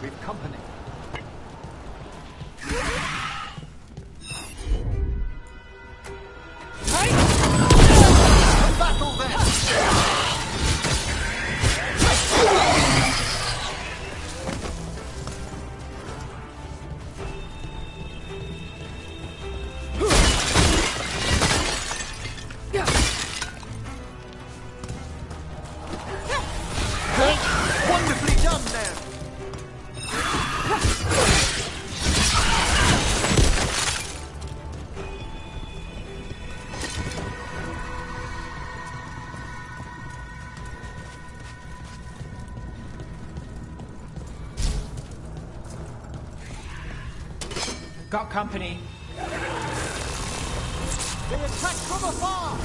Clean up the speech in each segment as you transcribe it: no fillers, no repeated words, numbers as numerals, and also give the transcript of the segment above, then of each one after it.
We've company. Battle then! Wonderfully done there! Got company. They attack from afar!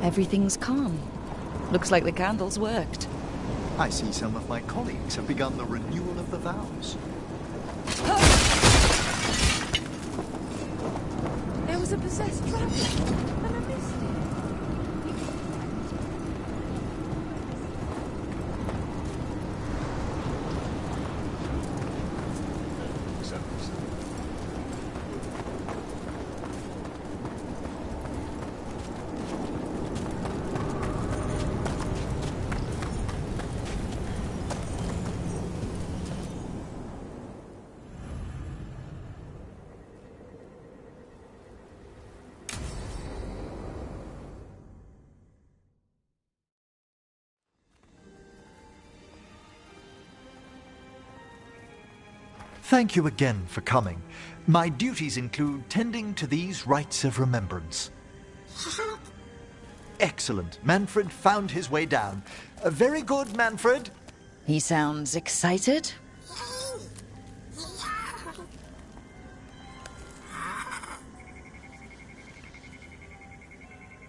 Everything's calm. Looks like the candles worked. I see some of my colleagues have begun the renewal of the vows. There was a possessed traveler, and I missed it. Thank you again for coming. My duties include tending to these rites of remembrance. Excellent. Manfred found his way down. Very good, Manfred. He sounds excited.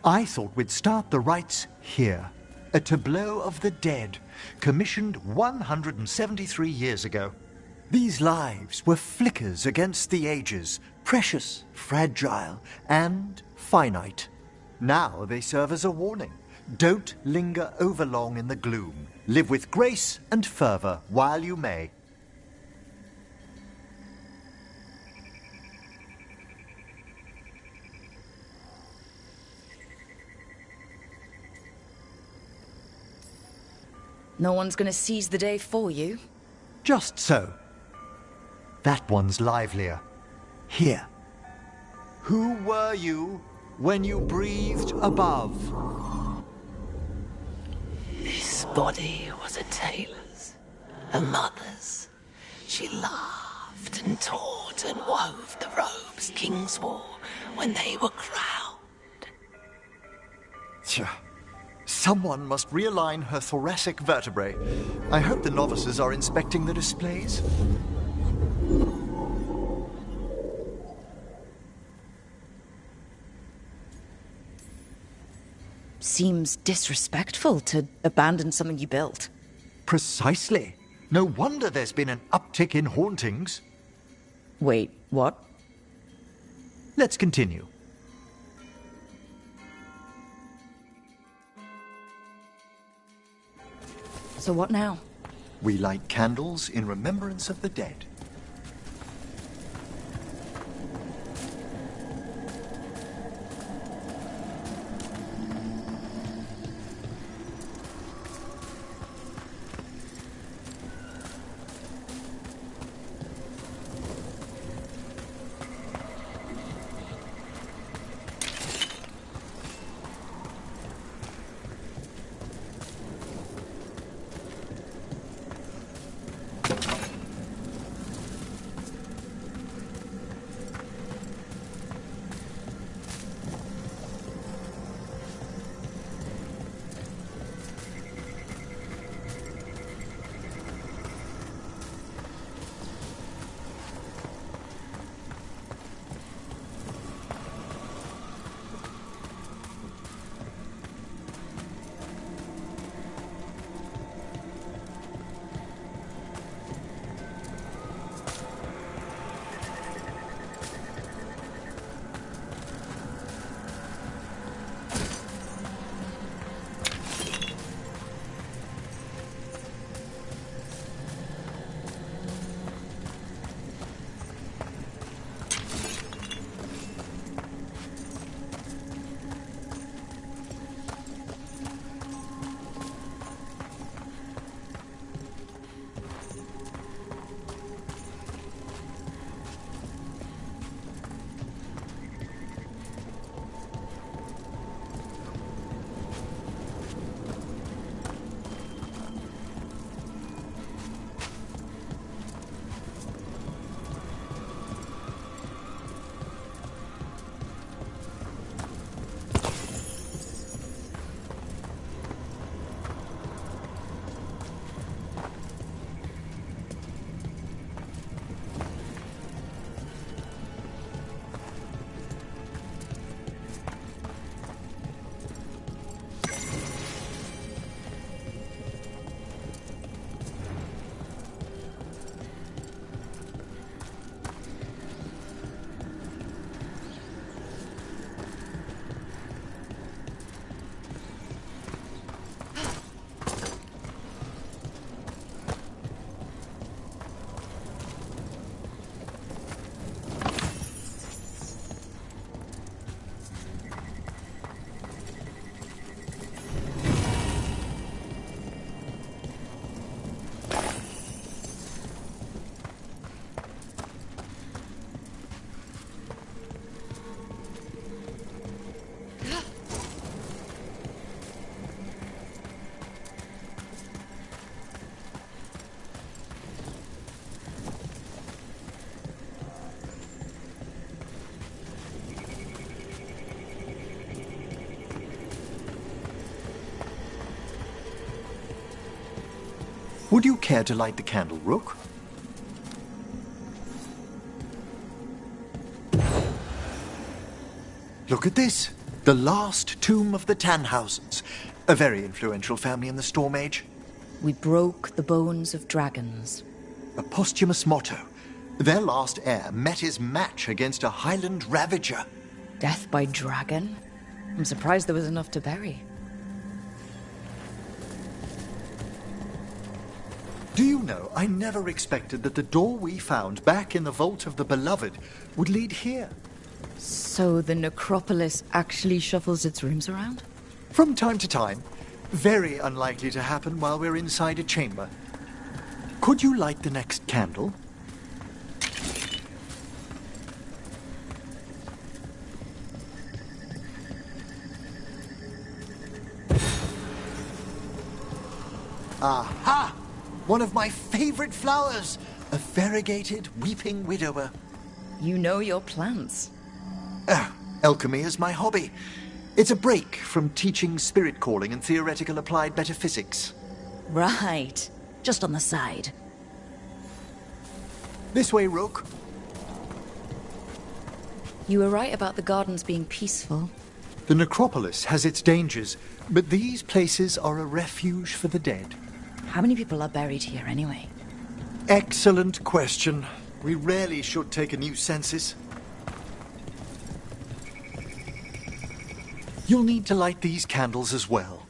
I thought we'd start the rites here. A tableau of the dead, commissioned 173 years ago. These lives were flickers against the ages, precious, fragile, and finite. Now they serve as a warning. Don't linger overlong in the gloom. Live with grace and fervor while you may. No one's gonna seize the day for you. Just so. That one's livelier. Here. Who were you when you breathed above? This body was a tailor's, a mother's. She laughed and taught and wove the robes kings wore when they were crowned. Tja. Someone must realign her thoracic vertebrae. I hope the novices are inspecting the displays. Seems disrespectful to abandon something you built. Precisely. No wonder there's been an uptick in hauntings. Wait, what? Let's continue. So what now? We light candles in remembrance of the dead. Would you care to light the candle, Rook? Look at this. The last tomb of the Tannhausens. A very influential family in the Storm Age. We broke the bones of dragons. A posthumous motto. Their last heir met his match against a Highland Ravager. Death by dragon? I'm surprised there was enough to bury. Do you know, I never expected that the door we found back in the Vault of the Beloved would lead here. So the necropolis actually shuffles its rooms around? From time to time. Very unlikely to happen while we're inside a chamber. Could you light the next candle? Aha! One of my favorite flowers! A variegated weeping widower. You know your plants. Alchemy is my hobby. It's a break from teaching spirit calling and theoretical applied metaphysics. Right. Just on the side. This way, Rook. You were right about the gardens being peaceful. The necropolis has its dangers, but these places are a refuge for the dead. How many people are buried here anyway? Excellent question. We rarely should take a new census. You'll need to light these candles as well.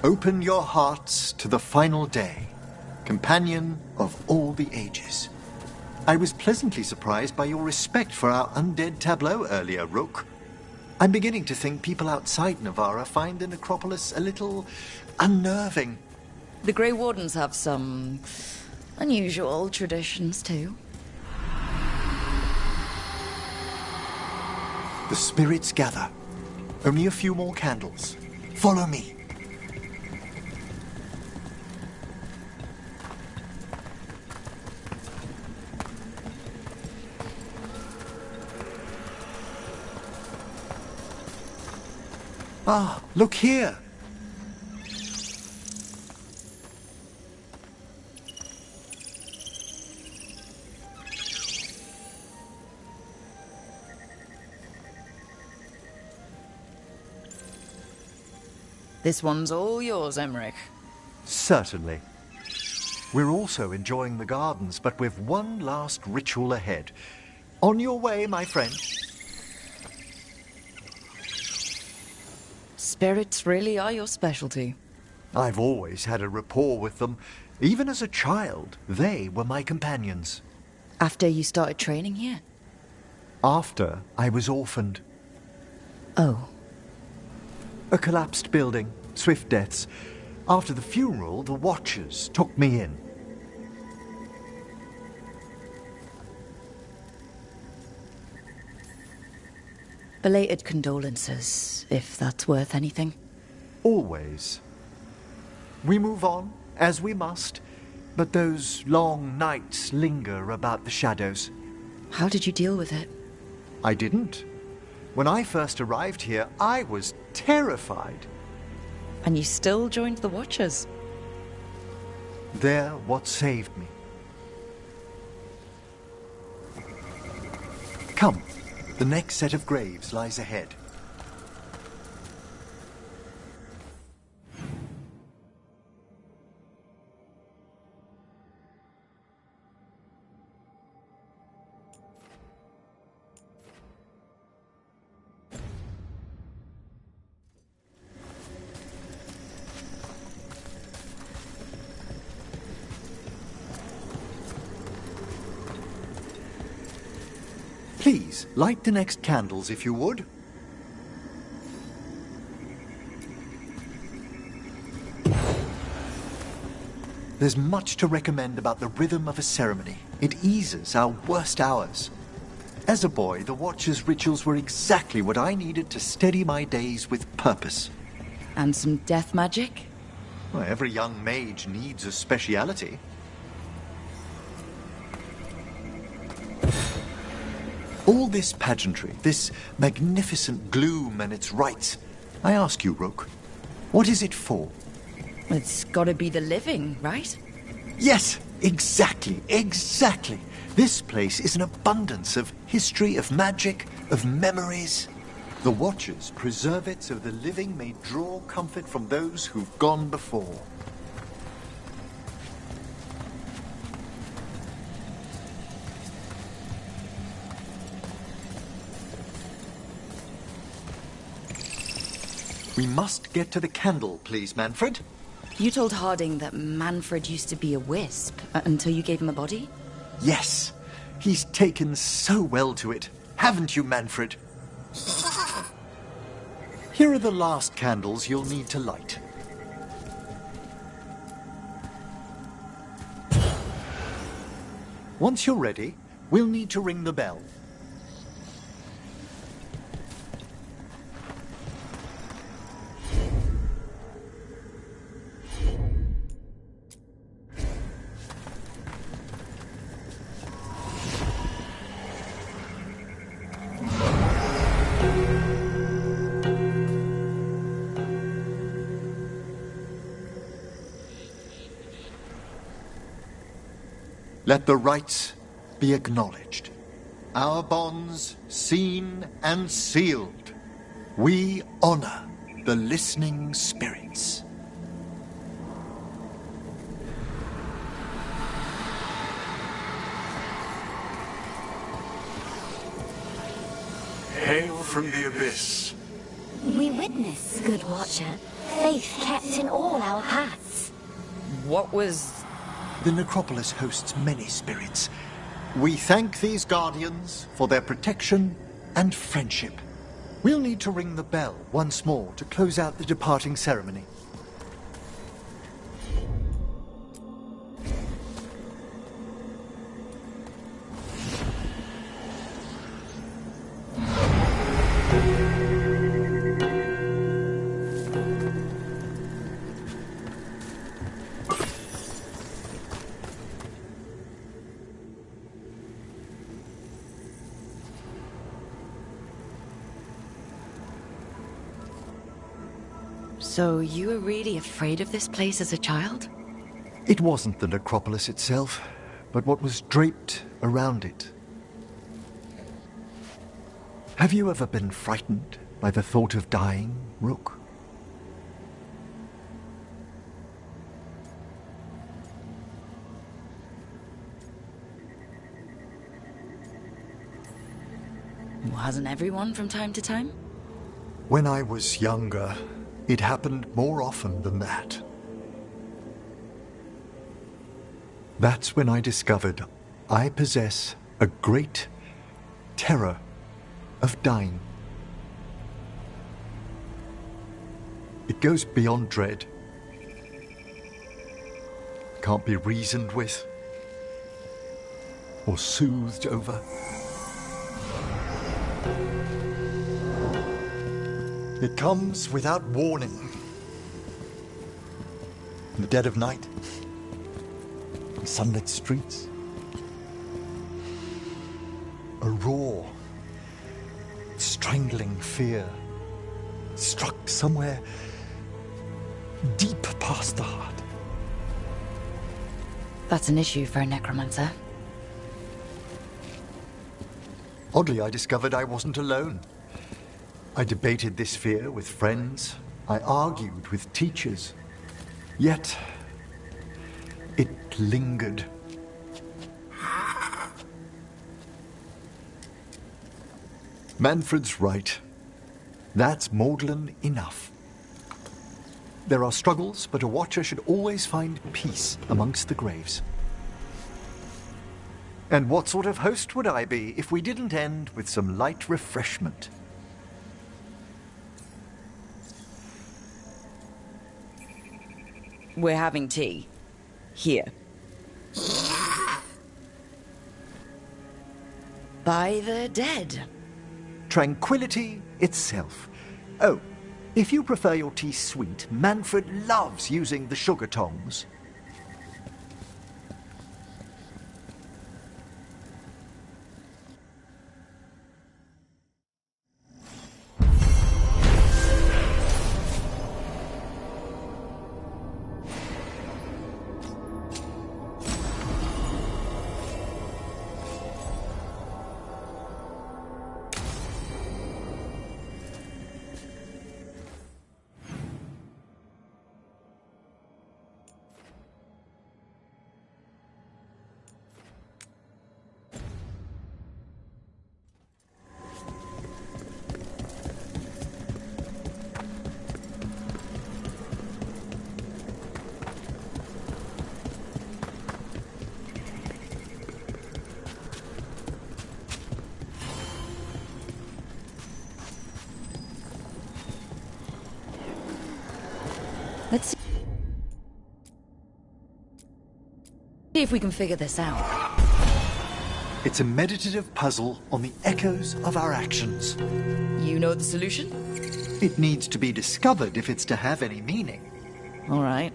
Open your hearts to the final day, companion of all the ages. I was pleasantly surprised by your respect for our undead tableau earlier, Rook. I'm beginning to think people outside Navarra find the necropolis a little unnerving. The Grey Wardens have some unusual traditions too. The spirits gather. Only a few more candles. Follow me. Ah, look here. This one's all yours, Emmerich. Certainly. We're also enjoying the gardens, but with one last ritual ahead. On your way, my friend. Spirits really are your specialty. I've always had a rapport with them. Even as a child, they were my companions. After you started training here? After I was orphaned. Oh. A collapsed building, swift deaths. After the funeral, the Watchers took me in. Belated condolences, if that's worth anything. Always. We move on, as we must, but those long nights linger about the shadows. How did you deal with it? I didn't. When I first arrived here, I was terrified. And you still joined the Watchers? They're what saved me. Come, the next set of graves lies ahead. Please, light the next candles if you would. There's much to recommend about the rhythm of a ceremony. It eases our worst hours. As a boy, the Watcher's rituals were exactly what I needed to steady my days with purpose. And some death magic? Well, every young mage needs a speciality. All this pageantry, this magnificent gloom and its rites, I ask you, Rook, what is it for? It's gotta be the living, right? Yes, exactly. This place is an abundance of history, of magic, of memories. The Watchers preserve it so the living may draw comfort from those who've gone before. We must get to the candle, please, Manfred. You told Harding that Manfred used to be a wisp until you gave him a body? Yes, he's taken so well to it. Haven't you, Manfred? Here are the last candles you'll need to light. Once you're ready, we'll need to ring the bell. Let the rites be acknowledged. Our bonds seen and sealed. We honor the listening spirits. Hail from the abyss. We witness, good Watcher, faith kept in all our paths. What was... The necropolis hosts many spirits. We thank these guardians for their protection and friendship. We'll need to ring the bell once more to close out the departing ceremony. So you were really afraid of this place as a child? It wasn't the necropolis itself, but what was draped around it. Have you ever been frightened by the thought of dying, Rook? Hasn't everyone from time to time? When I was younger, it happened more often than that. That's when I discovered I possess a great terror of dying. It goes beyond dread. Can't be reasoned with or soothed over. It comes without warning. In the dead of night, in sunlit streets. A raw, strangling fear struck somewhere deep past the heart. That's an issue for a necromancer. Oddly, I discovered I wasn't alone. I debated this fear with friends. I argued with teachers. Yet, it lingered. Manfred's right. That's maudlin enough. There are struggles, but a Watcher should always find peace amongst the graves. And what sort of host would I be if we didn't end with some light refreshment? We're having tea. Here. By the dead. Tranquility itself. Oh, if you prefer your tea sweet, Manfred loves using the sugar tongs. See if we can figure this out. It's a meditative puzzle on the echoes of our actions. You know the solution? It needs to be discovered if it's to have any meaning. All right.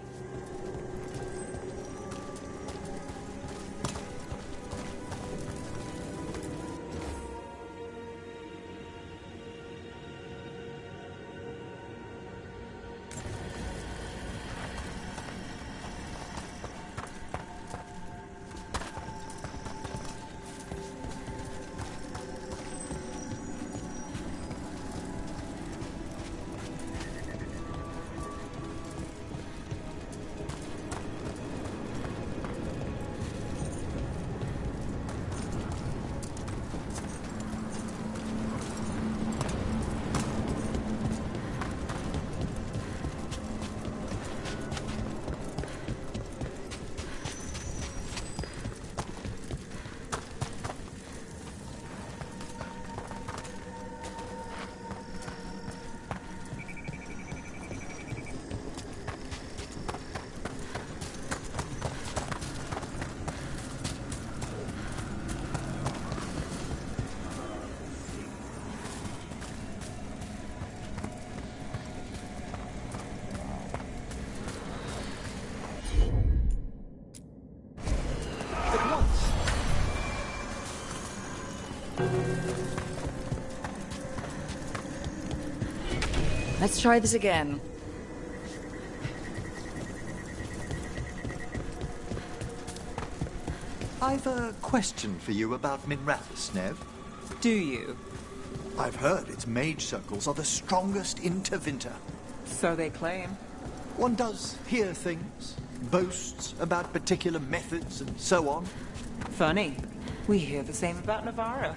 Let's try this again. I've a question for you about Minrathous, Nev. Do you? I've heard its mage circles are the strongest in Tevinter. So they claim. One does hear things, boasts about particular methods and so on. Funny. We hear the same about Navarra.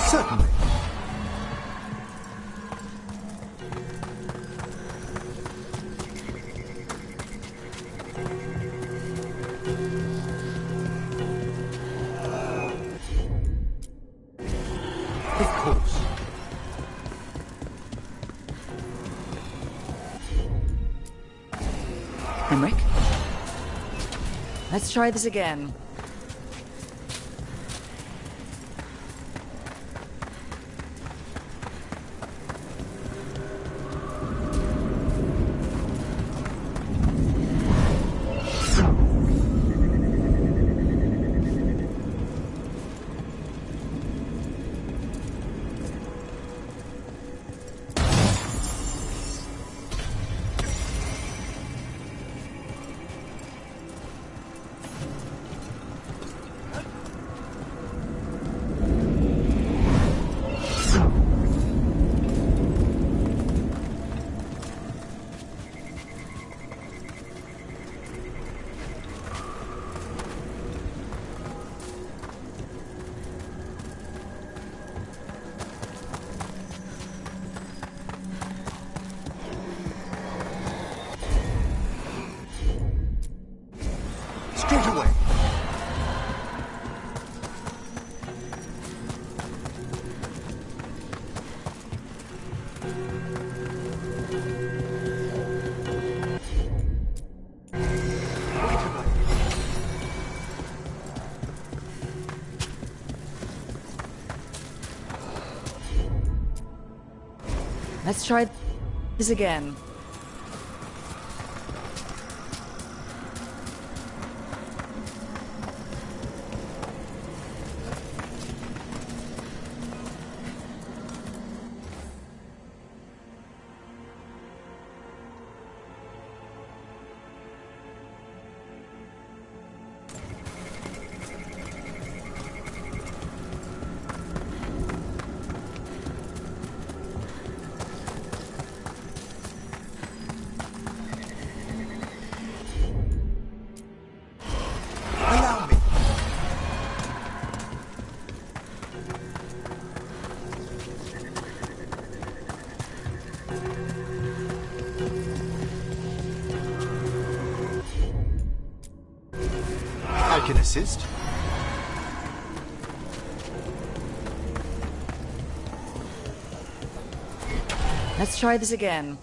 Certainly. Of course. Emmerich? Let's try this again. Straight away. Let's try this again. I can assist. Let's try this again.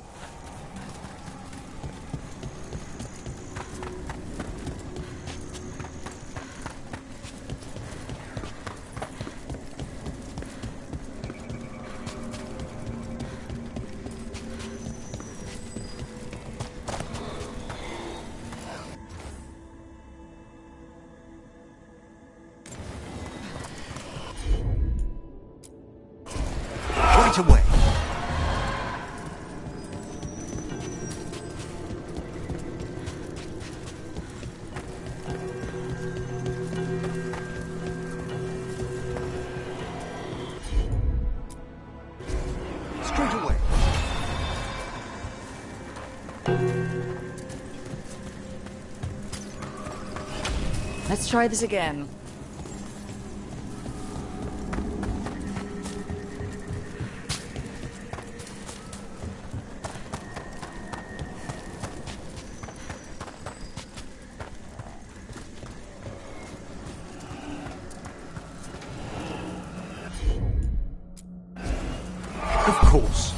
Right away. Straight away. Let's try this again. Of course.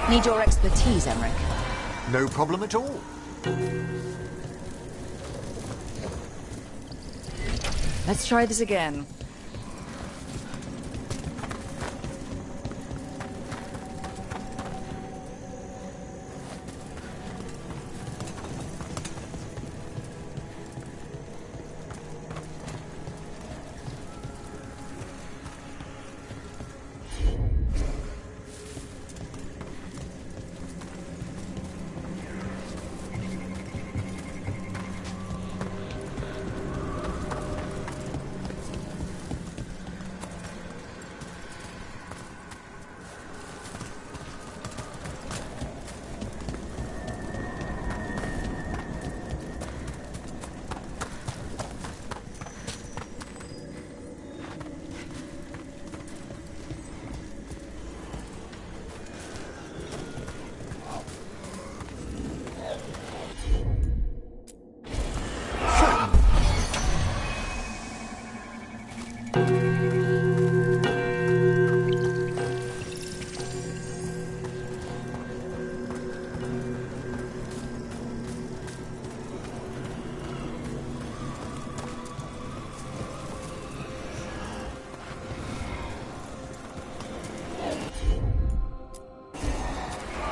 Need your expertise, Emmerich. No problem at all. Let's try this again.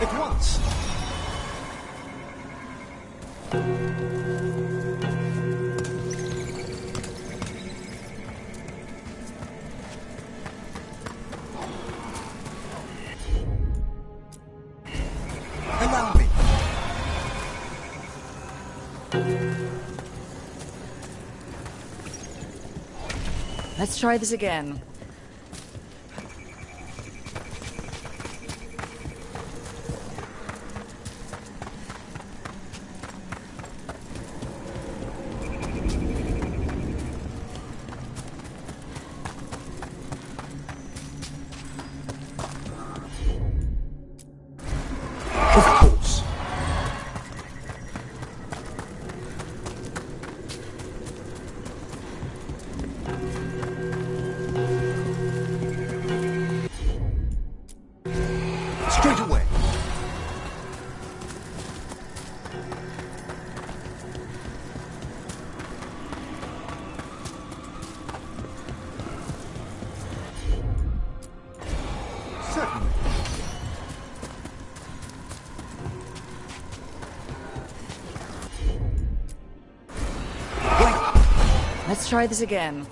At once. Allow me. Let's try this again. Of course. Straight away. Certainly. Let's try this again.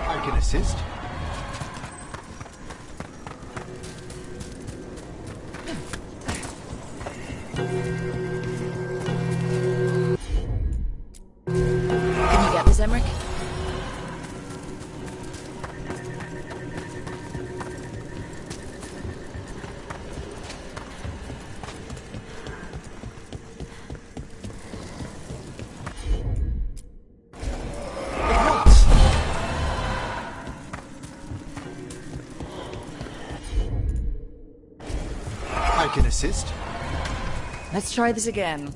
I can assist. I can assist. Let's try this again.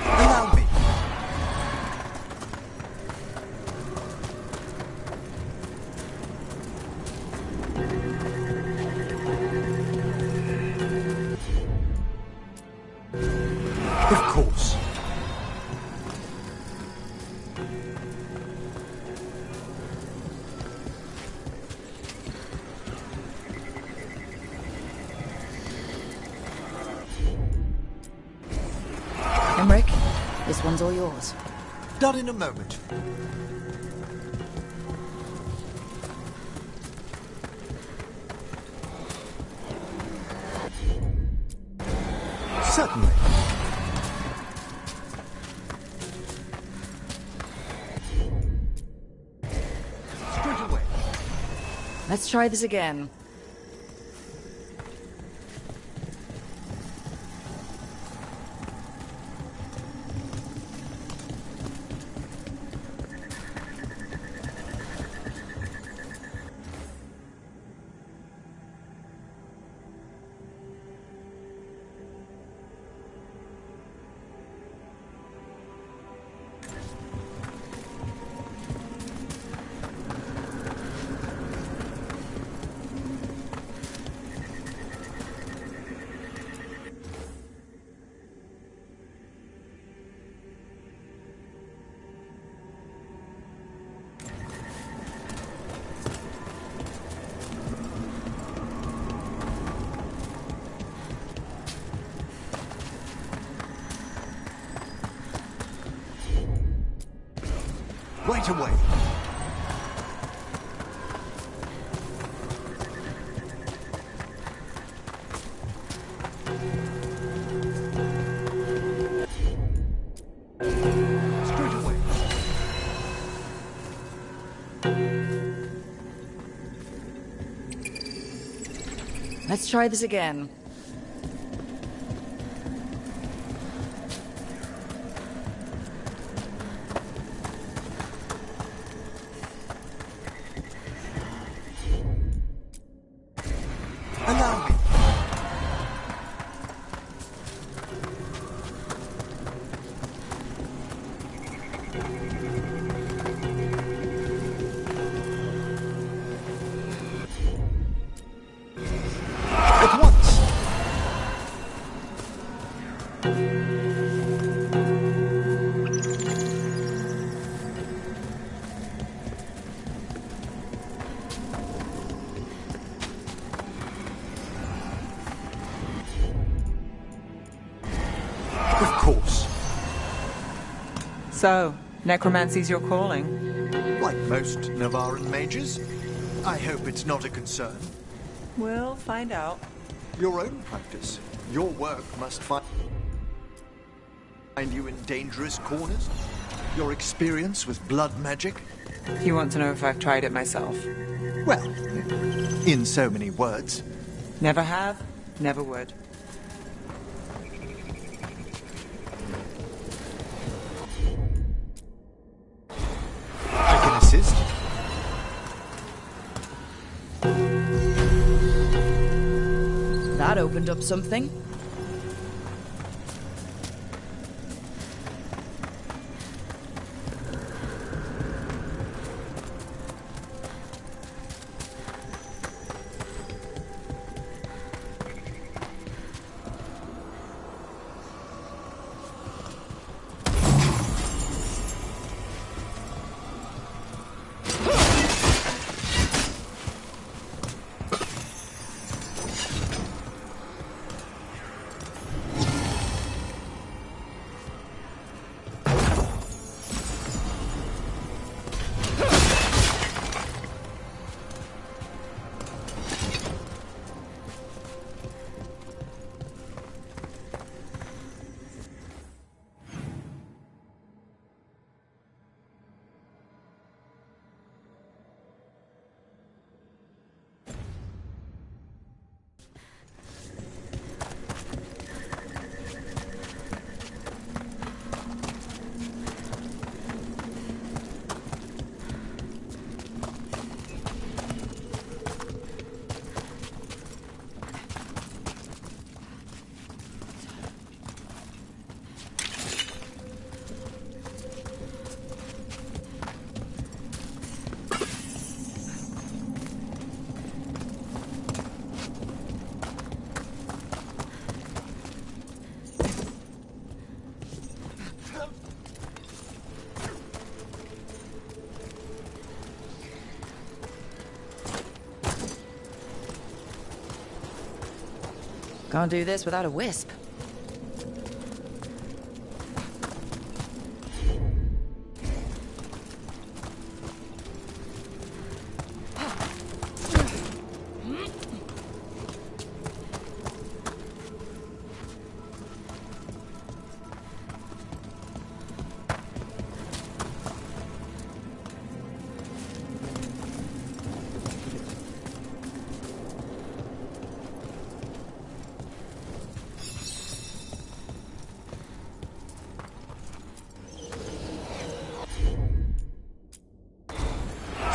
Allow me. Of course. Emmerich, this one's all yours. Done in a moment. Certainly. Straight away. Let's try this again. Right away. Straight away. Let's try this again. Allow me. At once. Of course. So, necromancy's your calling? Like most Navaran mages. I hope it's not a concern. We'll find out. Your own practice. Your work must find you in dangerous corners. Your experience with blood magic. You want to know if I've tried it myself? Well, in so many words. Never have, never would. I can assist. That opened up something. Can't do this without a wisp.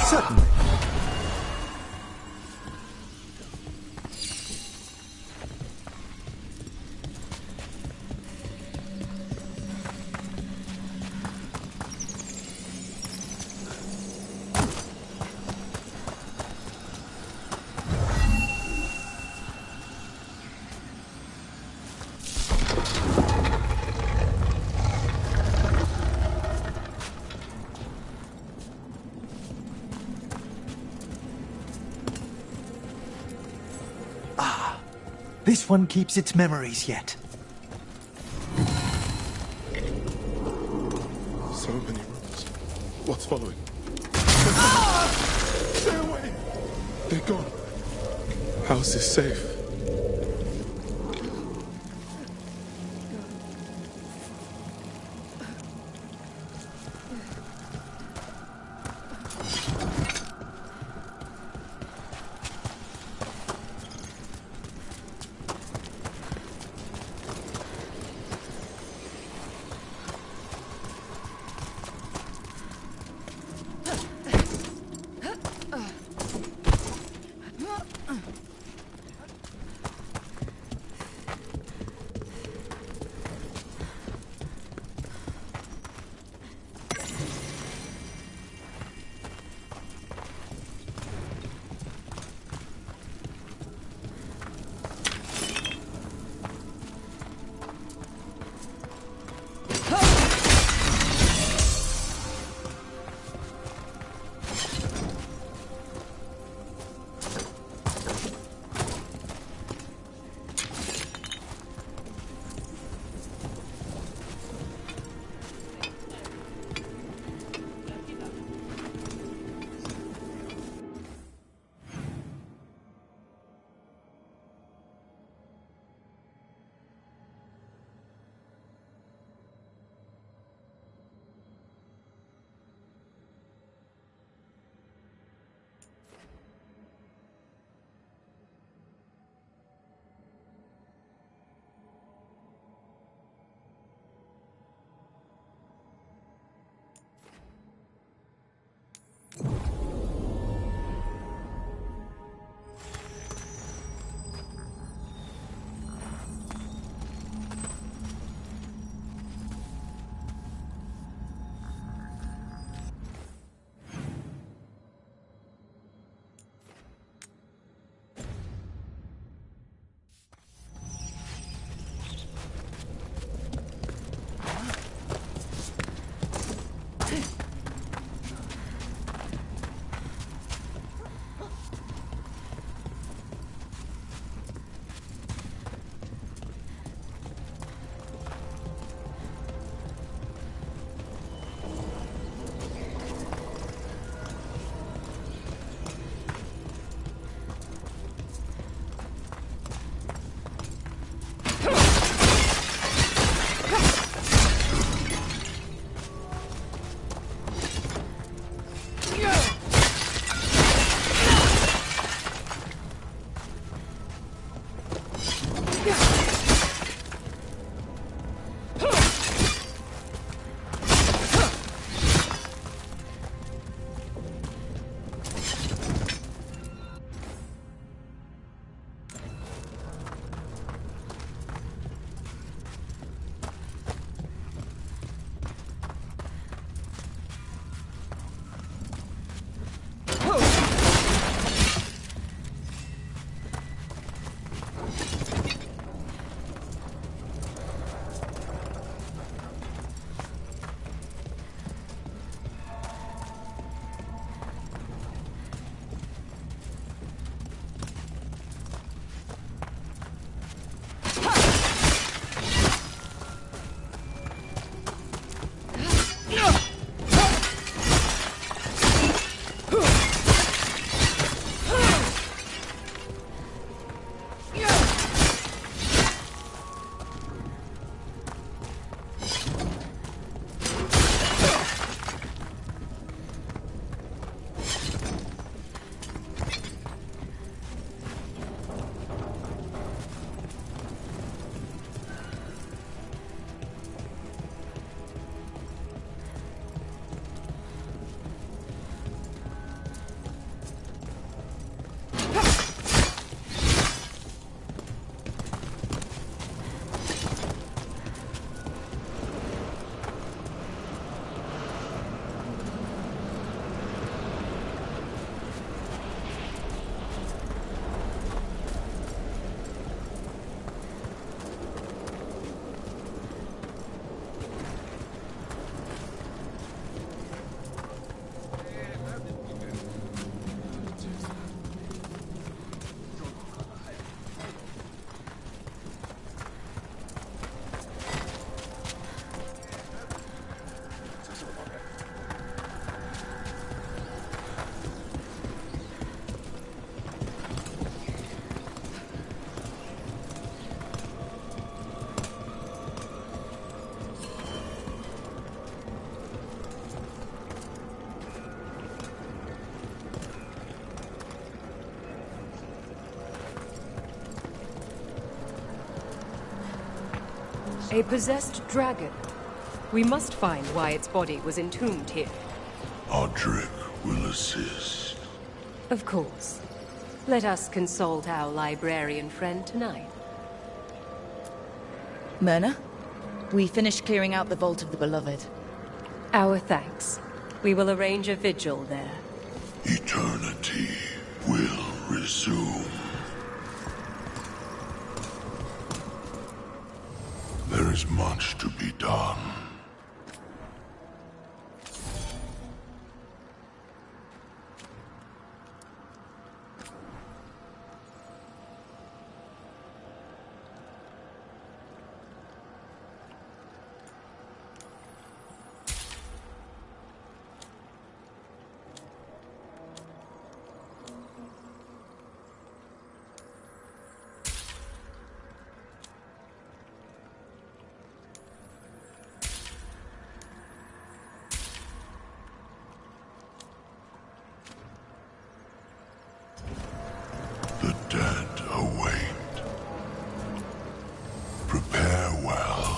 Certainly. This one keeps its memories yet. So many rooms. What's following? Stay away! They're gone. House is safe. A possessed dragon. We must find why its body was entombed here. Audric will assist. Of course. Let us consult our librarian friend tonight. Myrna, we finished clearing out the Vault of the Beloved. Our thanks. We will arrange a vigil there. Eternity will resume. There is much to be done. The dead await. Prepare well.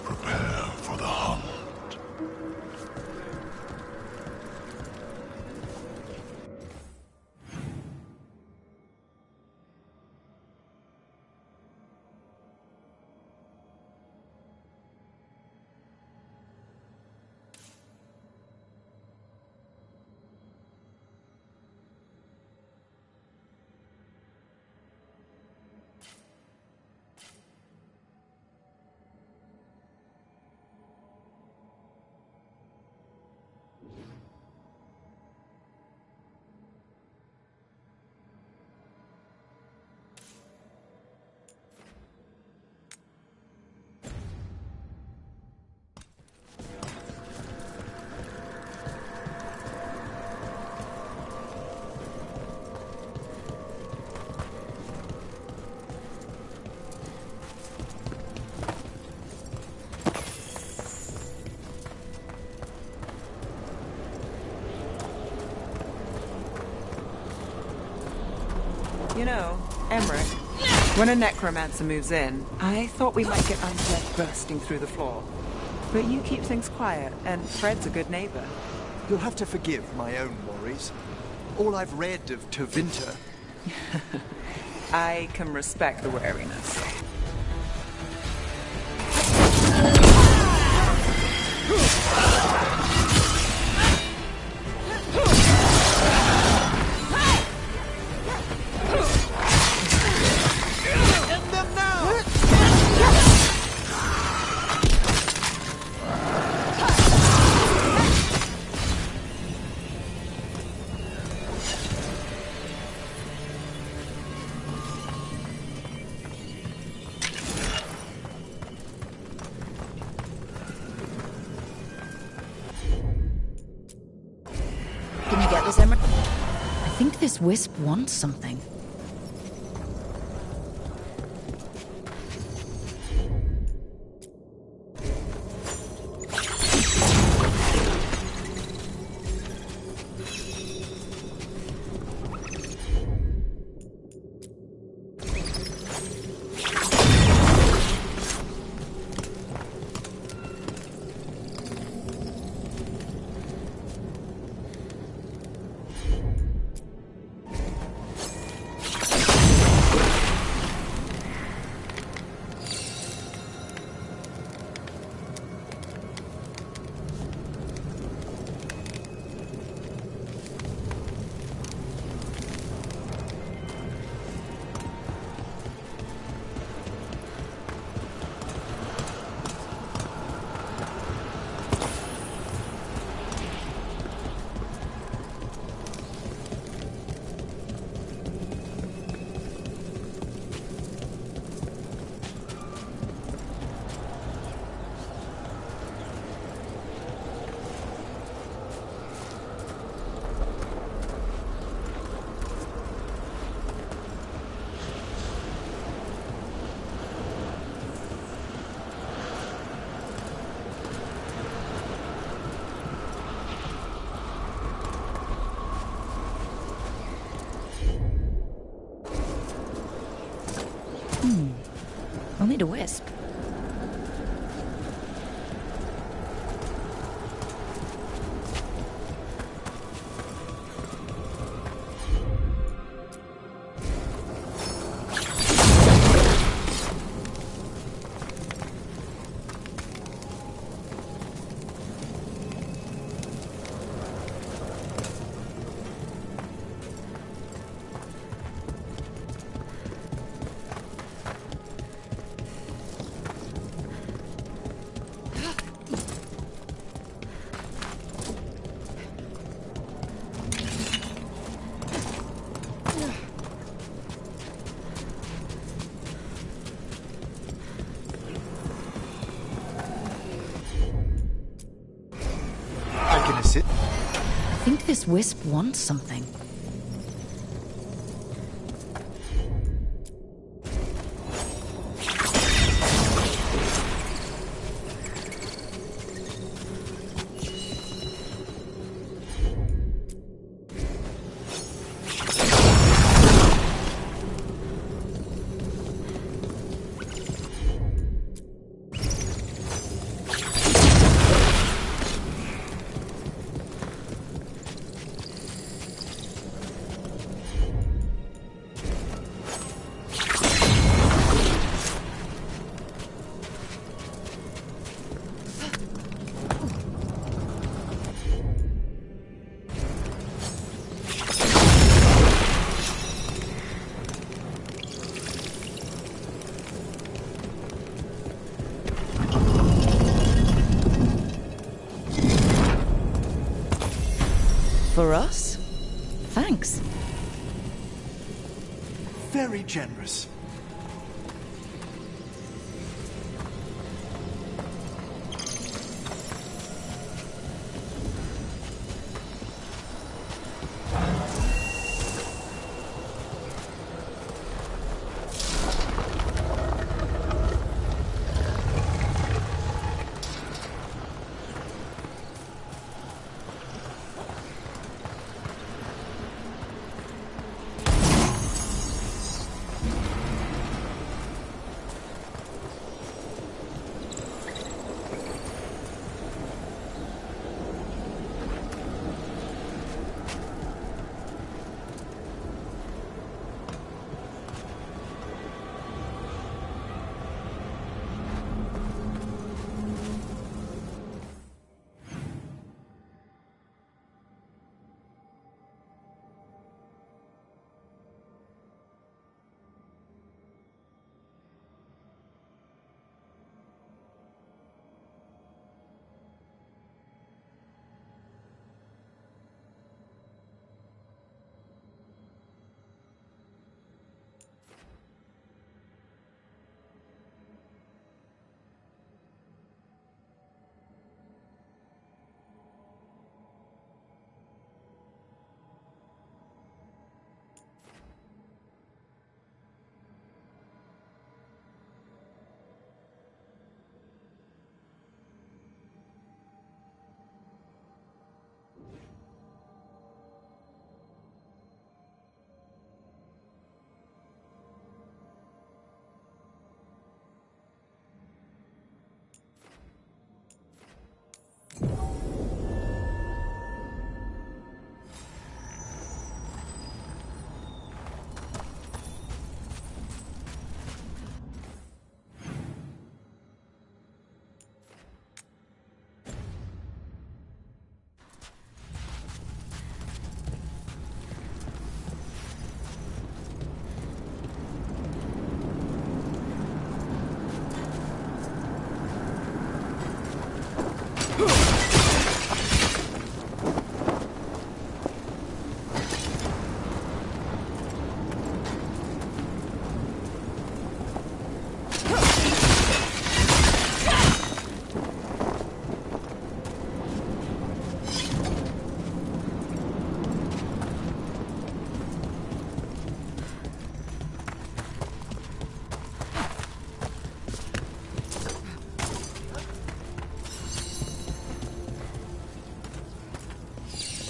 Prepare for the hunt. You know, Emmerich, when a necromancer moves in, I thought we might get undead bursting through the floor. But you keep things quiet, and Fred's a good neighbor. You'll have to forgive my own worries. All I've read of Tevinter. I can respect the wariness. Can you get this, Emerald? I think this wisp wants something. I'll need a wisp. I think this wisp wants something. For us? Thanks. Very generous.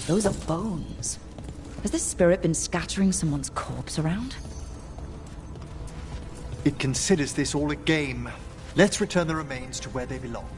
Those are bones. Has this spirit been scattering someone's corpse around? It considers this all a game. Let's return the remains to where they belong.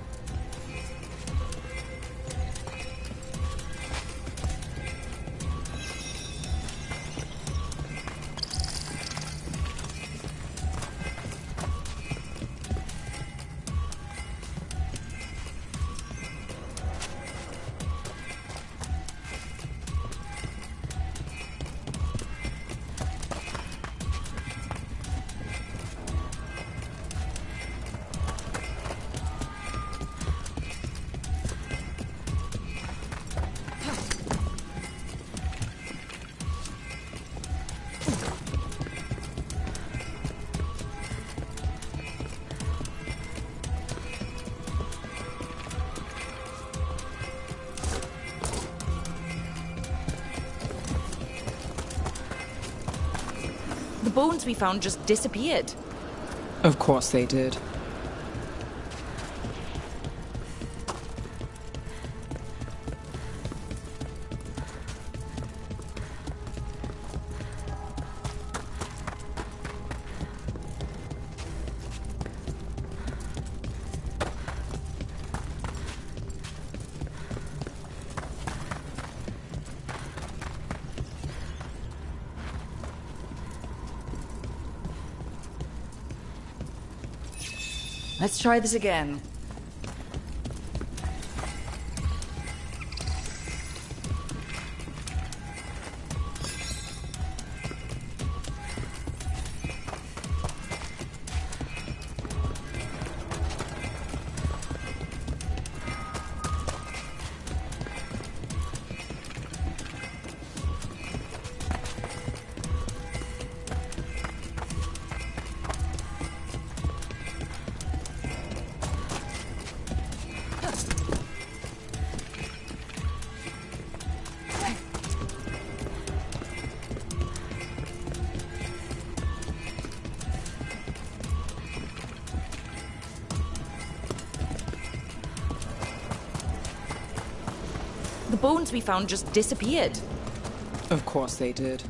The bones we found just disappeared. Of course they did. Let's try this again. The bones we found just disappeared. Of course they did.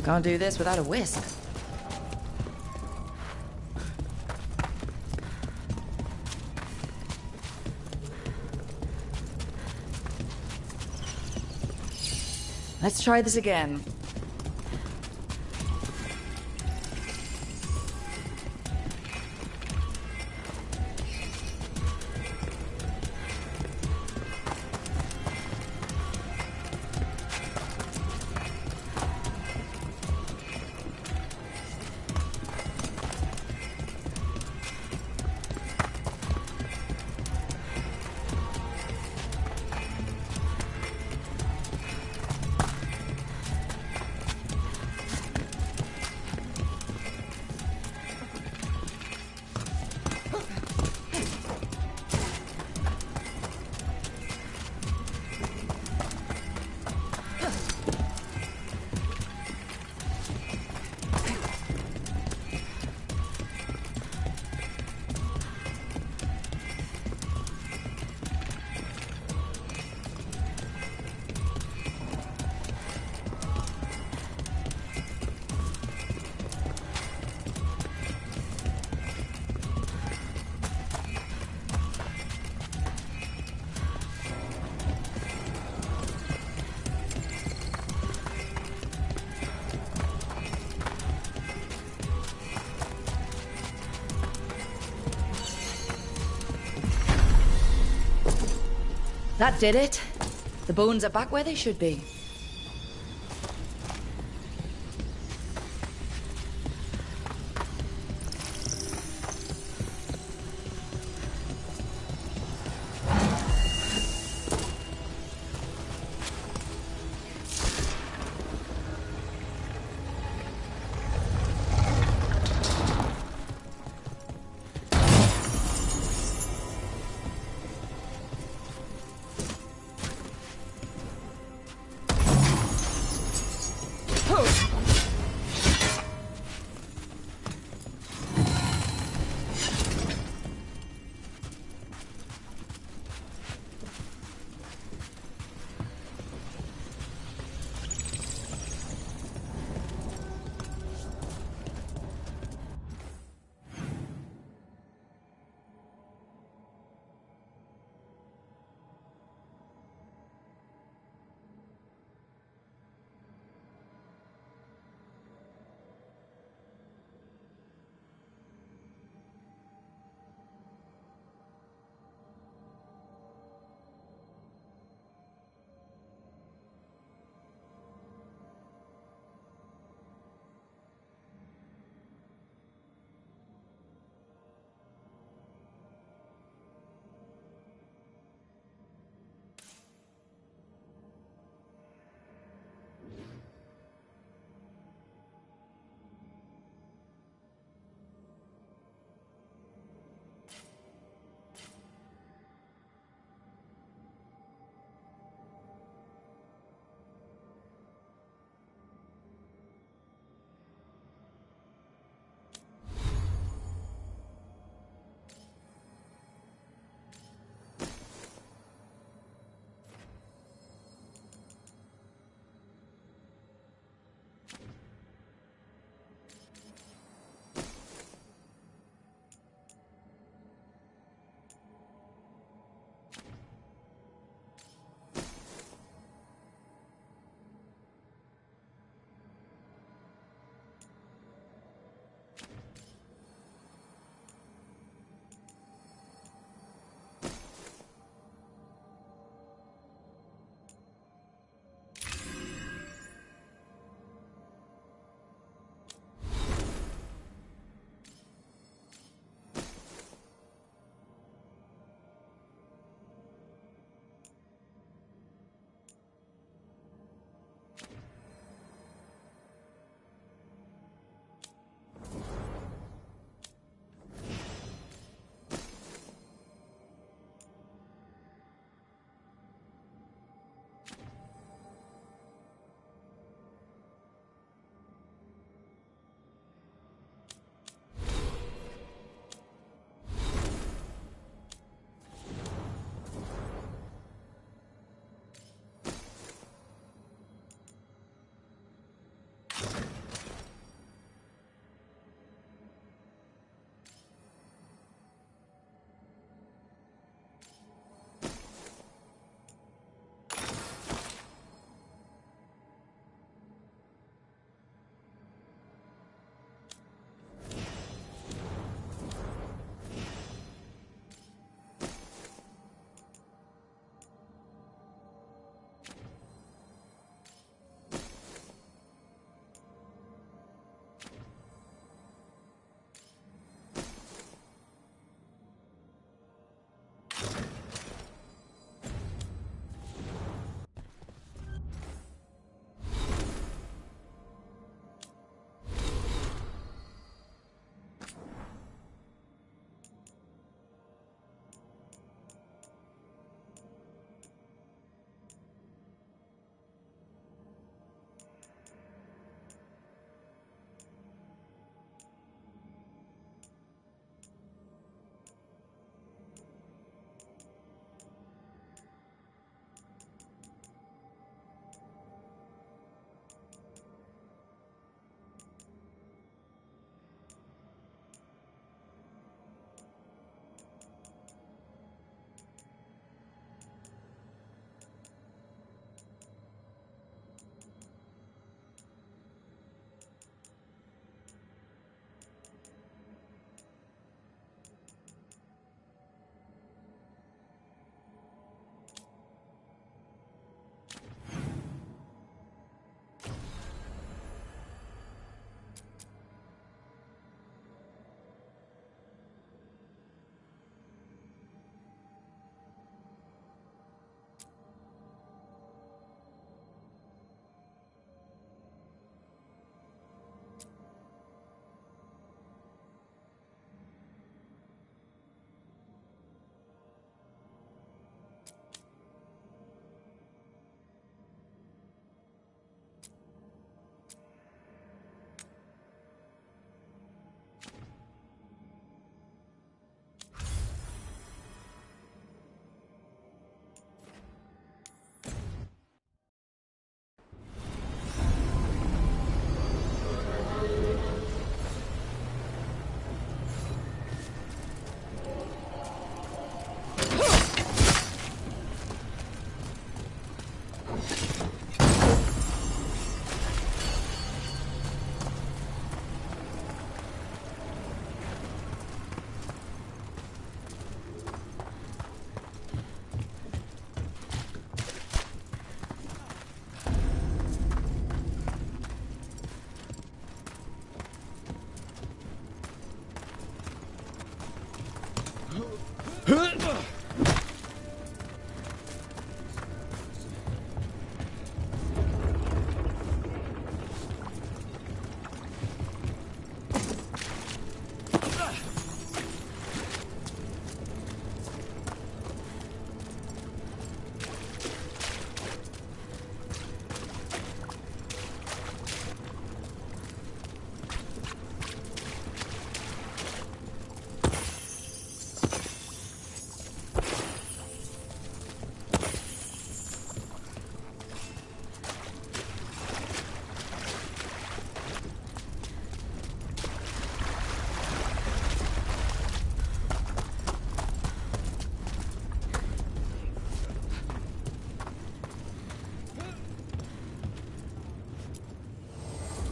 Can't do this without a whisk. Let's try this again. That did it. The bones are back where they should be.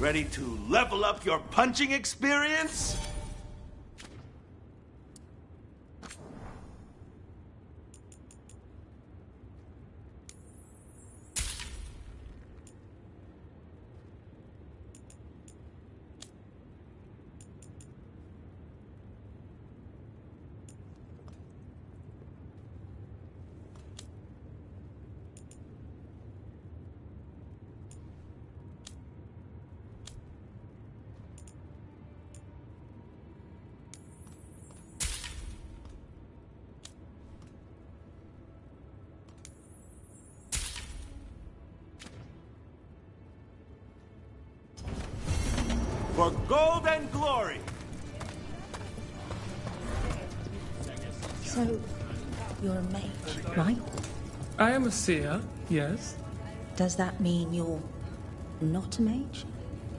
Ready to level up your punching experience? For gold and glory! So, you're a mage, right? I am a seer, yes. Does that mean you're not a mage?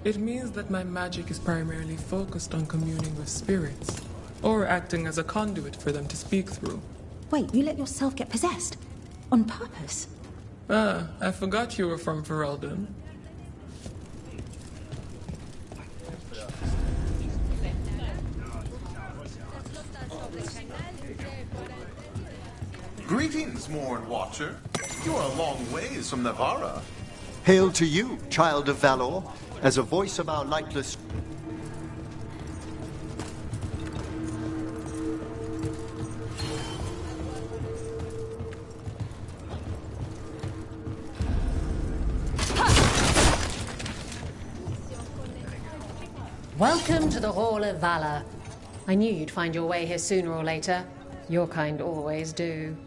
It means that my magic is primarily focused on communing with spirits, or acting as a conduit for them to speak through. Wait, you let yourself get possessed? On purpose? Ah, I forgot you were from Ferelden. Greetings, Morn Watcher. You are a long ways from Navarra. Hail to you, child of Valor, as a voice of our lightless... Welcome to the Hall of Valor. I knew you'd find your way here sooner or later. Your kind always do.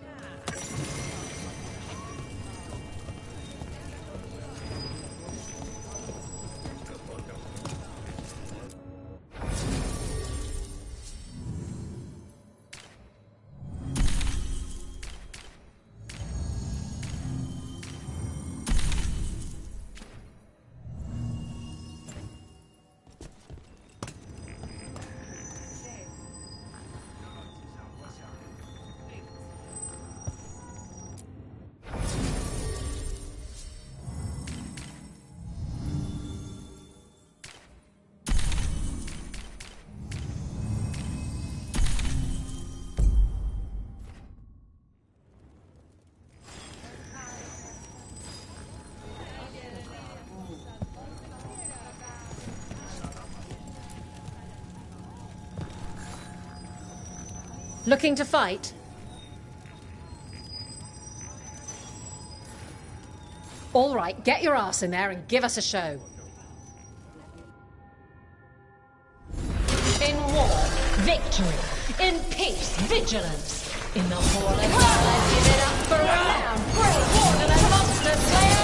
Looking to fight? All right, get your ass in there and give us a show. In war, victory. In peace, vigilance. In the Hall of Valor, give it up for renown. Great warden and monster slayer.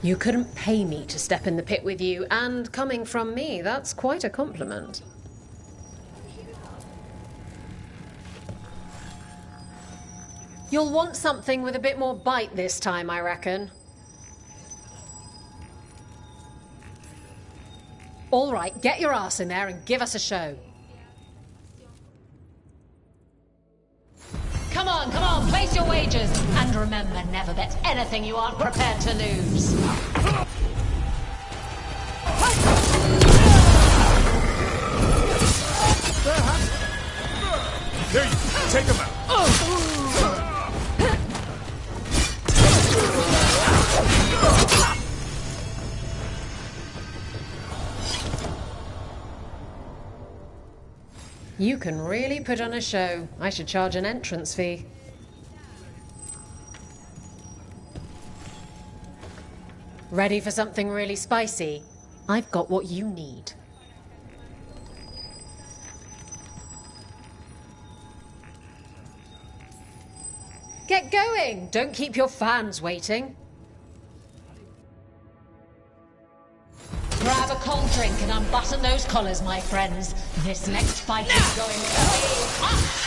You couldn't pay me to step in the pit with you, and coming from me, that's quite a compliment. You'll want something with a bit more bite this time, I reckon. All right, get your ass in there and give us a show. Come on, place your wagers. And remember, never bet anything you aren't prepared to lose. There you go. Take him out. You can really put on a show. I should charge an entrance fee. Ready for something really spicy? I've got what you need. Get going! Don't keep your fans waiting. Grab a cold drink and unbutton those collars, my friends. This next fight is going to be hot!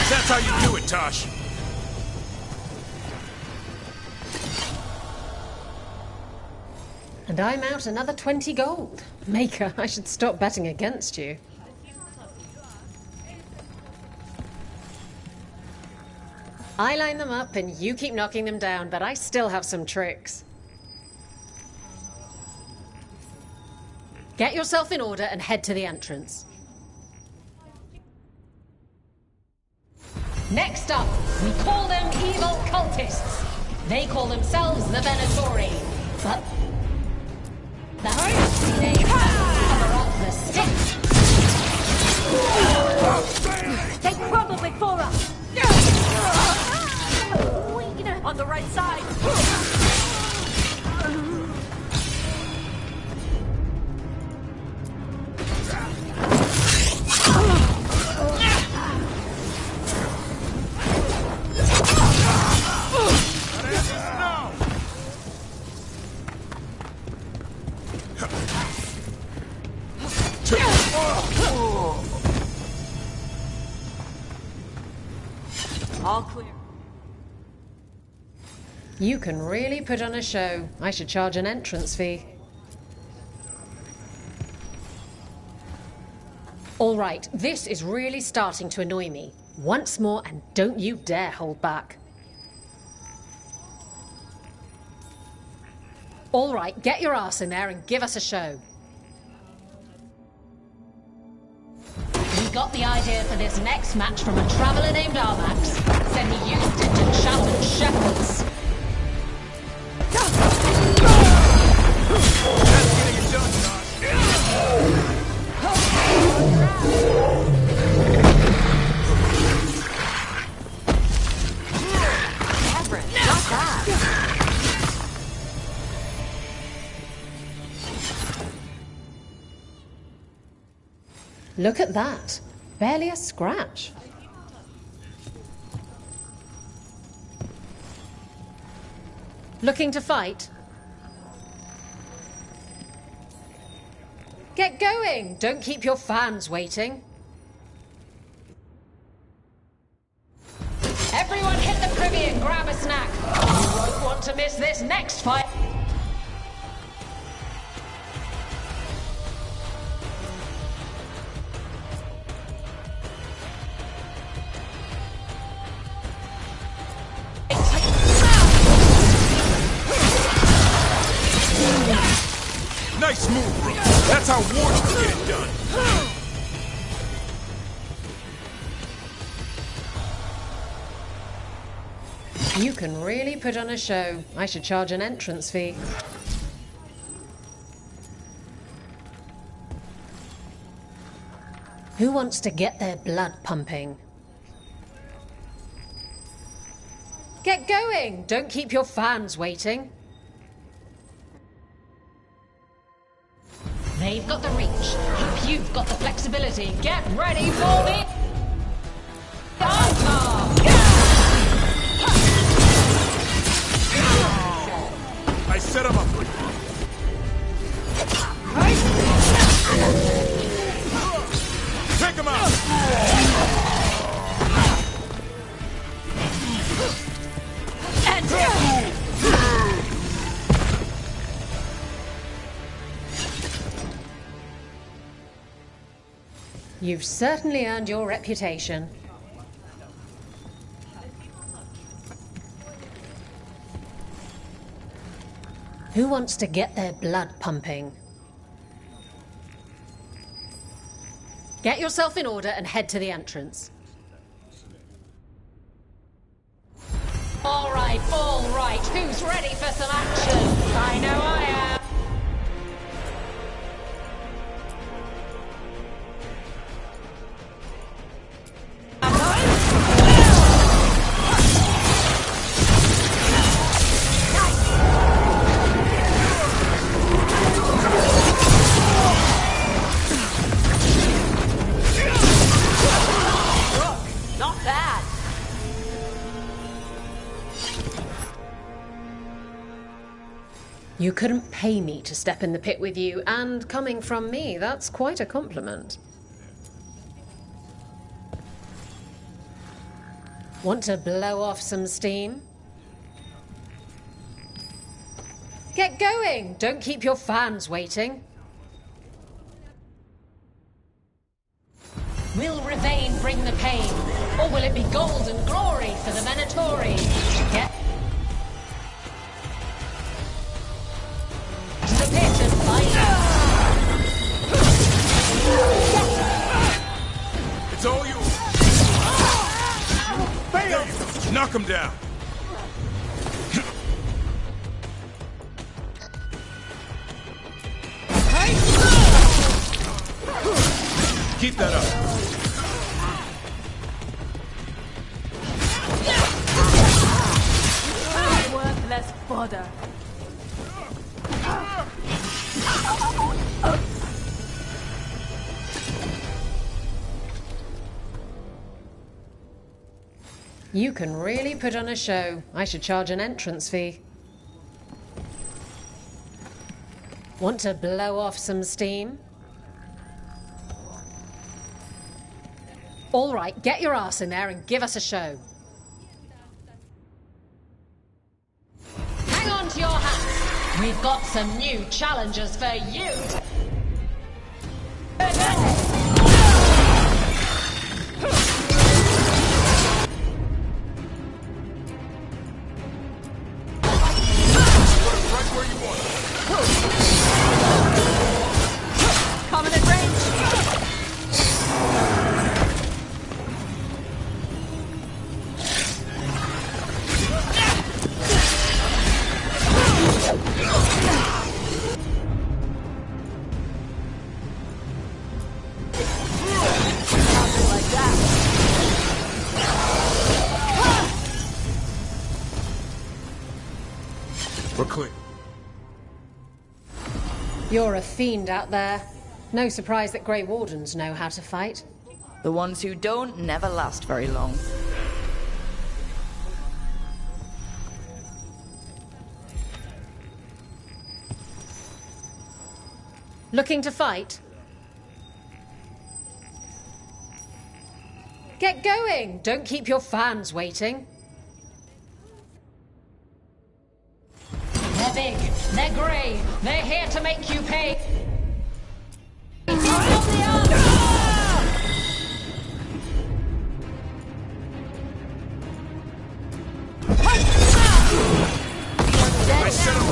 That's how you do it, Tosh. And I'm out another 20 gold. Maker, I should stop betting against you. I line them up and you keep knocking them down, but I still have some tricks. Get yourself in order and head to the entrance. Next up, we call them evil cultists. They call themselves the Venatori, but the fancy name is cover up the stick. They probably for us. On the right side. All clear. You can really put on a show. I should charge an entrance fee. All right, this is really starting to annoy me. Once more, and don't you dare hold back. All right, get your ass in there and give us a show. We got the idea for this next match from a traveller named Armax. Said he used it to challenge shepherds. That's getting it done, Tosh. Everett, not that. Look at that. Barely a scratch. Looking to fight? Get going! Don't keep your fans waiting. Everyone hit the privy and grab a snack. You won't want to miss this next fight. Nice move, bro. That's how warriors get it done. You can really put on a show. I should charge an entrance fee. Who wants to get their blood pumping? Get going! Don't keep your fans waiting. They've got the reach. Hope you've got the flexibility. Get ready for the... I set him up. You've certainly earned your reputation. Who wants to get their blood pumping? Get yourself in order and head to the entrance. All right. Who's ready for some action? I know I am. Not bad. You couldn't pay me to step in the pit with you, and coming from me, that's quite a compliment. Want to blow off some steam? Get going! Don't keep your fans waiting. Will Ravain bring the pain? Or will it be gold and glory for the Venatori? Get to the pit and find out. It's all you. Bam! Knock him down. Keep that up. Worthless fodder. You can really put on a show. I should charge an entrance fee. Want to blow off some steam? All right, get your ass in there and give us a show. Hang on to your hats. We've got some new challengers for you. Right where you want it. Coming at range. We're clear. You're a fiend out there. No surprise that Grey Wardens know how to fight. The ones who don't never last very long. Looking to fight? Get going! Don't keep your fans waiting. They're big, they're grey, they're here to make you pay. I set him.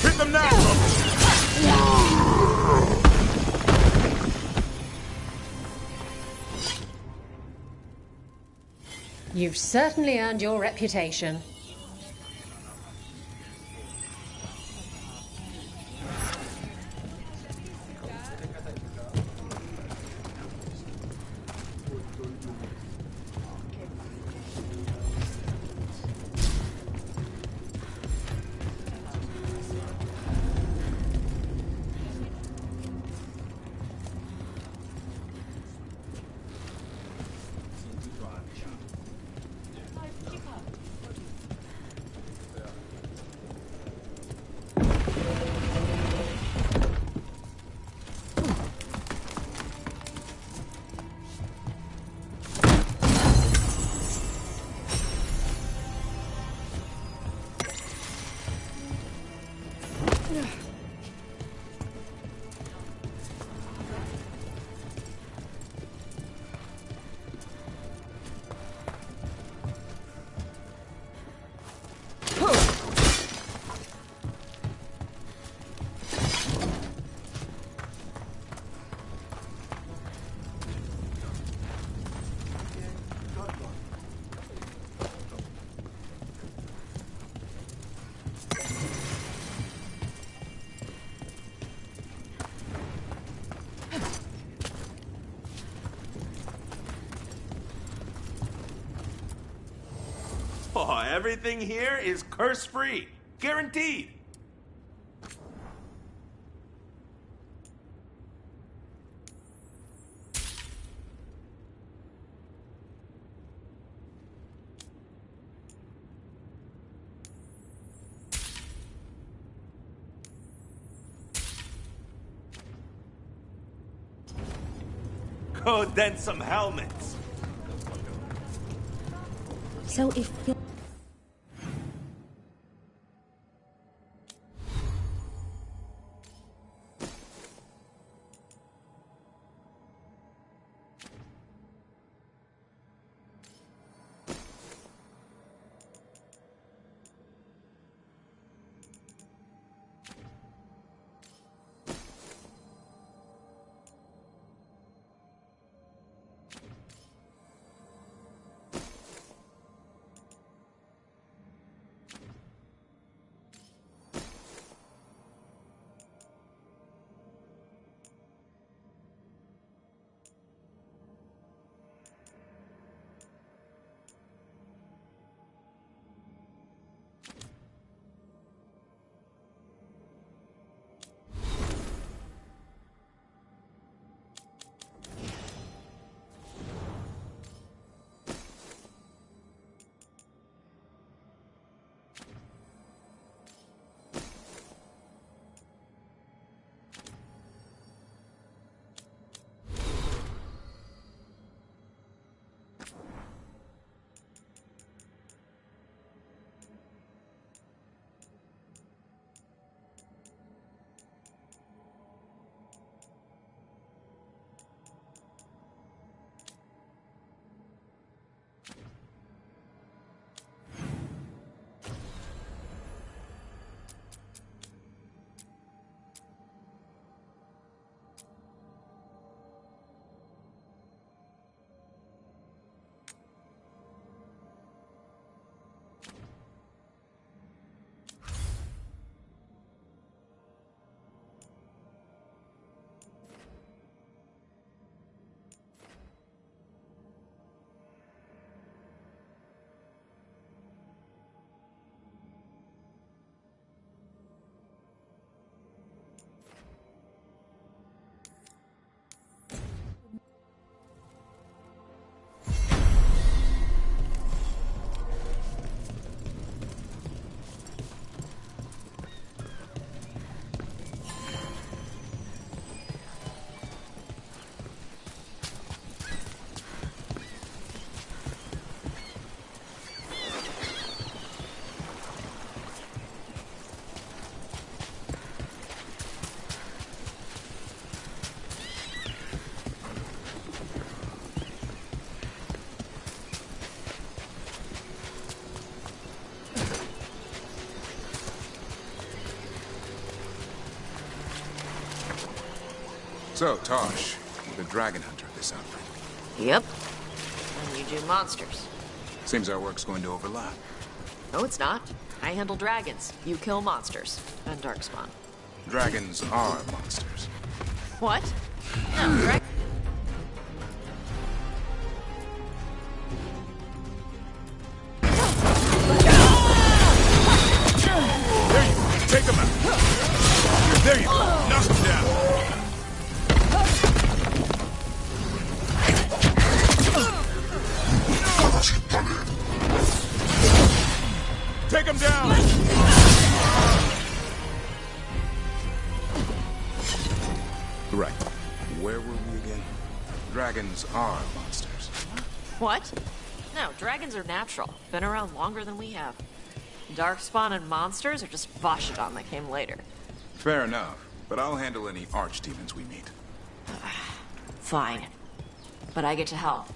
Hit them now, You've certainly earned your reputation. Oh, everything here is curse-free. Guaranteed. Go dent some helmets. So if... So, Tosh, you're the dragon hunter of this outfit. Yep. And you do monsters. Seems our work's going to overlap. No, it's not. I handle dragons. You kill monsters. And Darkspawn. Dragons are monsters. What? No, dragons... Take him out! There you go! Knock him down! Take him down! Right. Where were we again? Dragons are monsters. What? No, dragons are natural. Been around longer than we have. Darkspawn and monsters are just Vashidon that came later. Fair enough, but I'll handle any archdemons we meet. Fine. But I get to help.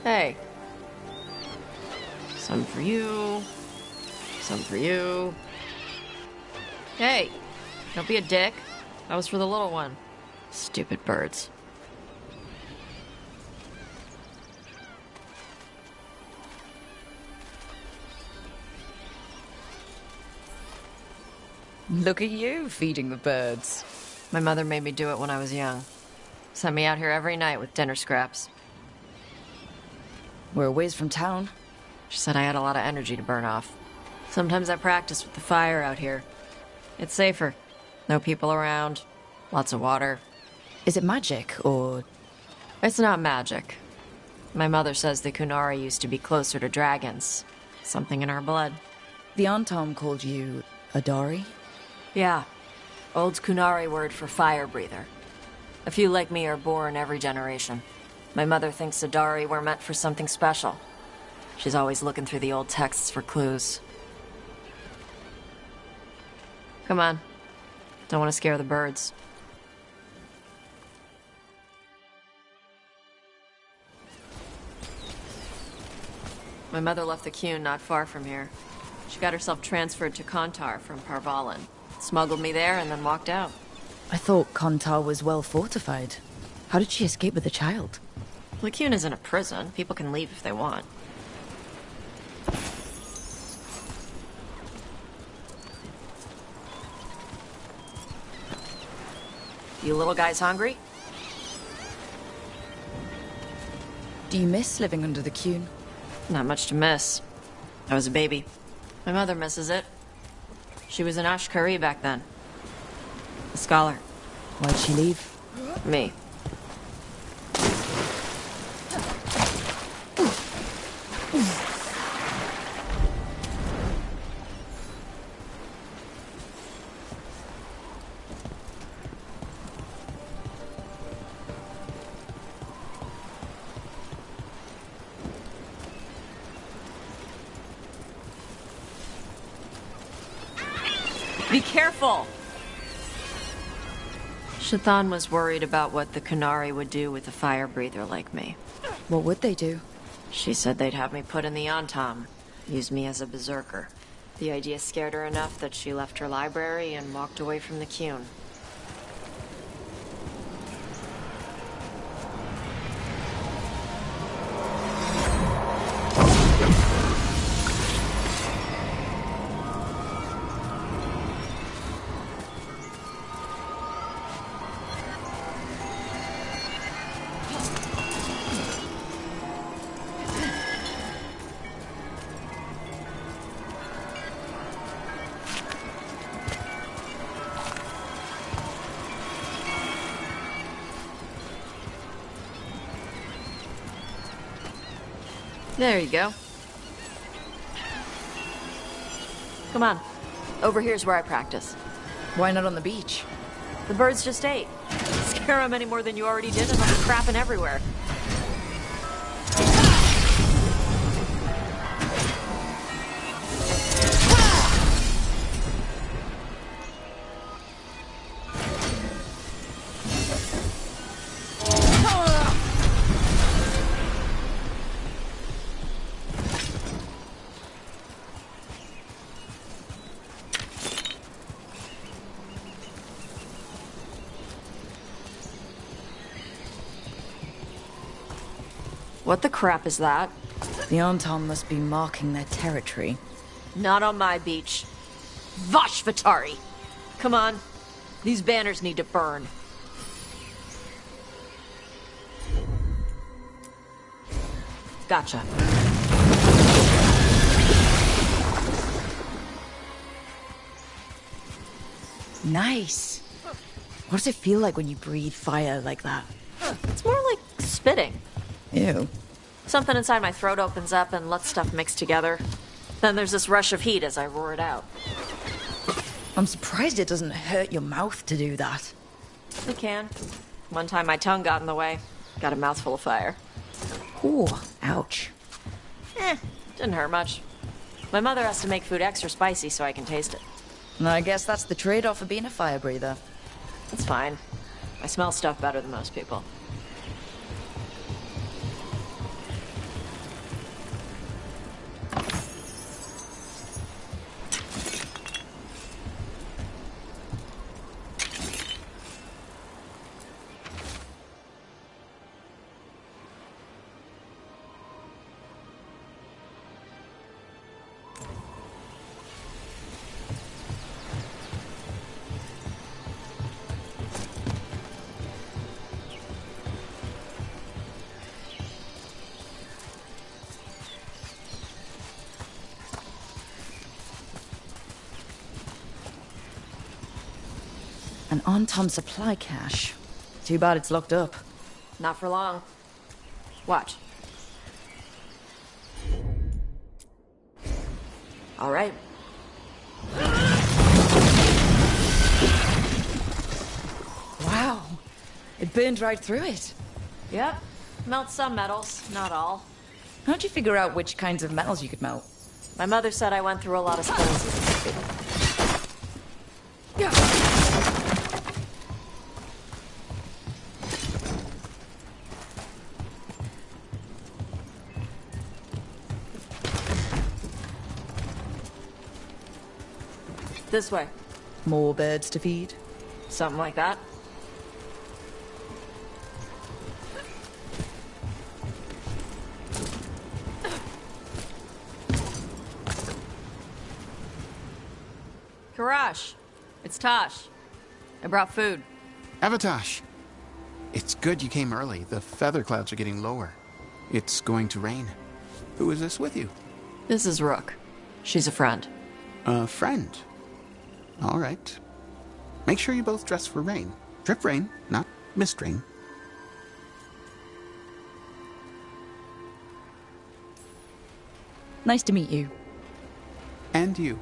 Hey. Some for you. Some for you. Hey, don't be a dick. That was for the little one. Stupid birds. Look at you feeding the birds. My mother made me do it when I was young. Sent me out here every night with dinner scraps. We're a ways from town. She said I had a lot of energy to burn off. Sometimes I practice with the fire out here. It's safer. No people around. Lots of water. Is it magic, or...? It's not magic. My mother says the Kunari used to be closer to dragons. Something in our blood. The Antom called you Adari? Yeah. Old Kunari word for fire breather. A few like me are born every generation. My mother thinks Adari were meant for something special. She's always looking through the old texts for clues. Come on. Don't want to scare the birds. My mother left the Qun not far from here. She got herself transferred to Kontar from Parvalan. Smuggled me there and then walked out. I thought Kontar was well fortified. How did she escape with a child? The Qun isn't a prison. People can leave if they want. You little guys hungry? Do you miss living under the Qun? Not much to miss. I was a baby. My mother misses it. She was an Ashkari back then. A scholar. Why'd she leave? Me. Be careful! Shathan was worried about what the Kunari would do with a fire breather like me. What would they do? She said they'd have me put in the Antom, use me as a berserker. The idea scared her enough that she left her library and walked away from the Qun. There you go. Come on. Over here's where I practice. Why not on the beach? The birds just ate. Scare them any more than you already did and they'll be crapping everywhere. What the crap is that? The Anton must be marking their territory. Not on my beach. Vosh Vatari! Come on. These banners need to burn. Gotcha. Nice. What does it feel like when you breathe fire like that? It's more like spitting. Ew. Something inside my throat opens up and lets stuff mix together. Then there's this rush of heat as I roar it out. I'm surprised it doesn't hurt your mouth to do that. It can. One time my tongue got in the way. Got a mouthful of fire. Ooh, ouch. Didn't hurt much. My mother has to make food extra spicy so I can taste it. And I guess that's the trade-off of being a fire breather. It's fine. I smell stuff better than most people. An on-time supply cache. Too bad it's locked up. Not for long. Watch. All right. Wow. It burned right through it. Yep. Melts some metals, not all. How'd you figure out which kinds of metals you could melt? My mother said I went through a lot of spills. This way. More birds to feed? Something like that. Karash, it's Tosh. I brought food. Avatosh. It's good you came early. The feather clouds are getting lower. It's going to rain. Who is this with you? This is Rook. She's a friend. A friend? All right. Make sure you both dress for rain. Drip rain, not mist rain. Nice to meet you. And you.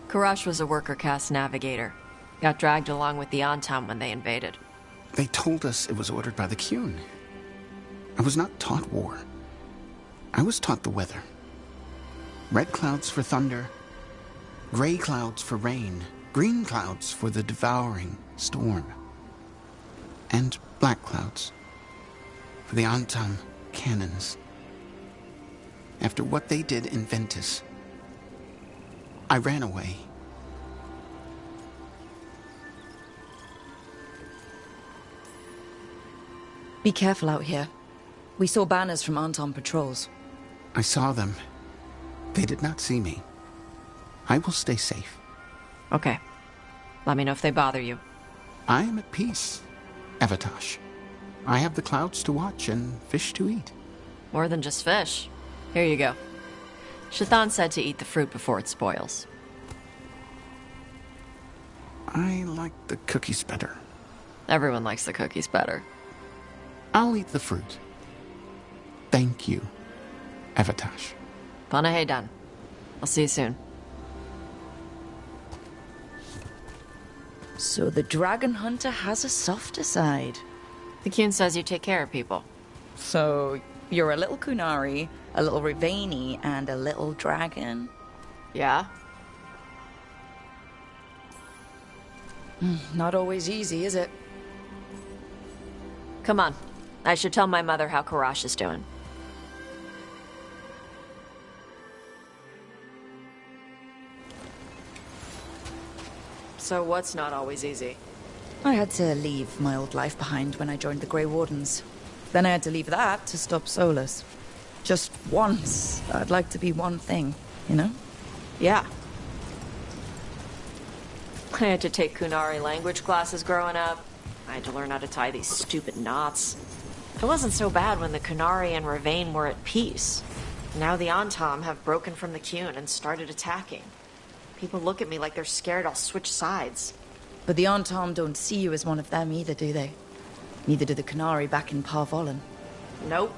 Karash was a worker caste navigator. Got dragged along with the Antam when they invaded. They told us it was ordered by the Qun. I was not taught war. I was taught the weather. Red clouds for thunder, gray clouds for rain, green clouds for the devouring storm, and black clouds for the Antam cannons. After what they did in Ventus, I ran away. Be careful out here. We saw banners from Anton patrols. I saw them. They did not see me. I will stay safe. Okay. Let me know if they bother you. I am at peace, Avatosh. I have the clouds to watch and fish to eat. More than just fish. Here you go. Shathan said to eat the fruit before it spoils. I like the cookies better. Everyone likes the cookies better. I'll eat the fruit. Thank you. Evitash. Panaheydan. I'll see you soon. So the dragon hunter has a softer side. The Kyun says you take care of people. So you're a little Kunari, a little Rivani, and a little dragon? Yeah? Not always easy, is it? Come on. I should tell my mother how Karash is doing. So what's not always easy? I had to leave my old life behind when I joined the Grey Wardens. Then I had to leave that to stop Solus. Just once, I'd like to be one thing, you know? Yeah. I had to take Kunari language classes growing up. I had to learn how to tie these stupid knots. It wasn't so bad when the Kunari and Ravain were at peace. Now the Antam have broken from the Kyun and started attacking. People look at me like they're scared I'll switch sides. But the Antam don't see you as one of them either, do they? Neither do the Kunari back in Parvolan. Nope.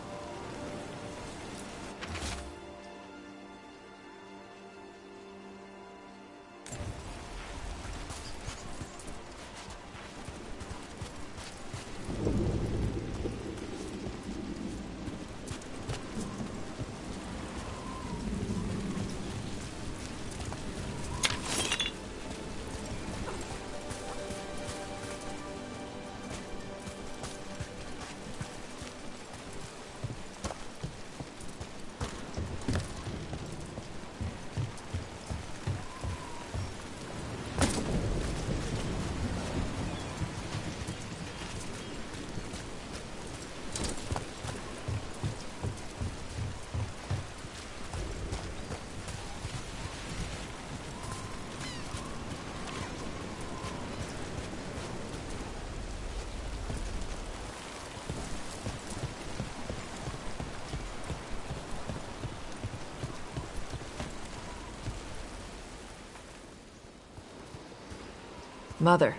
Mother,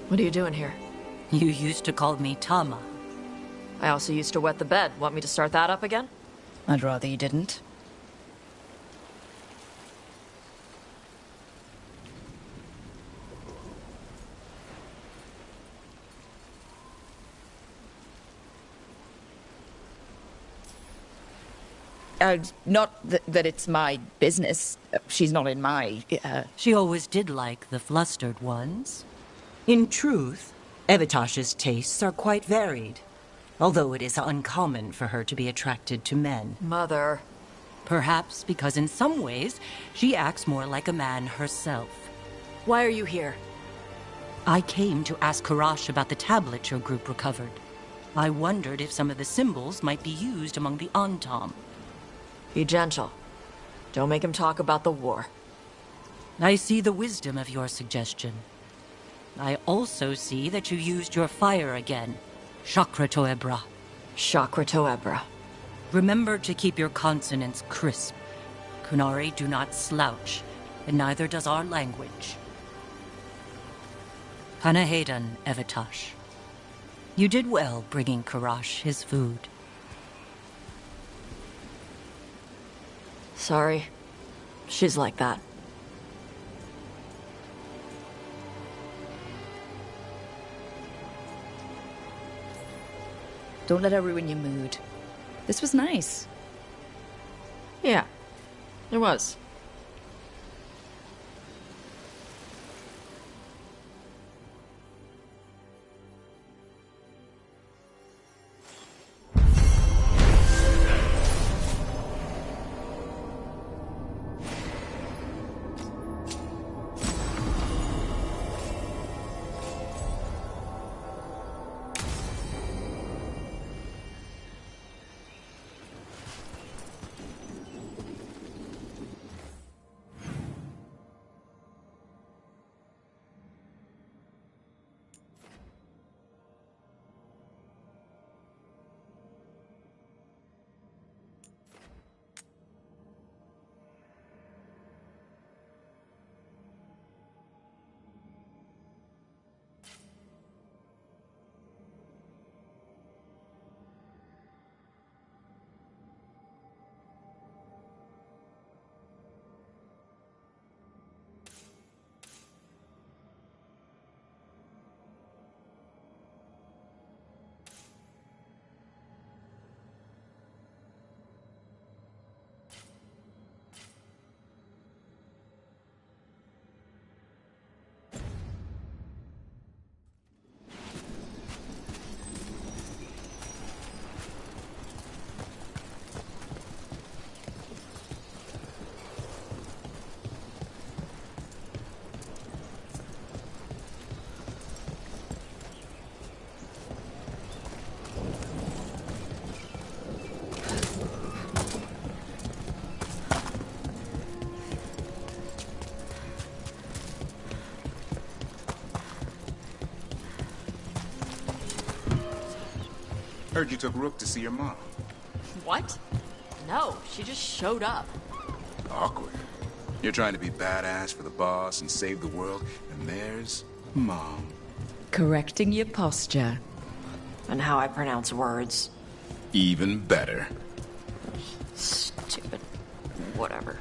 what are you doing here? You used to call me Tama. I also used to wet the bed. Want me to start that up again? I'd rather you didn't. Not that it's my business. She's not in my... She always did like the flustered ones. In truth, Evitash's tastes are quite varied, although it is uncommon for her to be attracted to men. Mother. Perhaps because in some ways, she acts more like a man herself. Why are you here? I came to ask Karash about the tablet your group recovered. I wondered if some of the symbols might be used among the Antam. Be gentle. Don't make him talk about the war. I see the wisdom of your suggestion. I also see that you used your fire again. Chakra Toebra. Chakra Toebra. Remember to keep your consonants crisp. Kunari do not slouch, and neither does our language. Panaheydan, Evitash. You did well bringing Karash his food. Sorry. She's like that. Don't let her ruin your mood. This was nice. Yeah, it was. Heard you took Rook to see your mom. What? No, she just showed up. Awkward. You're trying to be badass for the boss and save the world, and there's Mom. Correcting your posture. And how I pronounce words. Even better. Stupid. Whatever.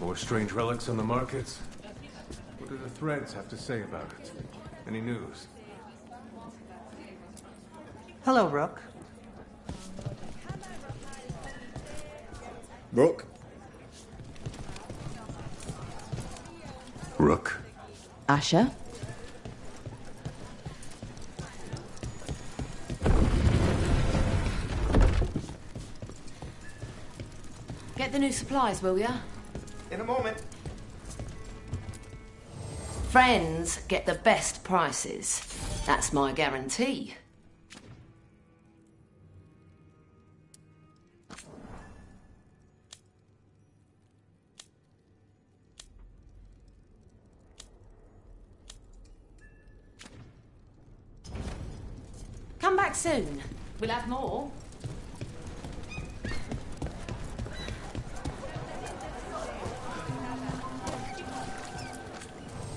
More strange relics on the markets? What do the threads have to say about it? Any news? Hello, Rook. Rook? Rook? Asher? Get the new supplies, will ya? In a moment. Friends get the best prices. That's my guarantee. Come back soon. We'll have more.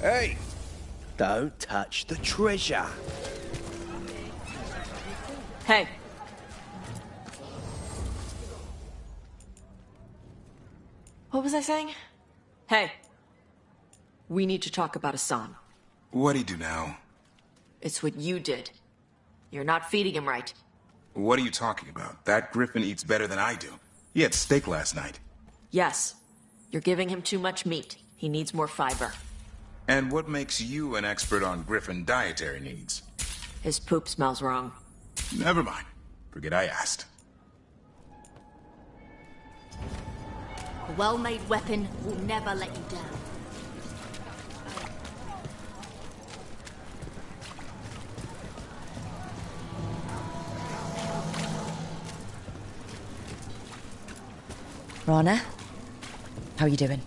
Hey! Don't touch the treasure. Hey. What was I saying? Hey. We need to talk about Hassan. What'd he do now? It's what you did. You're not feeding him right. What are you talking about? That griffin eats better than I do. He had steak last night. Yes. You're giving him too much meat. He needs more fiber. And what makes you an expert on griffin dietary needs? His poop smells wrong. Never mind. Forget I asked. A well-made weapon will never let you down. Rana? How are you doing?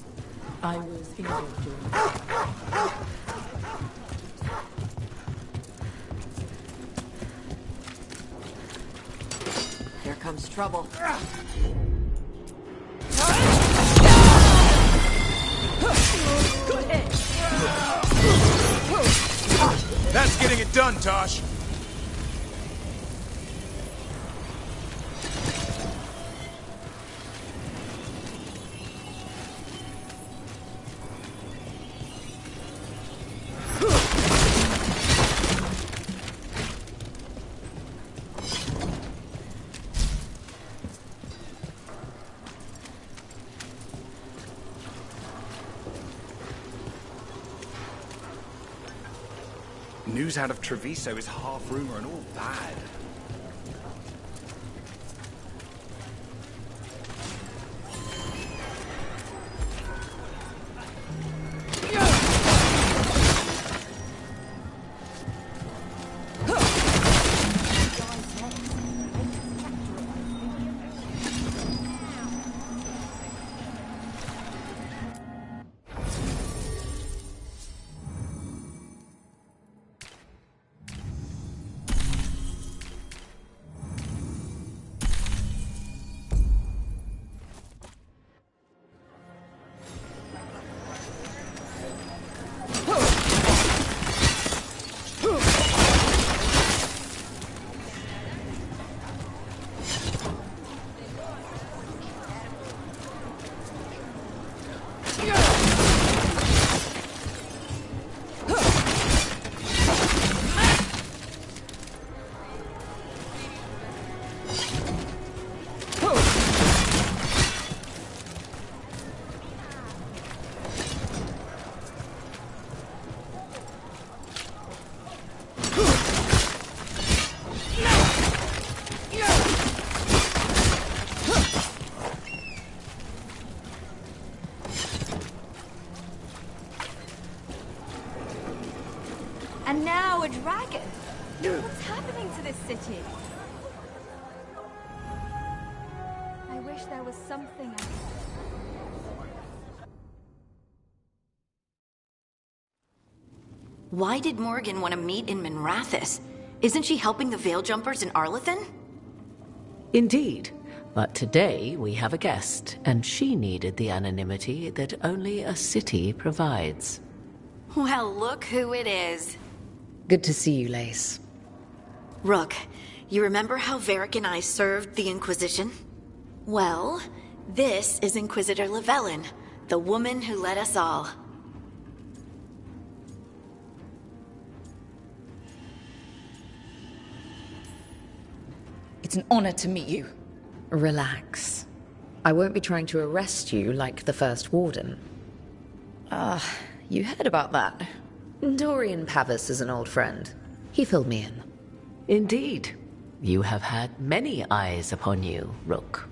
I was injured during... Here comes trouble. Good hit! That's getting it done, Tosh! News out of Treviso is half rumor and all bad. And now a dragon. What's happening to this city? I wish there was something else. Why did Morgan want to meet in Minrathous? Isn't she helping the Veil Jumpers in Arlathan? Indeed. But today we have a guest, and she needed the anonymity that only a city provides. Well, look who it is. Good to see you, Lace. Rook, you remember how Varric and I served the Inquisition? Well, this is Inquisitor Llewellyn, The woman who led us all. It's an honor to meet you. Relax. I won't be trying to arrest you like the first warden. You heard about that. Dorian Pavis is an old friend. He filled me in. Indeed. You have had many eyes upon you, Rook.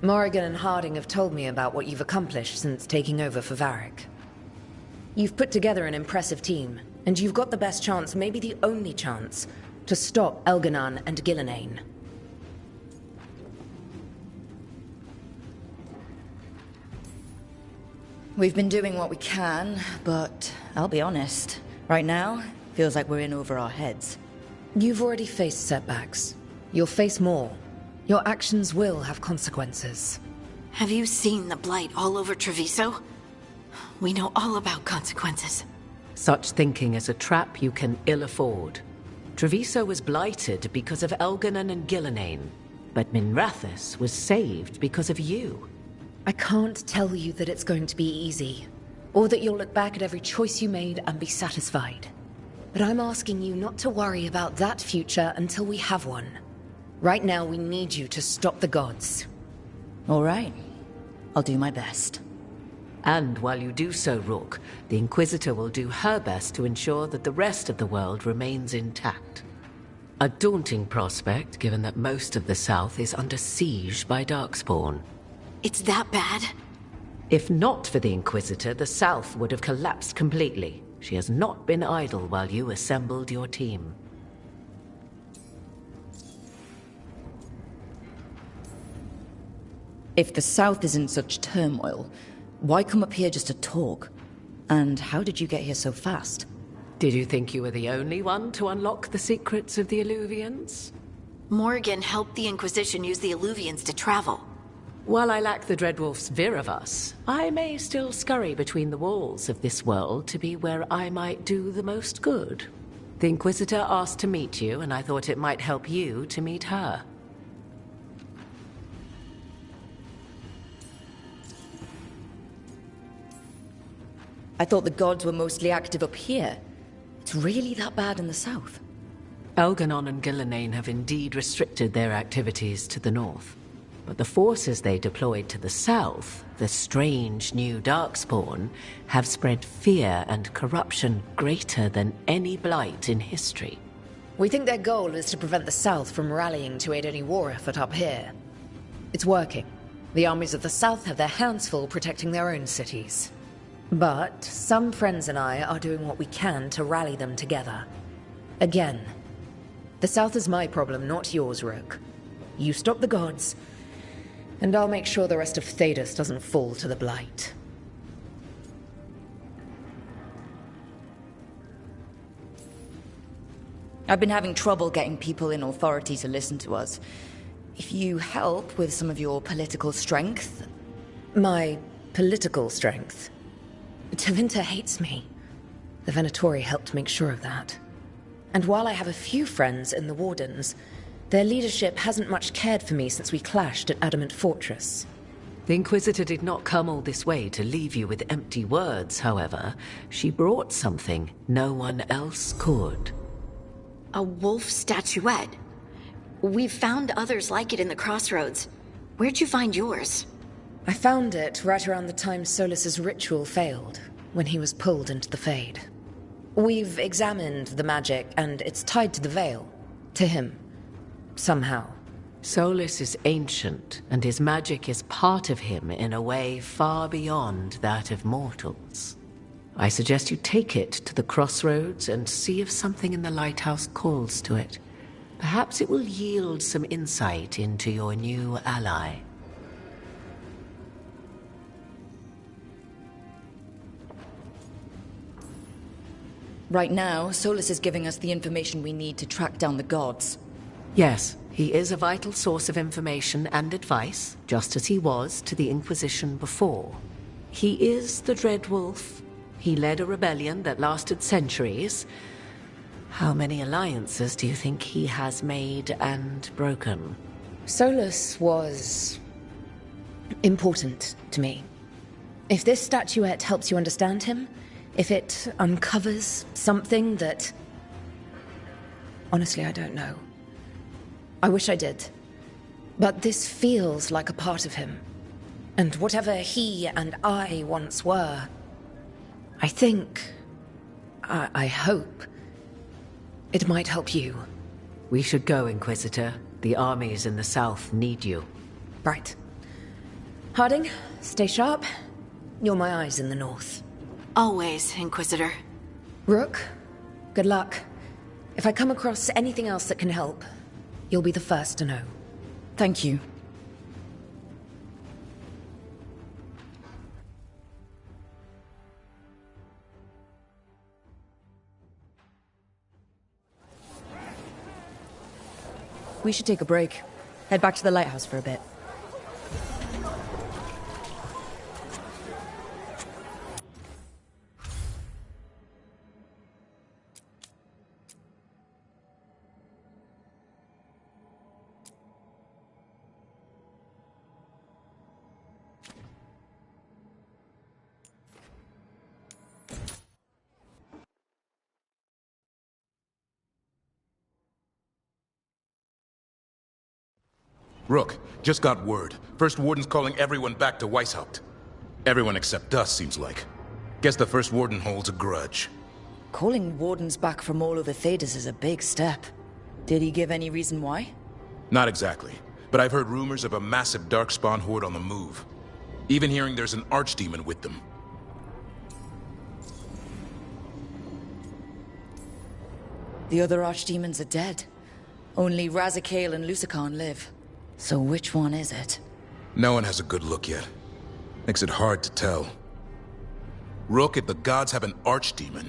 Morrigan and Harding have told me about what you've accomplished since taking over for Varric. You've put together an impressive team, and you've got the best chance, maybe the only chance, to stop Elganon and Gillenane. We've been doing what we can, but I'll be honest. Right now, feels like we're in over our heads. You've already faced setbacks. You'll face more. Your actions will have consequences. Have you seen the blight all over Treviso? We know all about consequences. Such thinking is a trap you can ill afford. Treviso was blighted because of Elganon and Gillenane, but Minrathous was saved because of you. I can't tell you that it's going to be easy, or that you'll look back at every choice you made and be satisfied. But I'm asking you not to worry about that future until we have one. Right now, we need you to stop the gods. All right. I'll do my best. And while you do so, Rook, the Inquisitor will do her best to ensure that the rest of the world remains intact. A daunting prospect, given that most of the South is under siege by Darkspawn. It's that bad? If not for the Inquisitor, the South would have collapsed completely. She has not been idle while you assembled your team. If the South is in such turmoil, why come up here just to talk? And how did you get here so fast? Did you think you were the only one to unlock the secrets of the Illuvians? Morrigan helped the Inquisition use the Illuvians to travel. While I lack the Dreadwolf's Viravus, I may still scurry between the walls of this world to be where I might do the most good. The Inquisitor asked to meet you, and I thought it might help you to meet her. I thought the gods were mostly active up here. It's really that bad in the south? Elganon and Gillenane have indeed restricted their activities to the north. But the forces they deployed to the south, the strange new Darkspawn, have spread fear and corruption greater than any blight in history. We think their goal is to prevent the south from rallying to aid any war effort up here. It's working. The armies of the south have their hands full protecting their own cities. But some friends and I are doing what we can to rally them together. Again, the south is my problem, not yours, Rook. You stop the gods, and I'll make sure the rest of Thedas doesn't fall to the blight. I've been having trouble getting people in authority to listen to us. If you help with some of your political strength... My political strength? Tevinter hates me. The Venatori helped make sure of that. And while I have a few friends in the Wardens, their leadership hasn't much cared for me since we clashed at Adamant Fortress. The Inquisitor did not come all this way to leave you with empty words, however. She brought something no one else could. A wolf statuette. We've found others like it in the crossroads. Where'd you find yours? I found it right around the time Solus's ritual failed, when he was pulled into the Fade. We've examined the magic, and it's tied to the Veil. To him. Somehow. Solus is ancient, and his magic is part of him in a way far beyond that of mortals. I suggest you take it to the crossroads and see if something in the lighthouse calls to it. Perhaps it will yield some insight into your new ally. Right now, Solus is giving us the information we need to track down the gods. Yes, he is a vital source of information and advice, just as he was to the Inquisition before. He is the Dreadwolf. He led a rebellion that lasted centuries. How many alliances do you think he has made and broken? Solus was important to me. If this statuette helps you understand him, if it uncovers something that... Honestly, I don't know. I wish I did. But this feels like a part of him. And whatever he and I once were, I think... I hope... it might help you. We should go, Inquisitor. The armies in the south need you. Right. Harding, stay sharp. You're my eyes in the north. Always, Inquisitor. Rook, good luck. If I come across anything else that can help, you'll be the first to know. Thank you. We should take a break. Head back to the lighthouse for a bit. Rook, just got word. First Warden's calling everyone back to Weishaupt. Everyone except us, seems like. Guess the First Warden holds a grudge. Calling Wardens back from all over Thedas is a big step. Did he give any reason why? Not exactly, but I've heard rumors of a massive Darkspawn horde on the move. Even hearing there's an Archdemon with them. The other Archdemons are dead. Only Razikale and Lucican live. So which one is it? No one has a good look yet. Makes it hard to tell. Rook, if the gods have an Archdemon,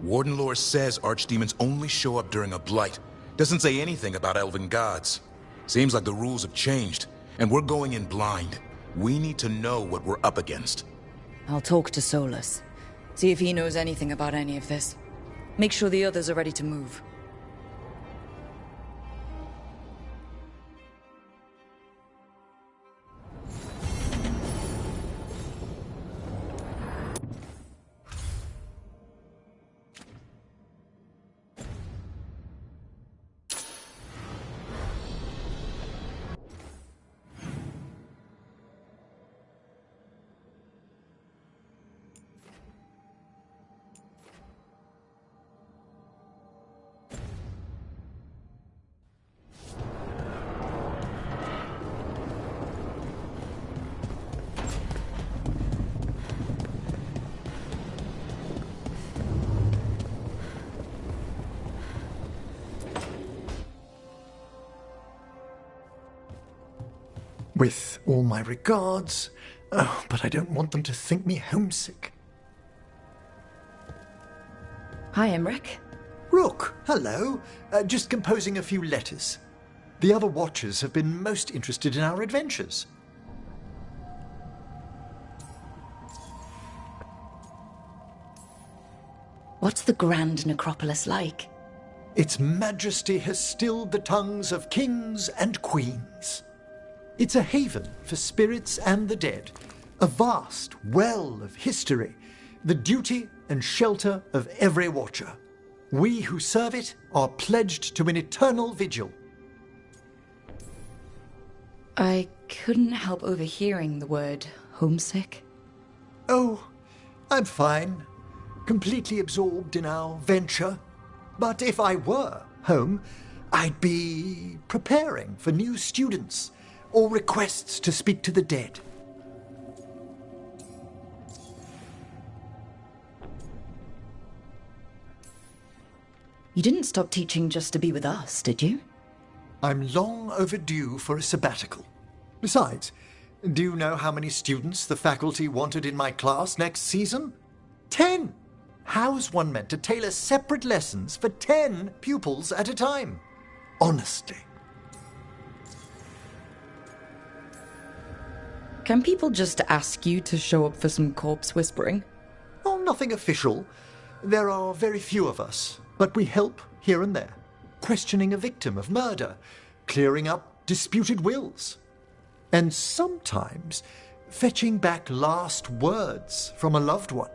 Warden lore says Archdemons only show up during a blight. Doesn't say anything about elven gods. Seems like the rules have changed, and we're going in blind. We need to know what we're up against. I'll talk to Solus. See if he knows anything about any of this. Make sure the others are ready to move. With all my regards. Oh, but I don't want them to think me homesick. Hi, Emmerich. Rook, hello. Just composing a few letters. The other Watchers have been most interested in our adventures. What's the Grand Necropolis like? Its majesty has stilled the tongues of kings and queens. It's a haven for spirits and the dead, a vast well of history, the duty and shelter of every Watcher. We who serve it are pledged to an eternal vigil. I couldn't help overhearing the word homesick. Oh, I'm fine. Completely absorbed in our venture. But if I were home, I'd be preparing for new students or requests to speak to the dead. You didn't stop teaching just to be with us, did you? I'm long overdue for a sabbatical. Besides, do you know how many students the faculty wanted in my class next season? 10! How's one meant to tailor separate lessons for 10 pupils at a time? Honestly. Can people just ask you to show up for some corpse whispering? Oh, nothing official. There are very few of us, but we help here and there. Questioning a victim of murder, clearing up disputed wills. And sometimes fetching back last words from a loved one.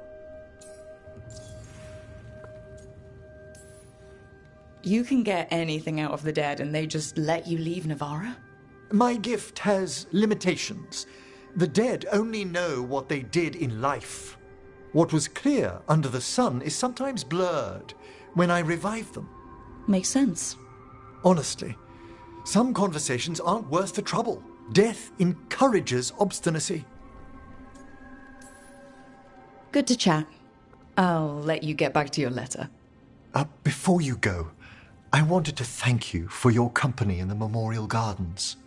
You can get anything out of the dead and they just let you leave Navarra? My gift has limitations. The dead only know what they did in life. What was clear under the sun is sometimes blurred when I revive them. Makes sense. Honestly, some conversations aren't worth the trouble. Death encourages obstinacy. Good to chat. I'll let you get back to your letter. Before you go, I wanted to thank you for your company in the Memorial Gardens.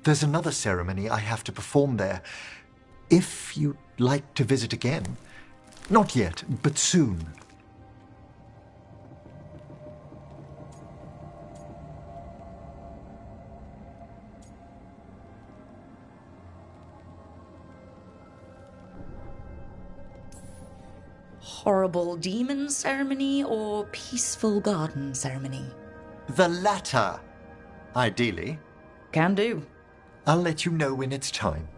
There's another ceremony I have to perform there. If you'd like to visit again. Not yet, but soon. Horrible demon ceremony or peaceful garden ceremony? The latter, ideally. Can do. I'll let you know when it's time.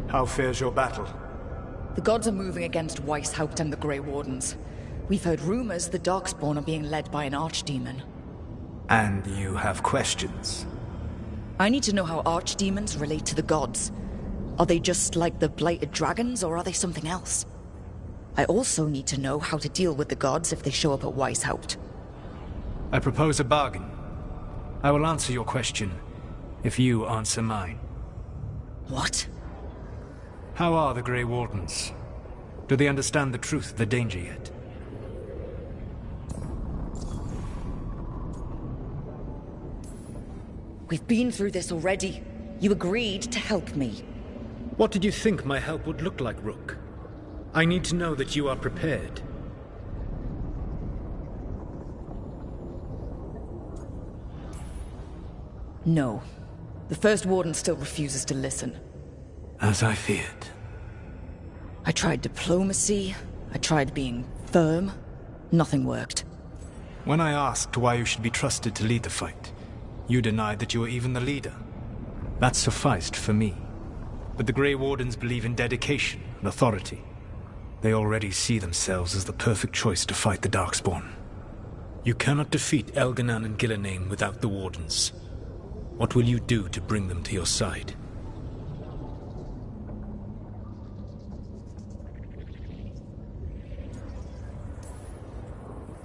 How fares your battle? The gods are moving against Weishaupt and the Grey Wardens. We've heard rumors the Darkspawn are being led by an archdemon. And you have questions? I need to know how archdemons relate to the gods. Are they just like the blighted dragons, or are they something else? I also need to know how to deal with the gods if they show up at Weishaupt. I propose a bargain. I will answer your question if you answer mine. What? How are the Grey Wardens? Do they understand the truth of the danger yet? We've been through this already. You agreed to help me. What did you think my help would look like, Rook? I need to know that you are prepared. No. The First Warden still refuses to listen. As I feared. I tried diplomacy. I tried being firm. Nothing worked. When I asked why you should be trusted to lead the fight, you denied that you were even the leader. That sufficed for me. But the Grey Wardens believe in dedication and authority. They already see themselves as the perfect choice to fight the Darkspawn. You cannot defeat Elganan and Gillenane without the Wardens. What will you do to bring them to your side?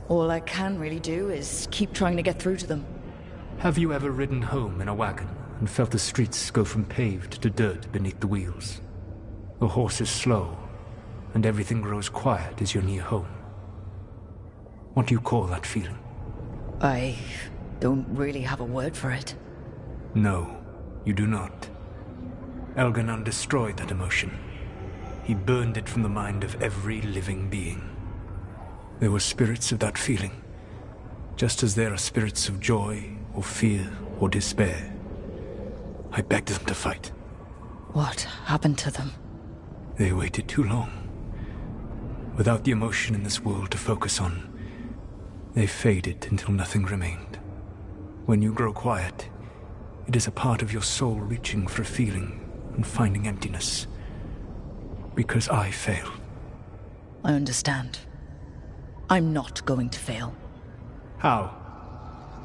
All I can really do is keep trying to get through to them. Have you ever ridden home in a wagon and felt the streets go from paved to dirt beneath the wheels? The horse is slow, and everything grows quiet as you're near home. What do you call that feeling? I don't really have a word for it. No, you do not. Elganan destroyed that emotion. He burned it from the mind of every living being. There were spirits of that feeling, just as there are spirits of joy, or fear, or despair. I begged them to fight. What happened to them? They waited too long. Without the emotion in this world to focus on, they faded until nothing remained. When you grow quiet, it is a part of your soul reaching for a feeling and finding emptiness. Because I failed. I understand. I'm not going to fail. How?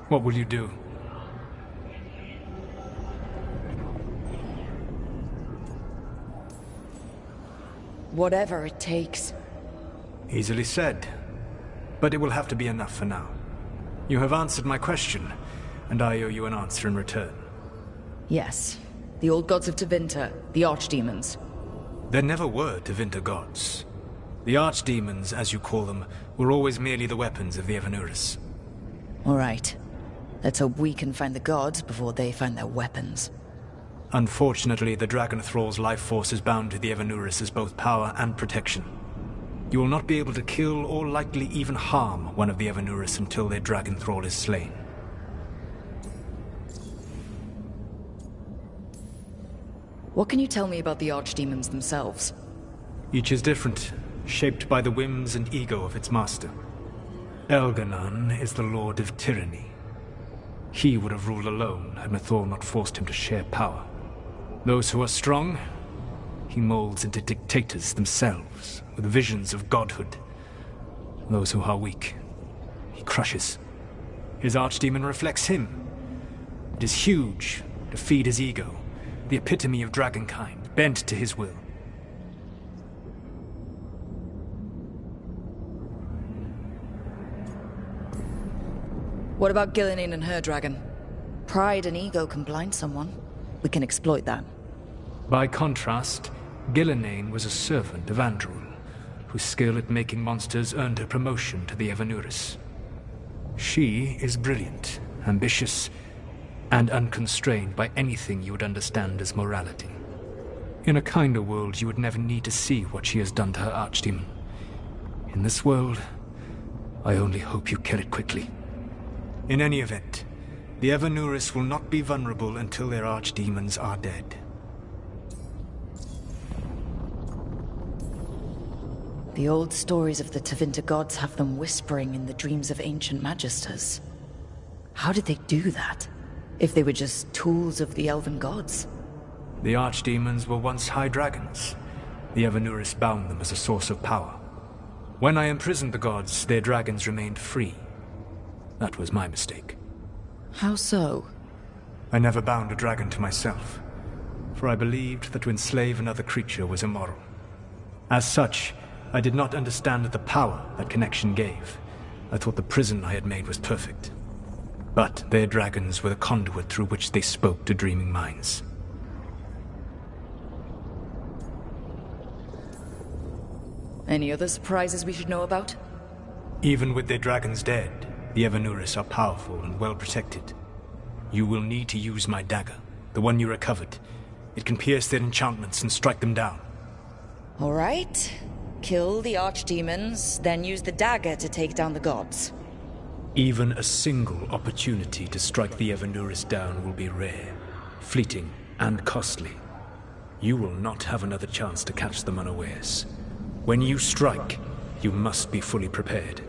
What will you do? Whatever it takes. Easily said. But it will have to be enough for now. You have answered my question, and I owe you an answer in return. Yes. The old gods of Tevinter, the archdemons. There never were Tevinter gods. The archdemons, as you call them, were always merely the weapons of the Evanurus. All right. Let's hope we can find the gods before they find their weapons. Unfortunately, the Dragon Thrall's life force is bound to the Evanurus as both power and protection. You will not be able to kill or likely even harm one of the Evanurus until their Dragon Thrall is slain. What can you tell me about the archdemons themselves? Each is different, shaped by the whims and ego of its master. Elganon is the Lord of Tyranny. He would have ruled alone had Mythor not forced him to share power. Those who are strong, he molds into dictators themselves, with visions of godhood. Those who are weak, he crushes. His archdemon reflects him. It is huge, to feed his ego, the epitome of dragonkind, bent to his will. What about Gillenane and her dragon? Pride and ego can blind someone. We can exploit that. By contrast, Gillenane was a servant of Andrul, whose skill at making monsters earned her promotion to the Evanurus. She is brilliant, ambitious, and unconstrained by anything you would understand as morality. In a kinder world, you would never need to see what she has done to her archdemon. In this world, I only hope you kill it quickly. In any event, the Evanurus will not be vulnerable until their archdemons are dead. The old stories of the Tevinter gods have them whispering in the dreams of ancient magisters. How did they do that? If they were just tools of the elven gods? The archdemons were once high dragons. The Evanurus bound them as a source of power. When I imprisoned the gods, their dragons remained free. That was my mistake. How so? I never bound a dragon to myself, for I believed that to enslave another creature was immoral. As such, I did not understand the power that connection gave. I thought the prison I had made was perfect. But their dragons were the conduit through which they spoke to dreaming minds. Any other surprises we should know about? Even with their dragons dead, the Evanurus are powerful and well protected. You will need to use my dagger, the one you recovered. It can pierce their enchantments and strike them down. All right. Kill the archdemons, then use the dagger to take down the gods. Even a single opportunity to strike the Evanurus down will be rare, fleeting, and costly. You will not have another chance to catch them unawares. When you strike, you must be fully prepared.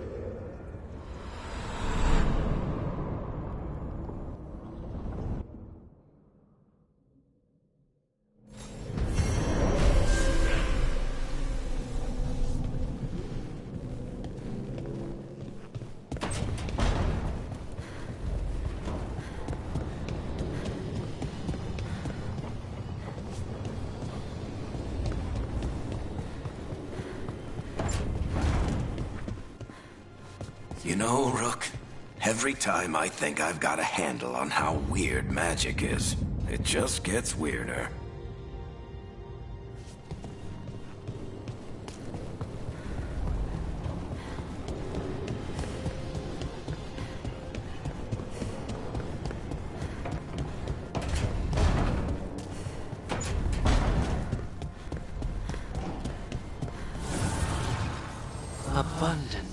You know, Rook, every time I think I've got a handle on how weird magic is, it just gets weirder. Abundance.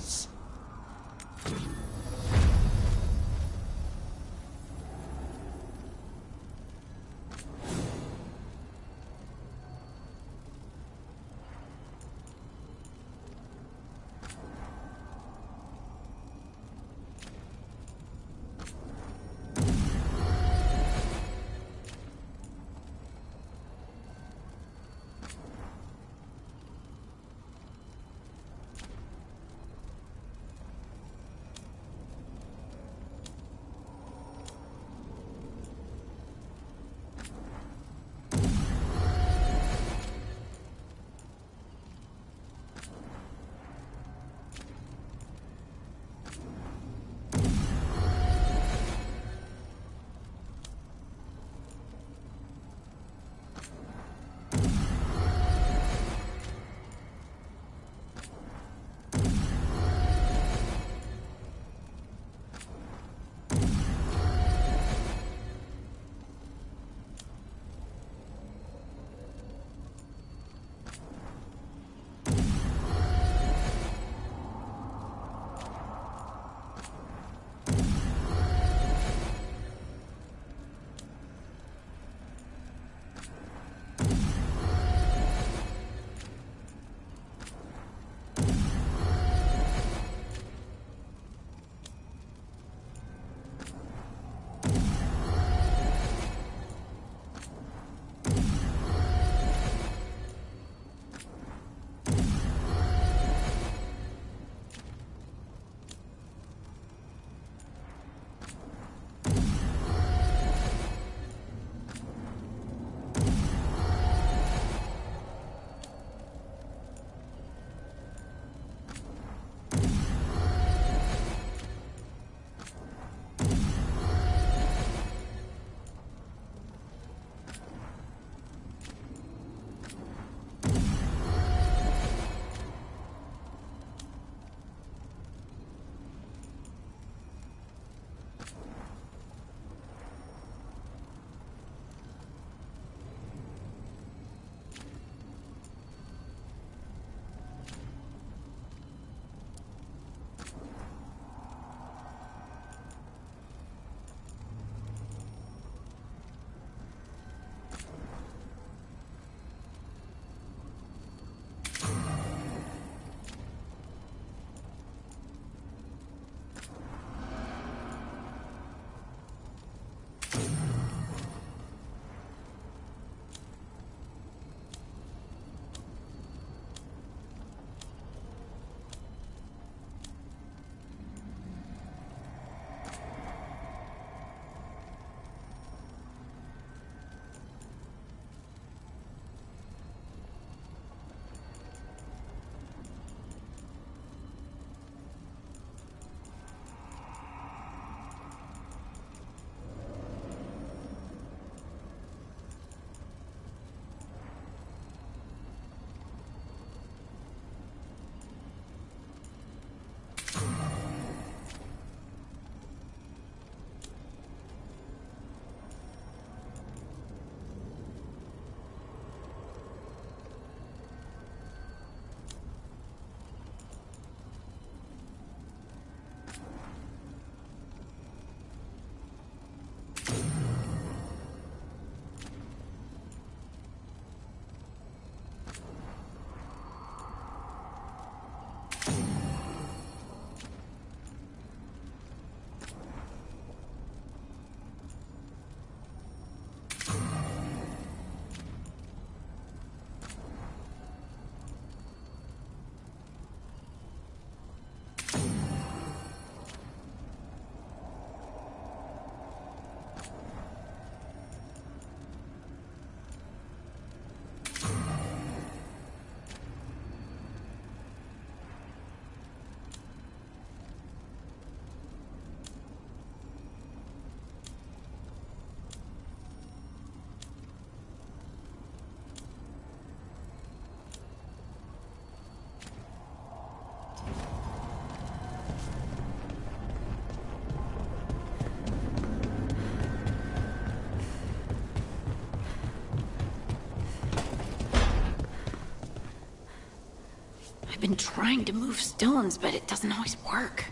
I've been trying to move stones, but it doesn't always work.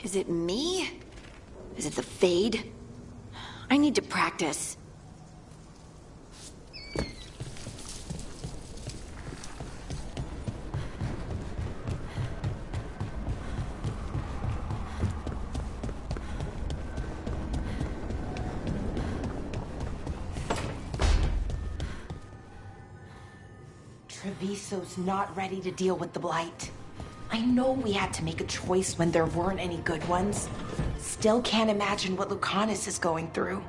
Is it me? Is it the Fade? I need to practice. Treviso's not ready to deal with the Blight. I know we had to make a choice when there weren't any good ones. Still can't imagine what Lucanus is going through.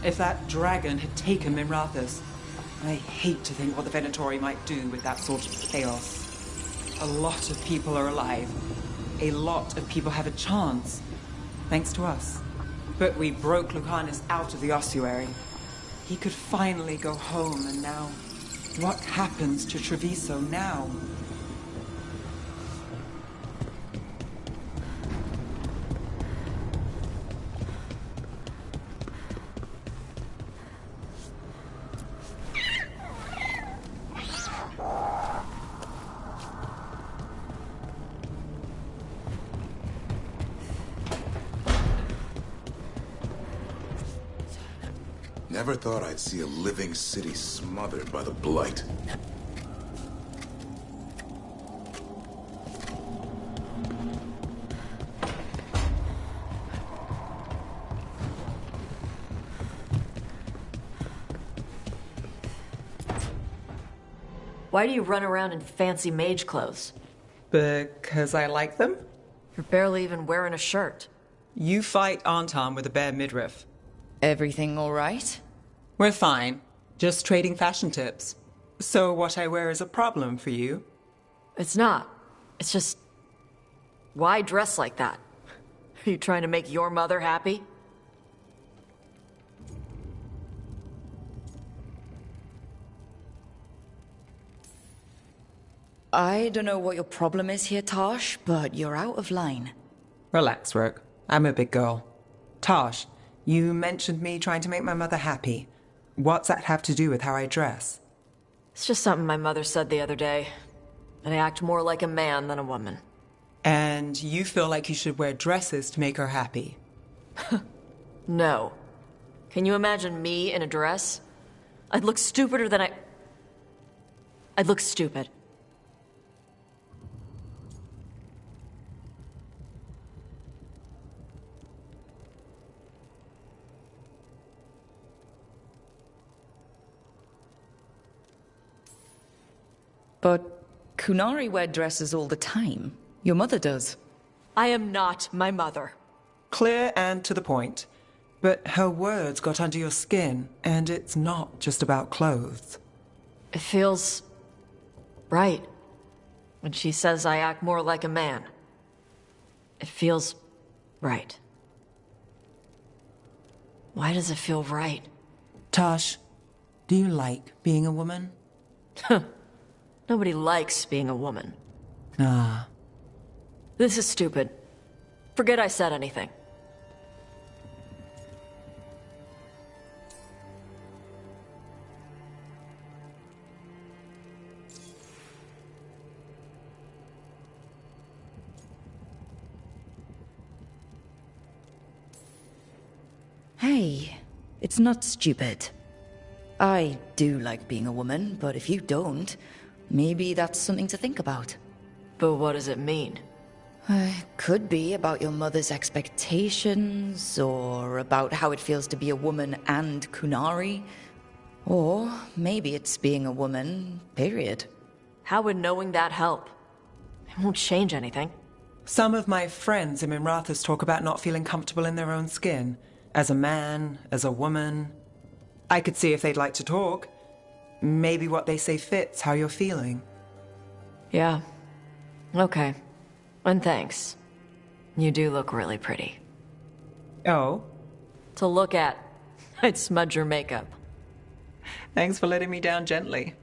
If that dragon had taken Minrathous, I hate to think what the Venatori might do with that sort of chaos. A lot of people are alive. A lot of people have a chance, thanks to us. But we broke Lucanus out of the ossuary. He could finally go home, and now, what happens to Treviso now? Never thought I'd see a living city smothered by the Blight. Why do you run around in fancy mage clothes? Because I like them? You're barely even wearing a shirt. You fight Anton with a bare midriff. Everything all right? We're fine. Just trading fashion tips. So what I wear is a problem for you? It's not. It's just... Why dress like that? Are you trying to make your mother happy? I don't know what your problem is here, Tosh, but you're out of line. Relax, Rook. I'm a big girl. Tosh, you mentioned me trying to make my mother happy. What's that have to do with how I dress? It's just something my mother said the other day. That I act more like a man than a woman. And you feel like you should wear dresses to make her happy? No. Can you imagine me in a dress? I'd look stupider than I'd look stupid. But Kunari wear dresses all the time. Your mother does. I am not my mother. Clear and to the point. But her words got under your skin, and it's not just about clothes. It feels... right. When she says I act more like a man. It feels... right. Why does it feel right? Tosh, do you like being a woman? Nobody likes being a woman. Ah. This is stupid. Forget I said anything. Hey, it's not stupid. I do like being a woman, but if you don't, maybe that's something to think about. But what does it mean? Could be about your mother's expectations, or about how it feels to be a woman and Kunari. Or maybe it's being a woman, period. How would knowing that help? It won't change anything. Some of my friends in Minrathous talk about not feeling comfortable in their own skin. As a man, as a woman. I could see if they'd like to talk. Maybe what they say fits how you're feeling. Yeah. Okay. And thanks. You do look really pretty. Oh? To look at, I'd smudge your makeup. Thanks for letting me down gently.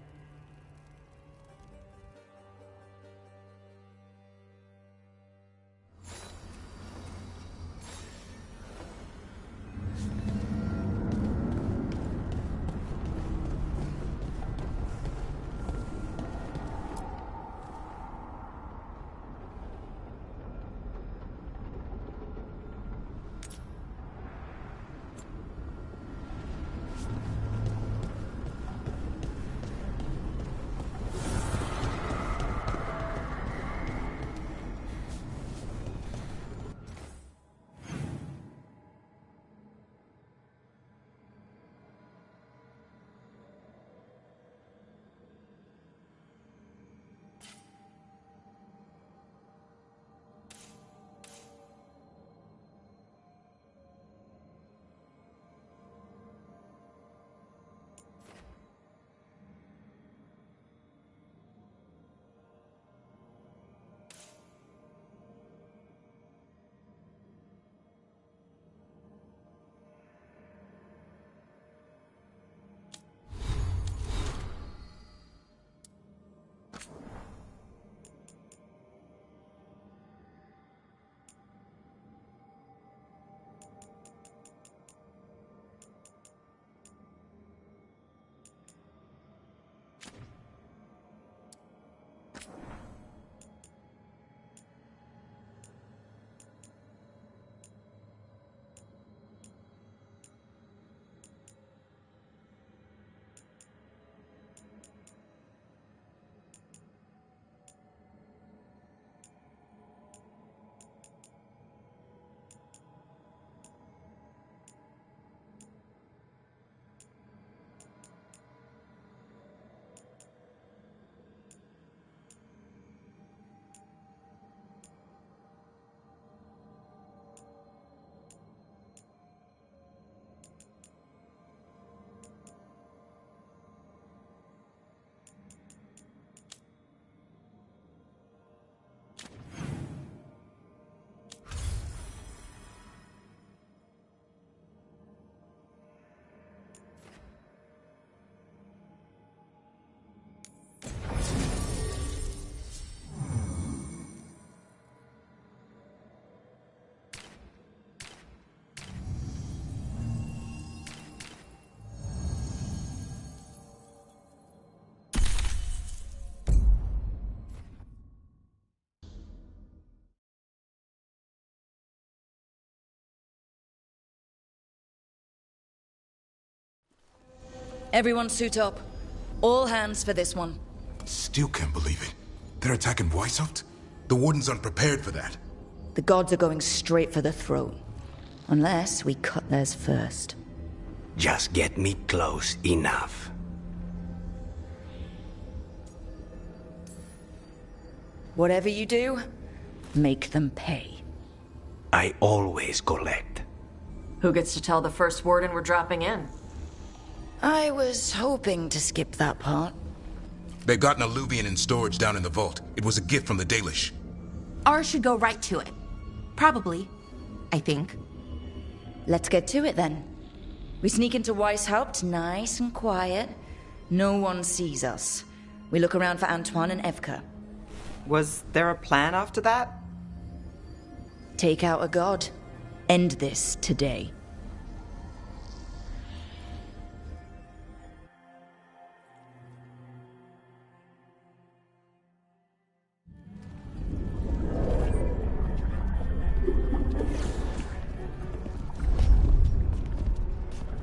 Everyone suit up. All hands for this one. Still can't believe it. They're attacking Weishaupt? The Wardens aren't prepared for that. The gods are going straight for the throne. Unless we cut theirs first. Just get me close enough. Whatever you do, make them pay. I always collect. Who gets to tell the first warden we're dropping in? I was hoping to skip that part. They've got an alluvian in storage down in the vault. It was a gift from the Dalish. Ours should go right to it. Probably. I think. Let's get to it then. We sneak into Weishaupt, nice and quiet. No one sees us. We look around for Antoine and Evka. Was there a plan after that? Take out a god. End this today.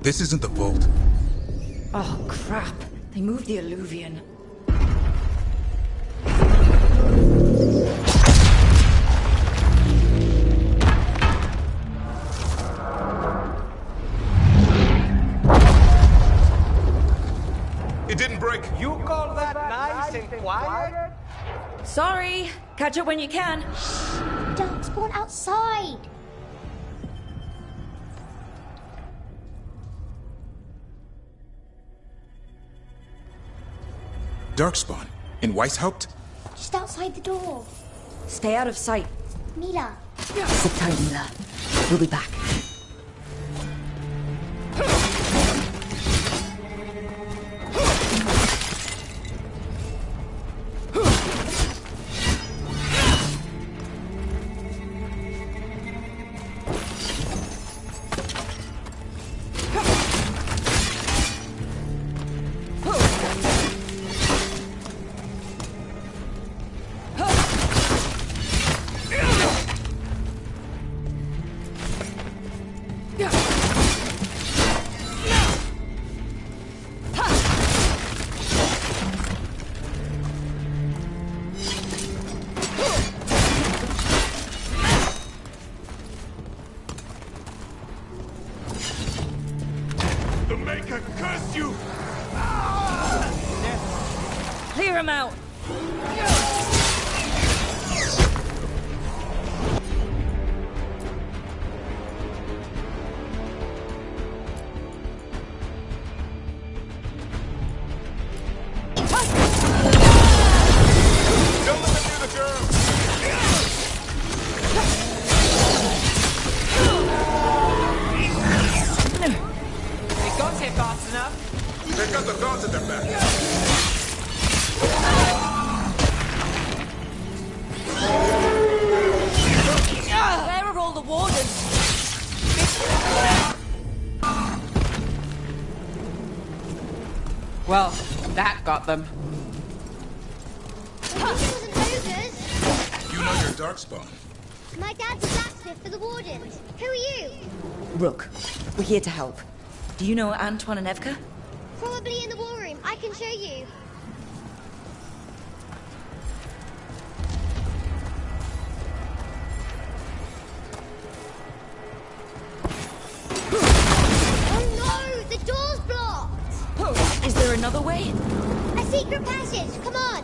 This isn't the vault. Oh, crap. They moved the alluvian. It didn't break. You call that nice and quiet? Sorry. Catch up when you can. Darkspawn outside. Darkspawn? In Weishaupt? Just outside the door. Stay out of sight. Mila. Sit tight, Mila. We'll be back. The Maker curse you! Clear him out. Don't let them near the girl! They got him fast enough. They've got the gods at their back. Where are all the wardens? Well, that got them. It wasn't ogres. You know your Darkspawn. My dad's a blacksmith for the Wardens. Who are you? Rook, we're here to help. Do you know Antoine and Evka? Probably in the war room. I can show you. Oh no! The door's blocked! Is there another way? A secret passage! Come on!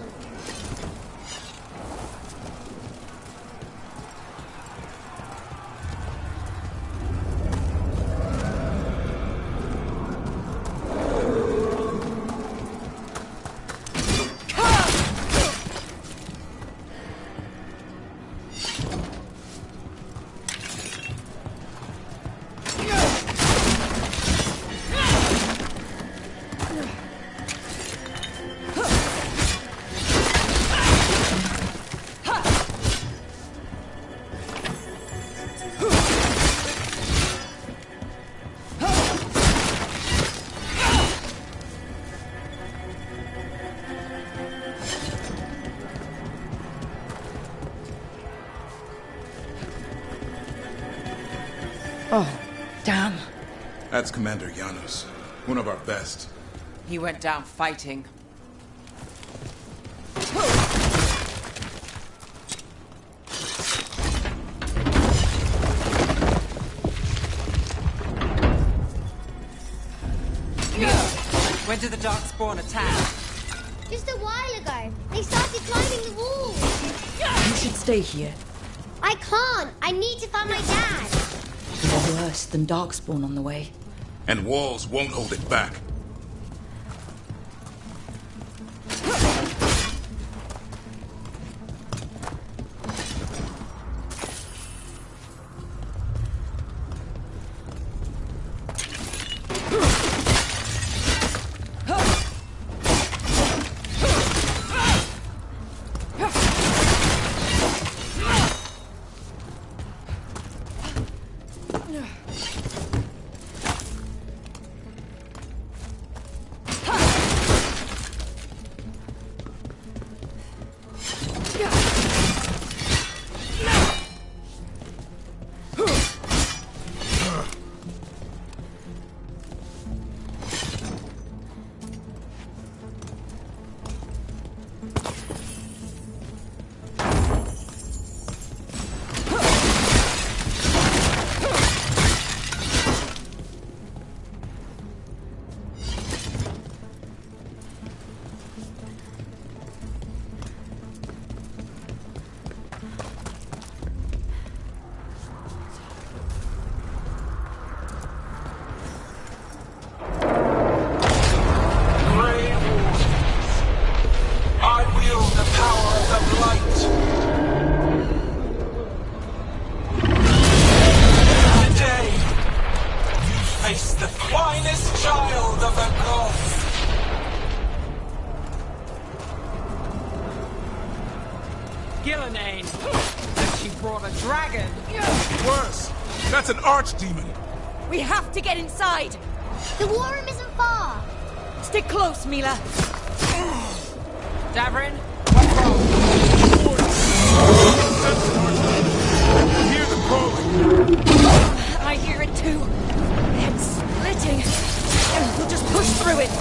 Oh, damn. That's Commander Janos, one of our best. He went down fighting. When did the Darkspawn attack? Just a while ago. They started climbing the walls. You should stay here. I can't. I need to find my dad. You're worse than Darkspawn on the way. And walls won't hold it back. That's an archdemon! We have to get inside! The war room isn't far! Stick close, Mila! Davrin, what's wrong? I hear them crawling! I hear it too. It's splitting. We'll just push through it.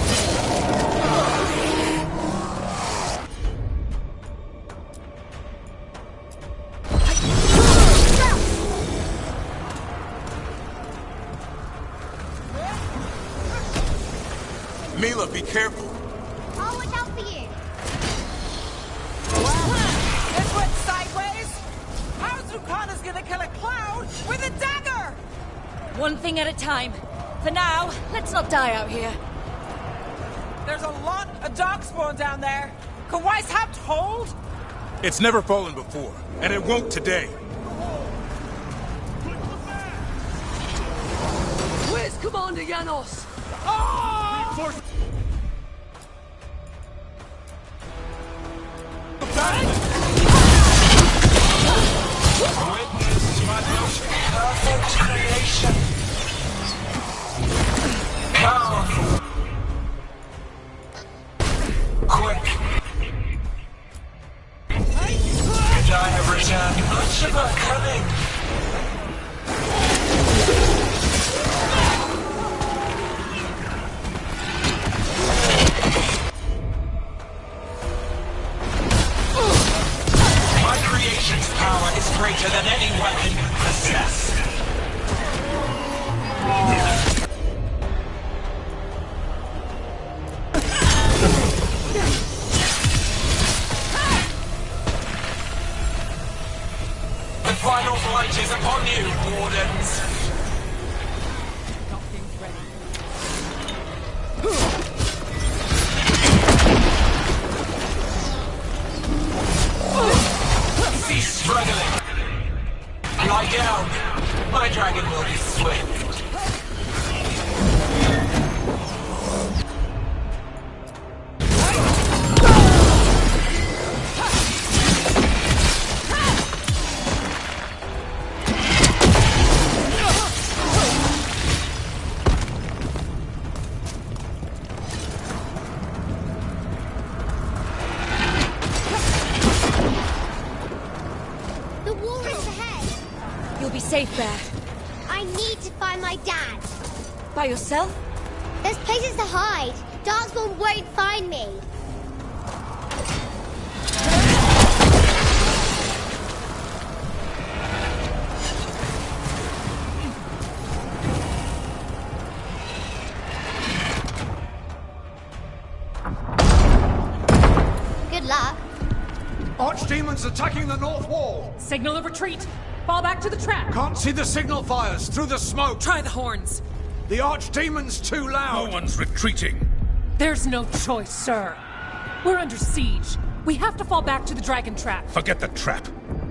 Mila, be careful. I'll watch out for you. This went sideways? How's Lucana's gonna kill a cloud with a dagger? One thing at a time. For now, let's not die out here. There's a lot of Darkspawn down there. Can Weishaupt hold? It's never fallen before, and it won't today. Where's Commander Janos? Oh! Witness my most perfect creation. Powerful. Quick. And I have returned much of her cunning. Power is greater than any weapon you possess. The final flight is upon you, Wardens. Cease struggling. Lie down. My dragon will be swift. Safe there. I need to find my dad. By yourself? There's places to hide. Darkspawn won't find me. Good luck. Archdemons attacking the north wall! Signal of retreat! Fall back to the trap! Can't see the signal fires through the smoke! Try the horns! The Archdemon's too loud! No one's retreating! There's no choice, sir. We're under siege. We have to fall back to the dragon trap. Forget the trap.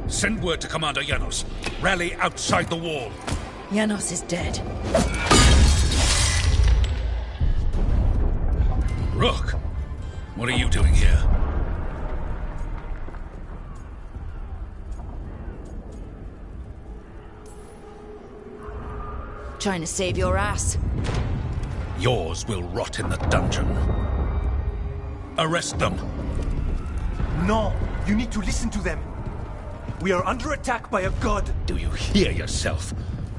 Send word to Commander Janos. Rally outside the wall. Janos is dead. Rook, what are you doing here? Trying to save your ass. Yours will rot in the dungeon. Arrest them. No! You need to listen to them! We are under attack by a god! Do you hear yourself?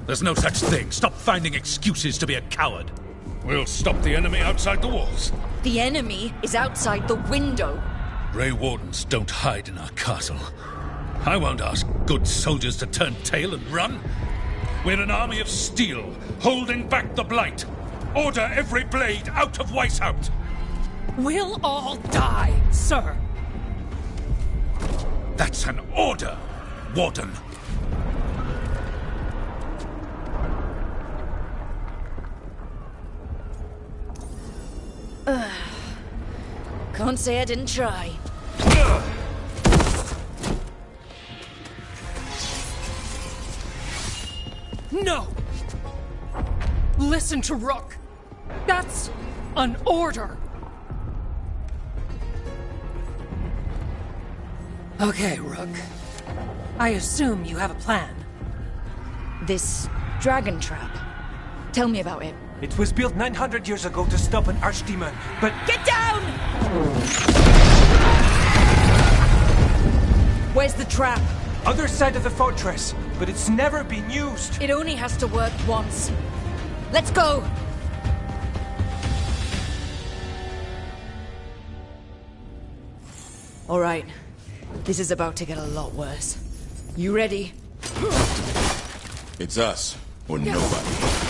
There's no such thing. Stop finding excuses to be a coward. We'll stop the enemy outside the walls. The enemy is outside the window. Grey Wardens don't hide in our castle. I won't ask good soldiers to turn tail and run. We're an army of steel, holding back the blight. Order every blade out of Weishaupt. We'll all die, sir. That's an order, Warden. Can't say I didn't try. No! Listen to Rook. That's an order. Okay, Rook. I assume you have a plan. This dragon trap. Tell me about it. It was built 900 years ago to stop an archdemon, but... Get down! Where's the trap? Other side of the fortress, but it's never been used. It only has to work once. Let's go! All right. This is about to get a lot worse. You ready? It's us, or nobody.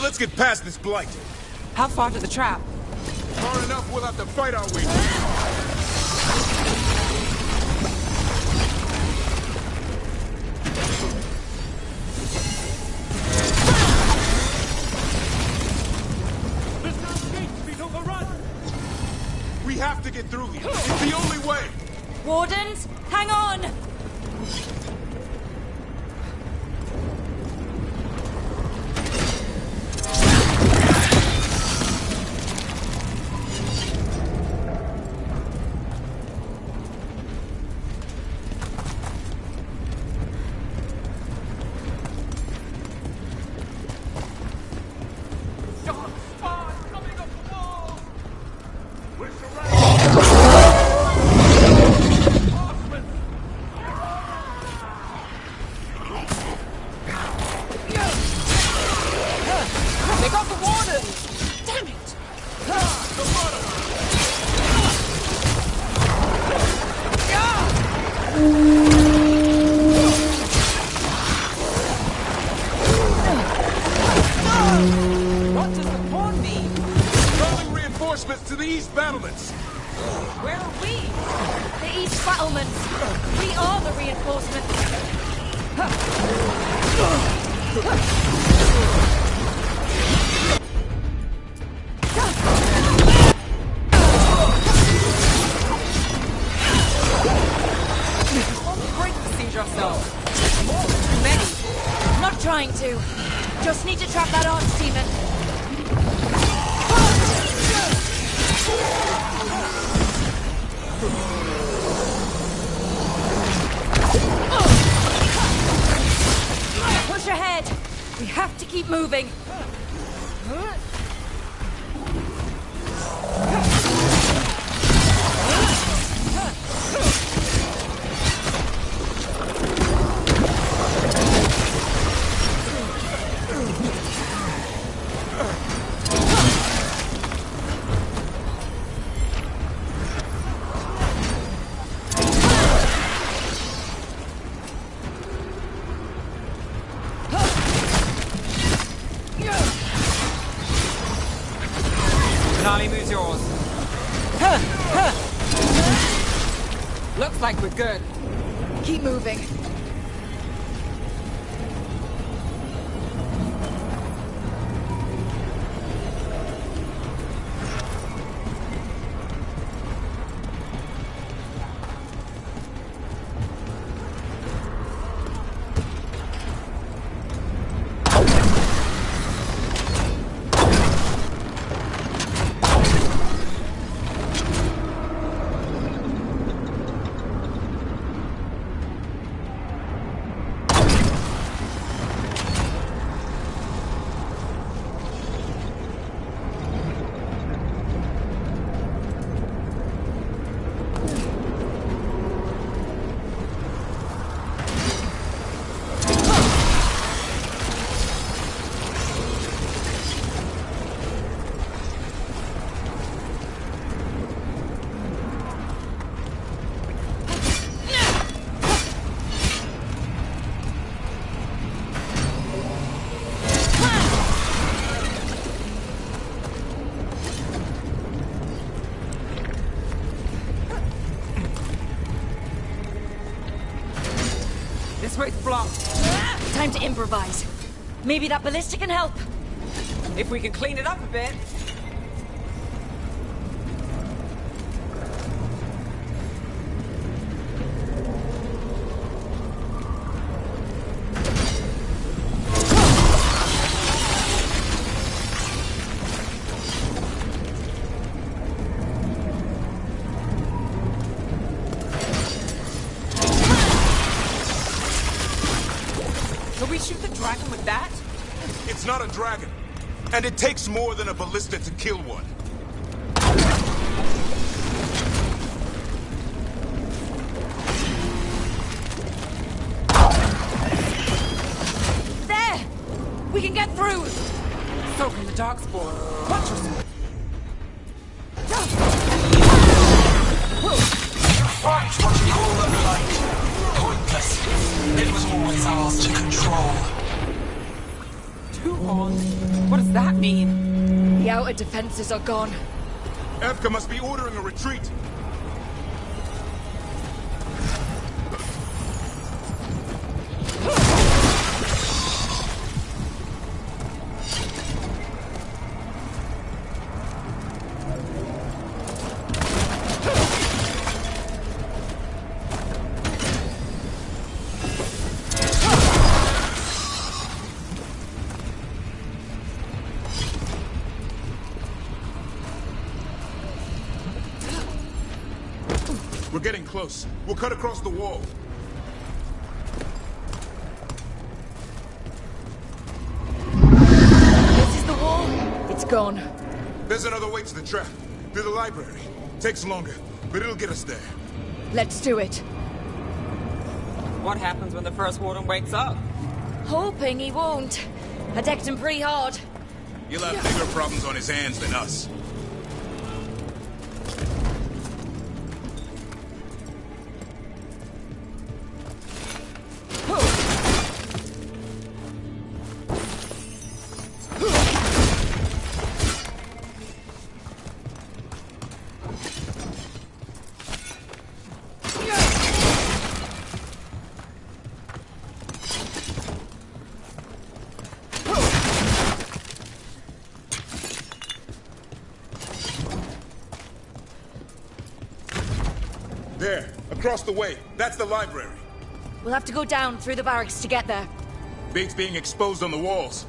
let's get past this blight. How far to the trap? Far enough we'll have to fight our way. We have to get through here. It's the only way. Wardens, hang on! What does the pawn mean? Calling reinforcements to the east battlements. Where are we? The East battlements! We are the reinforcements! Break the siege ourselves. More too many. Not trying to. Just need to trap that archdemon. Push ahead. We have to keep moving. Nalimu's yours. Looks like we're good. Keep moving. This way's blocked. Time to improvise. Maybe that ballista can help. If we can clean it up a bit. Can we shoot the dragon with that? It's not a dragon. And it takes more than a ballista to kill one. There! We can get through! So can the darkspawn. Watch yourself. Fight what you call the blight. Pointless. It was always ours to control. Too long? What does that mean? The outer defenses are gone. Evka must be ordering a retreat. We're getting close. We'll cut across the wall. This is the wall. It's gone. There's another way to the trap. Through the library. Takes longer, but it'll get us there. Let's do it. What happens when the first warden wakes up? Hoping he won't. I decked him pretty hard. He'll have bigger problems on his hands than us. There, across the way. That's the library. We'll have to go down through the barracks to get there. Big's being exposed on the walls.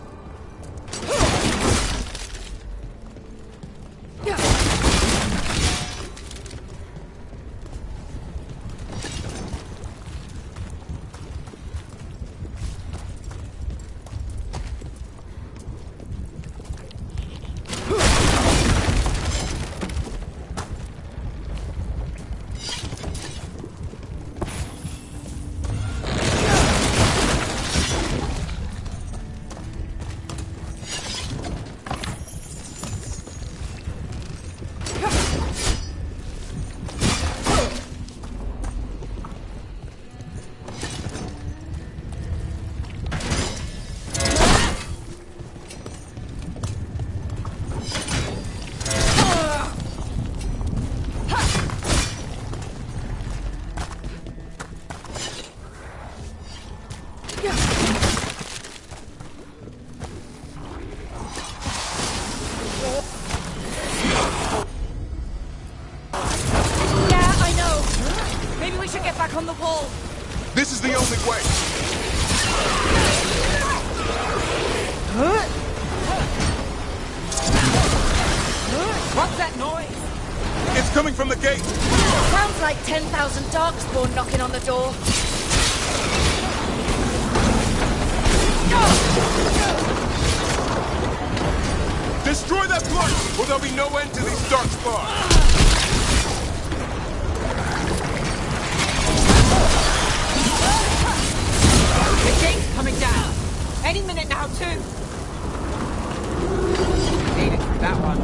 On the wall. This is the only way. What's that noise? It's coming from the gate. Sounds like 10,000 Darkspawn knocking on the door. Destroy that place, or there'll be no end to these Darkspawn. The gate's coming down. Any minute now, too. Made it through that one.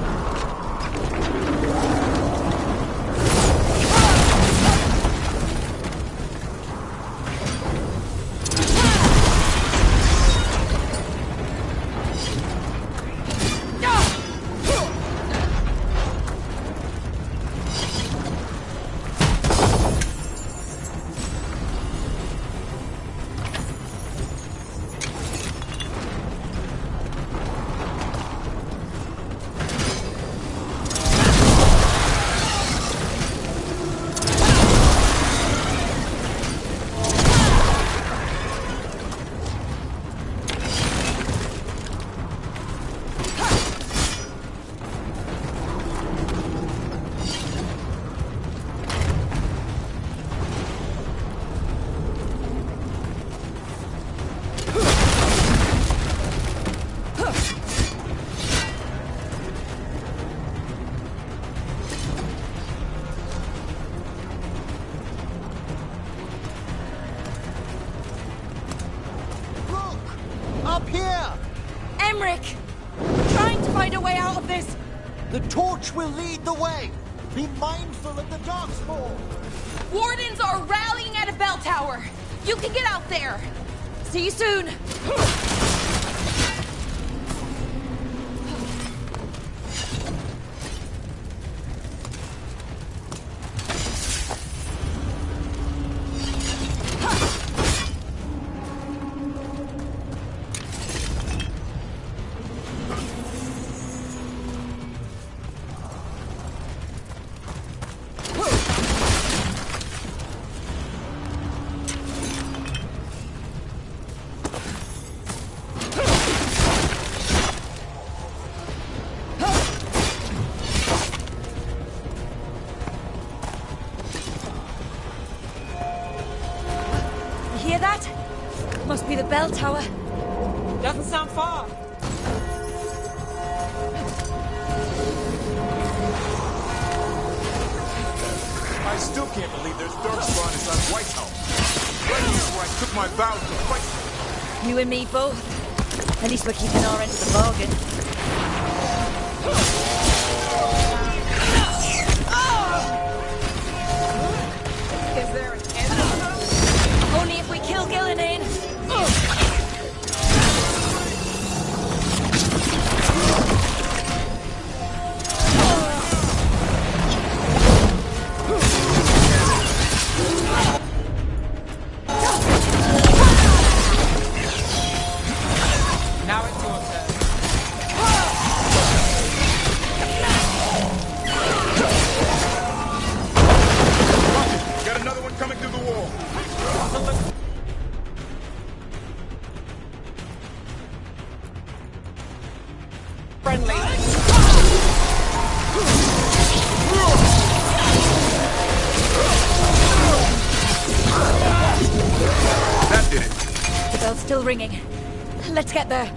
Up here! Emmerich! Trying to find a way out of this! The torch will lead the way! Be mindful of the Darkspawn! Wardens are rallying at a bell tower! You can get out there! See you soon! be the bell tower. Doesn't sound far. I still can't believe there's darkspawn inside White House. Right here where I took my vows to fight. You and me both. At least we're keeping our end of the bargain. Is there an end? Only if we kill Gillenane. Now it's your turn. Got another one coming through the wall. Friendly. That did it. The bell's still ringing. Let's get there.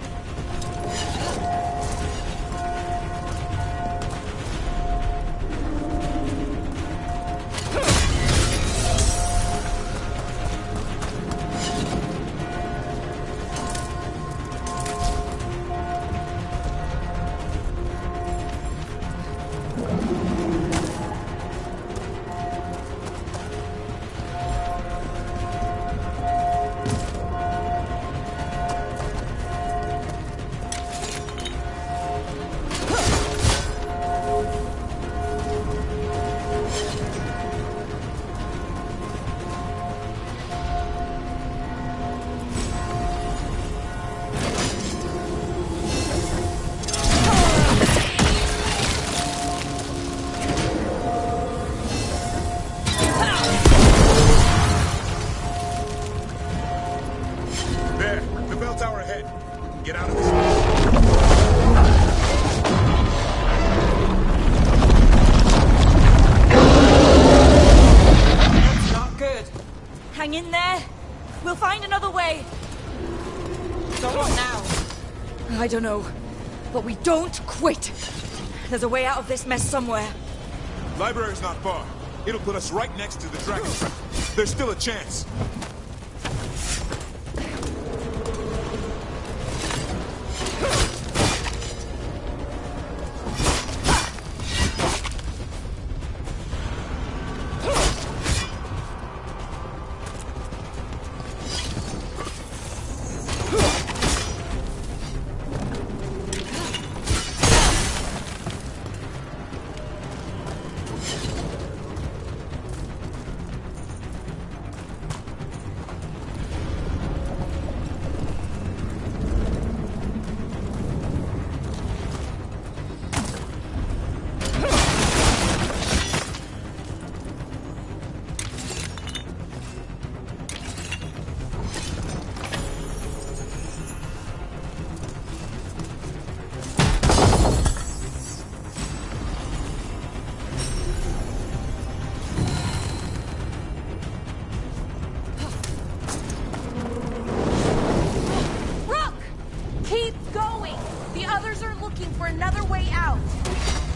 There, the bell tower ahead. Get out of this. That's not good. Hang in there. We'll find another way. So what now? I don't know. But we don't quit. There's a way out of this mess somewhere. Library's not far. It'll put us right next to the dragon trap. There's still a chance.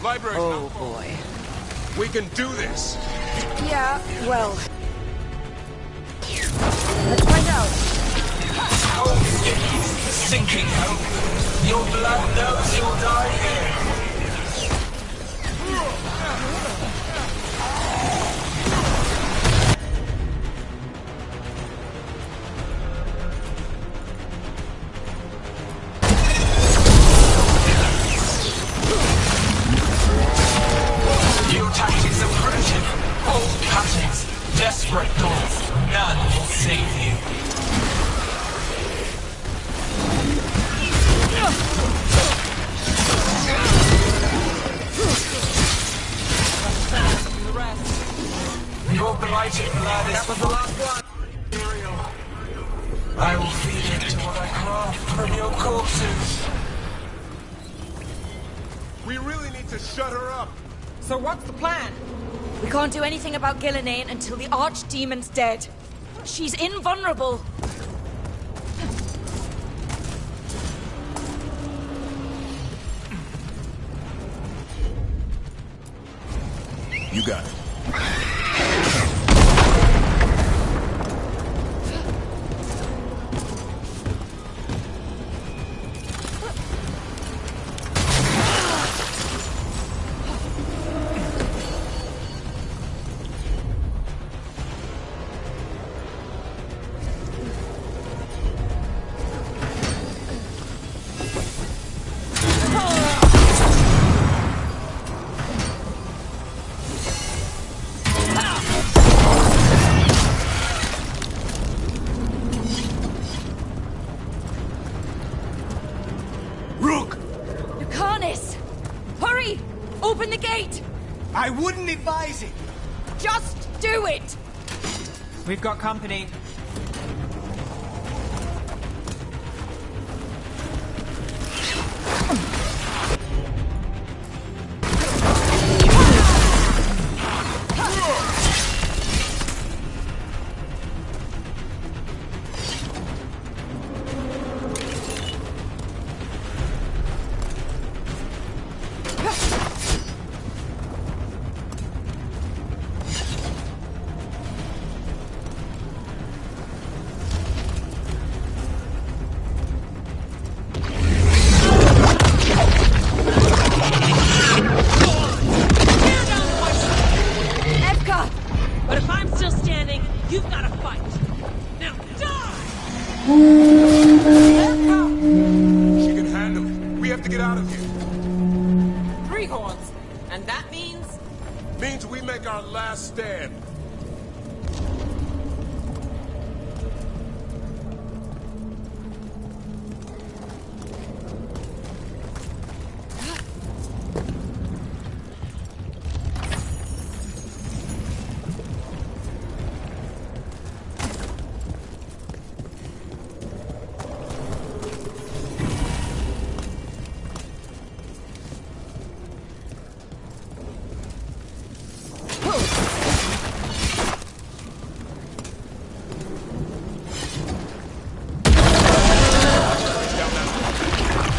Library's not far. Boy. We can do this. Yeah, well... Let's find out. Sinking hope. Your blood knows you'll die here. New tactics are primitive. Old cuttings. Desperate thoughts. None will save you. Your blighted blood is for the last one. Material. I will feed it to what I craft from your corpses. We really need to shut her up. So what's the plan? We can't do anything about Gillenane until the archdemon's dead. She's invulnerable. You got it. Open the gate! I wouldn't advise it! Just do it! We've got company. But if I'm still standing, you've got to fight. Now die! She can handle it. We have to get out of here. 3 horns. And that means? Means we make our last stand.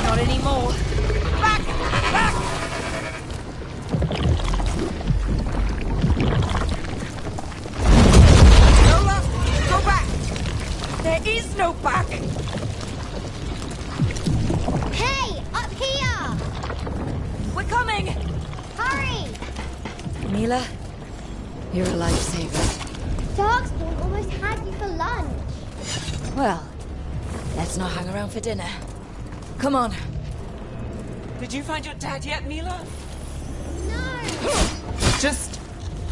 Not anymore. Back! Back! Lola, go back! There is no back! Hey, up here! We're coming! Hurry! Mila, you're a lifesaver. Darkspawn almost had you for lunch. Well, let's not hang around for dinner. Come on. Did you find your dad yet, Mila? No! Just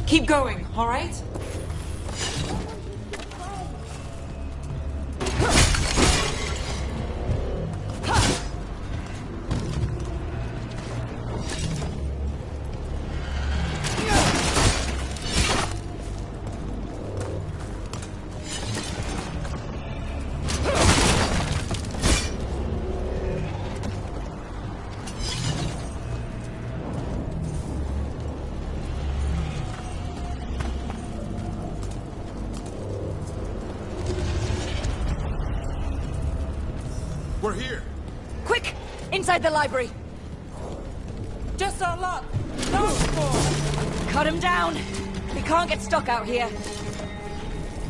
keep going, all right? We're here. Quick! Inside the library! Just our luck! Darkspawn! Cut him down! We can't get stuck out here.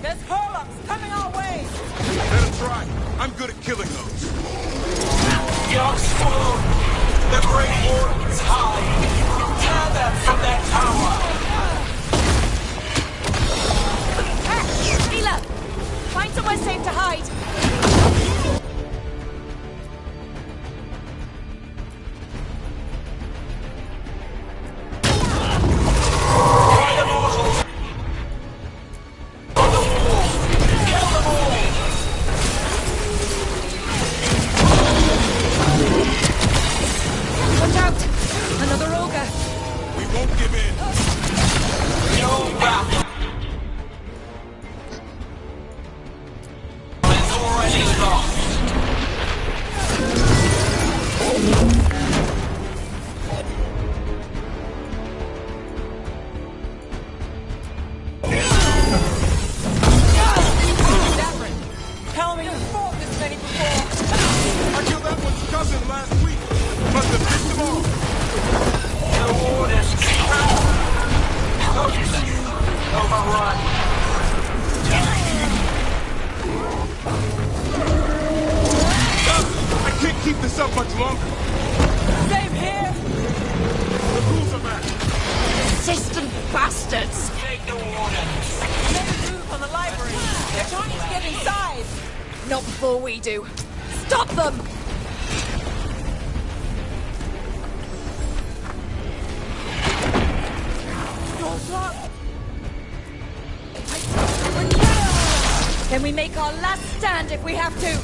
There's hurl-ups coming our way! Let him try. I'm good at killing those. Darkspawn! The Great Wardens hide! Tear them from their tower! Mila! Find somewhere safe to hide! Watch we make our last stand if we have to.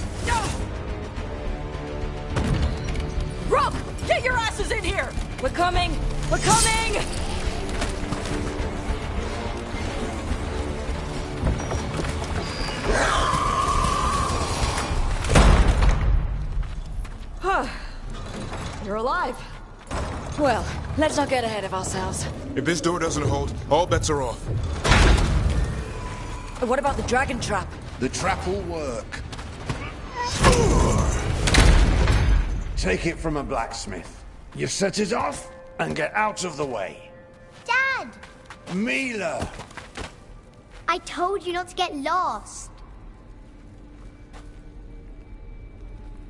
Rock! Get your asses in here! We're coming! We're coming! You're alive. Well, let's not get ahead of ourselves. If this door doesn't hold, all bets are off. What about the dragon trap? The trap will work. Take it from a blacksmith. You set it off and get out of the way. Dad! Mila! I told you not to get lost.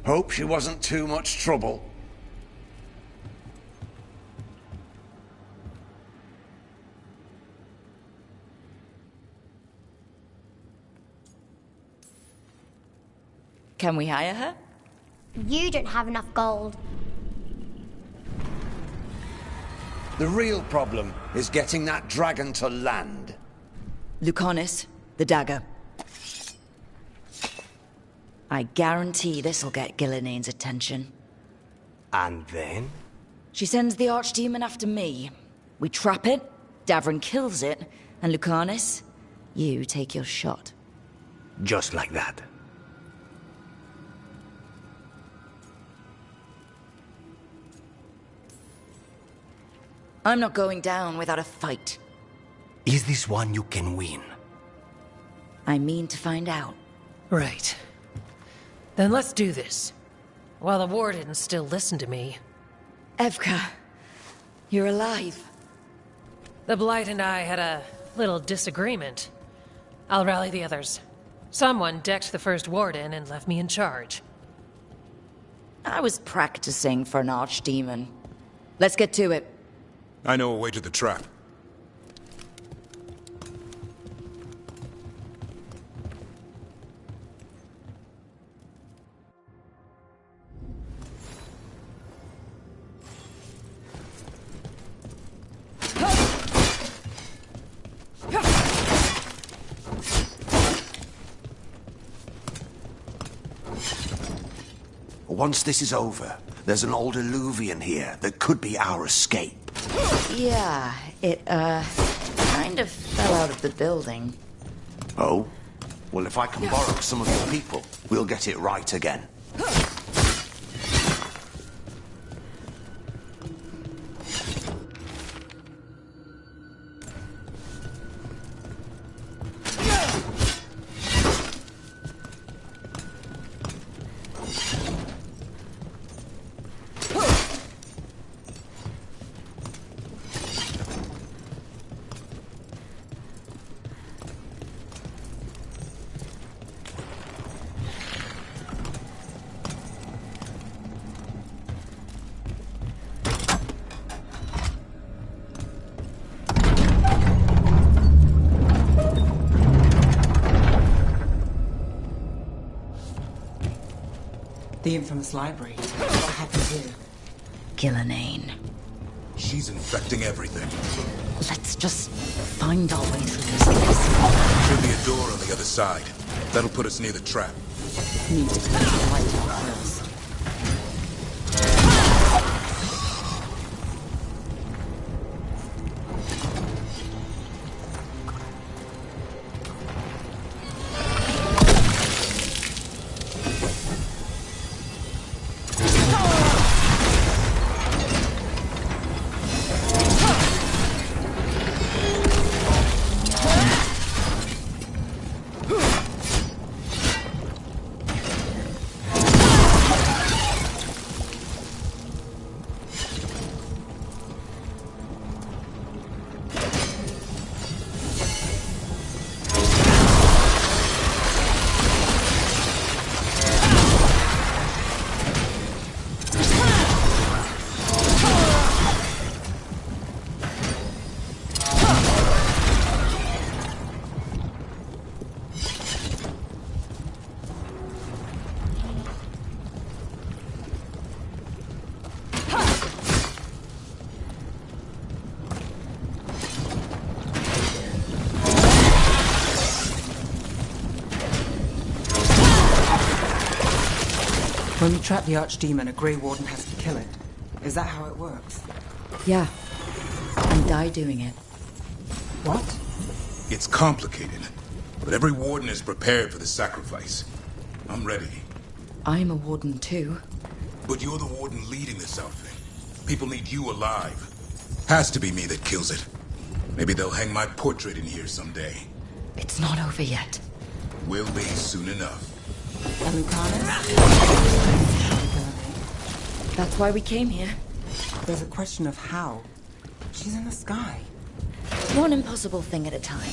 Hope she wasn't too much trouble. Can we hire her? You don't have enough gold. The real problem is getting that dragon to land. Lucanis, the dagger. I guarantee this'll get Gillinean's attention. And then? She sends the archdemon after me. We trap it, Davrin kills it, and Lucanis, you take your shot. Just like that. I'm not going down without a fight. Is this one you can win? I mean to find out. Right. Then let's do this. While the Wardens still listen to me. Evka, you're alive. The Blight and I had a little disagreement. I'll rally the others. Someone decked the first Warden and left me in charge. I was practicing for an archdemon. Let's get to it. I know a way to the trap. Once this is over, there's an old Illuvian here that could be our escape. Yeah, it, kind of fell out of the building. Oh? Well, if I can borrow some of your people, we'll get it right again. The infamous library. What happened here? Gillinean. She's infecting everything. Let's just find our way through this place. Should be a door on the other side. That'll put us near the trap. Need to clear the light out first. When you trap the Archdemon, a Grey Warden has to kill it. Is that how it works? Yeah. And die doing it. What? It's complicated, but every warden is prepared for the sacrifice. I'm ready. I'm a warden too. But you're the warden leading this outfit. People need you alive. Has to be me that kills it. Maybe they'll hang my portrait in here someday. It's not over yet. Will be soon enough. And Lucanus? That's why we came here. There's a question of how. She's in the sky. One impossible thing at a time.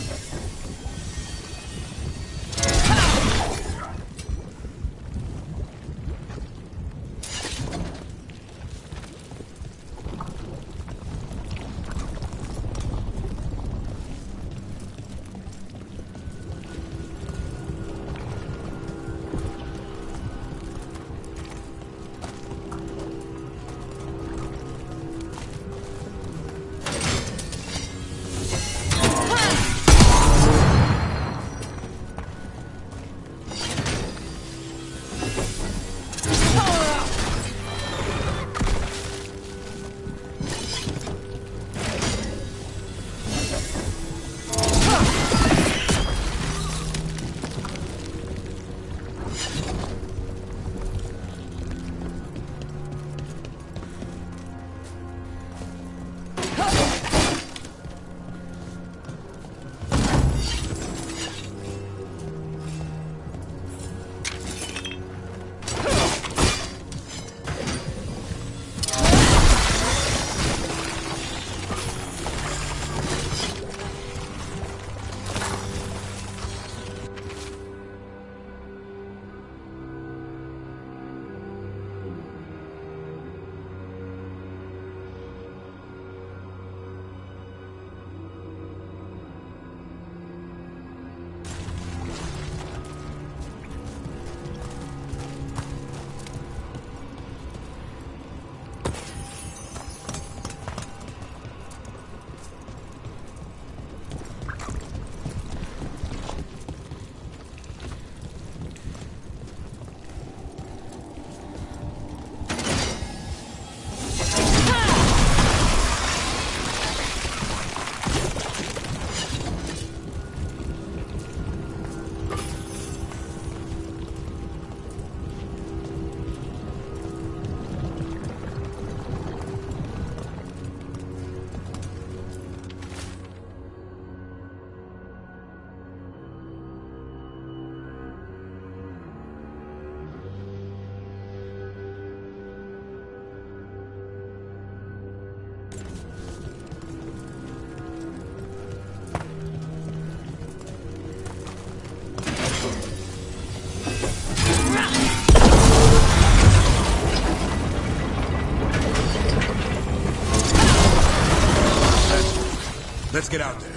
Let's get out there.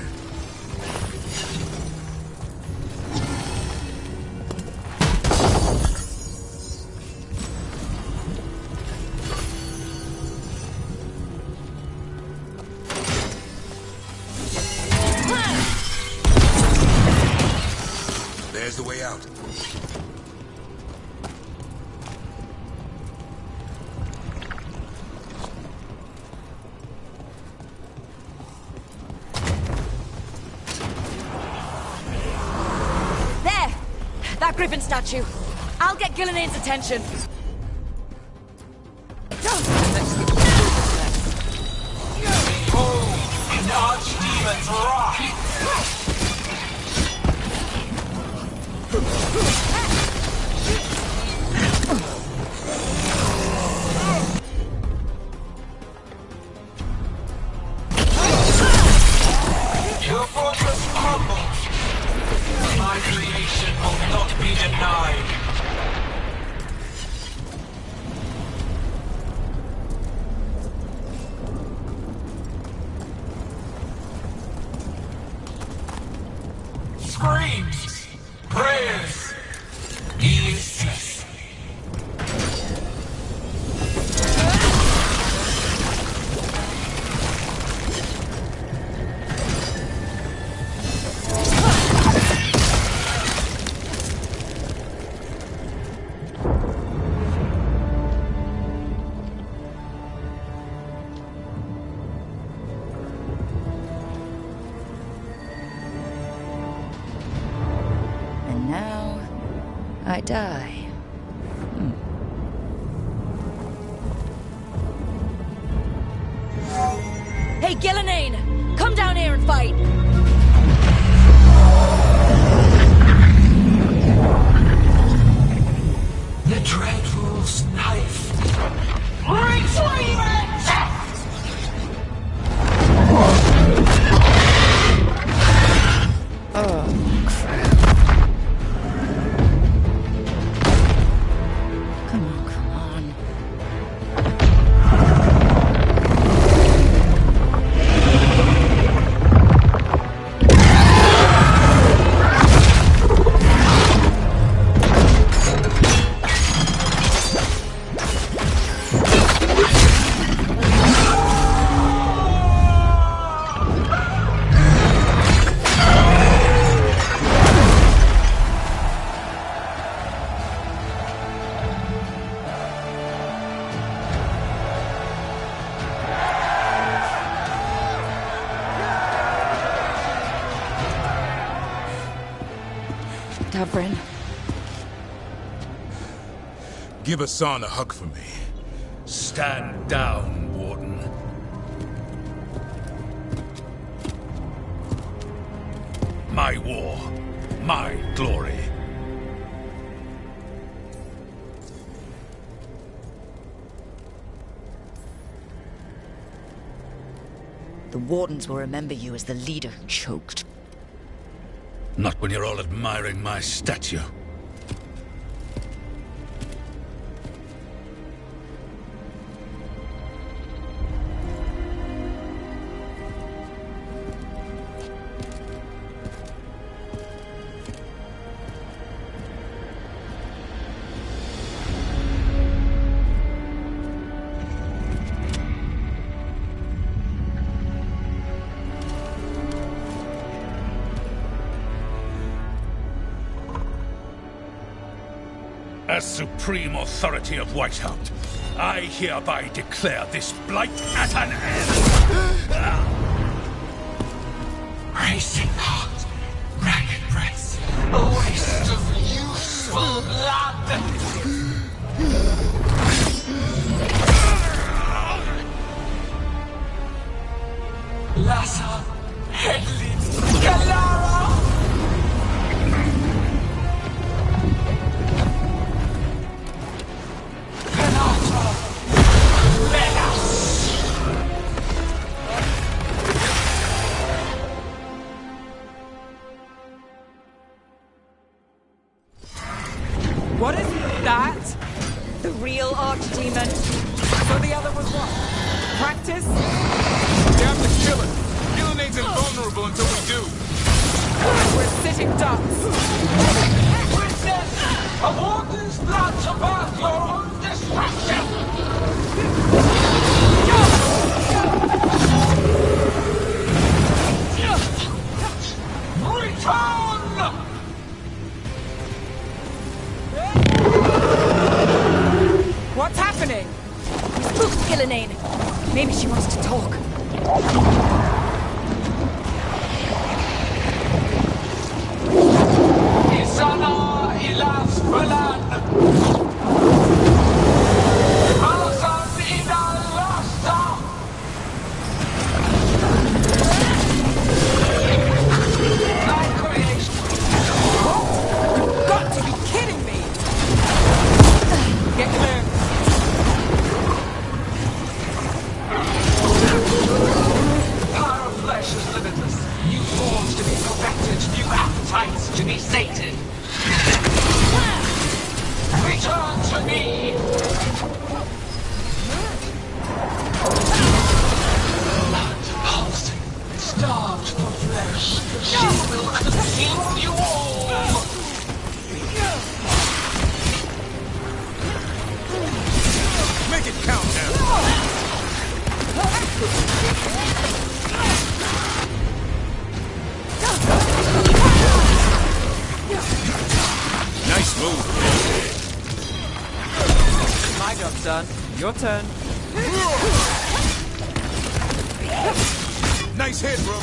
There's the way out. That Griffin statue. I'll get Gillenaine's attention. Behold, an Archdemon's wrath! Your fortress crumbles. My creation will not be denied. Screams, prayers, distress. I die. Hey, Gillenane! Come down here and fight! The Dreadwolf's knife. Retrieve it! Oh, crap. Come on, come on. Davrin. Give Hassan a hug for me. Stand down, Warden. My war, my glory. The Wardens will remember you as the leader who choked. Not when you're all admiring my statue. As supreme authority of Whitehaupt, I hereby declare this blight at an end. Racing heart, ragged breath, a waste of useful blood. Lassa, Headley, Galara. What is that? The real archdemon. So the other was what? Practice? We have to kill it. Gillinane's invulnerable until we do. We're sitting ducks. Witness a warden's blood to birth your own destruction. Return! What's happening? Look, Gillenane. Maybe she wants to talk. Isana ilas Balan. Alasan ina lasta. My creation. You've got to be kidding me! Get clear. Power of flesh is limitless. New forms to be perfected, new appetites to be sated. Return to me! Blood pulsing, starved for flesh. She will consume you all! Make it count now. Nice move. My job's done. Your turn. Nice hit, bro.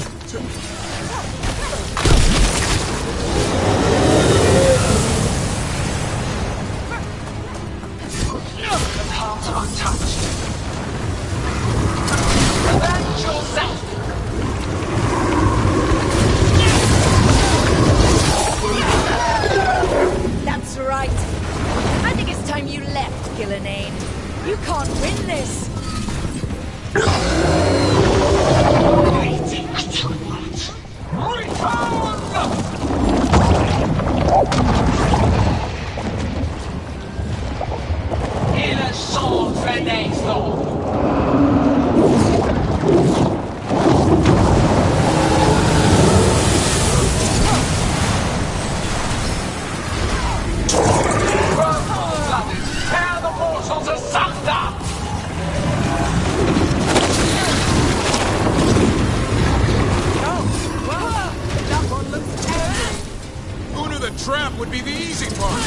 That would be the easy part.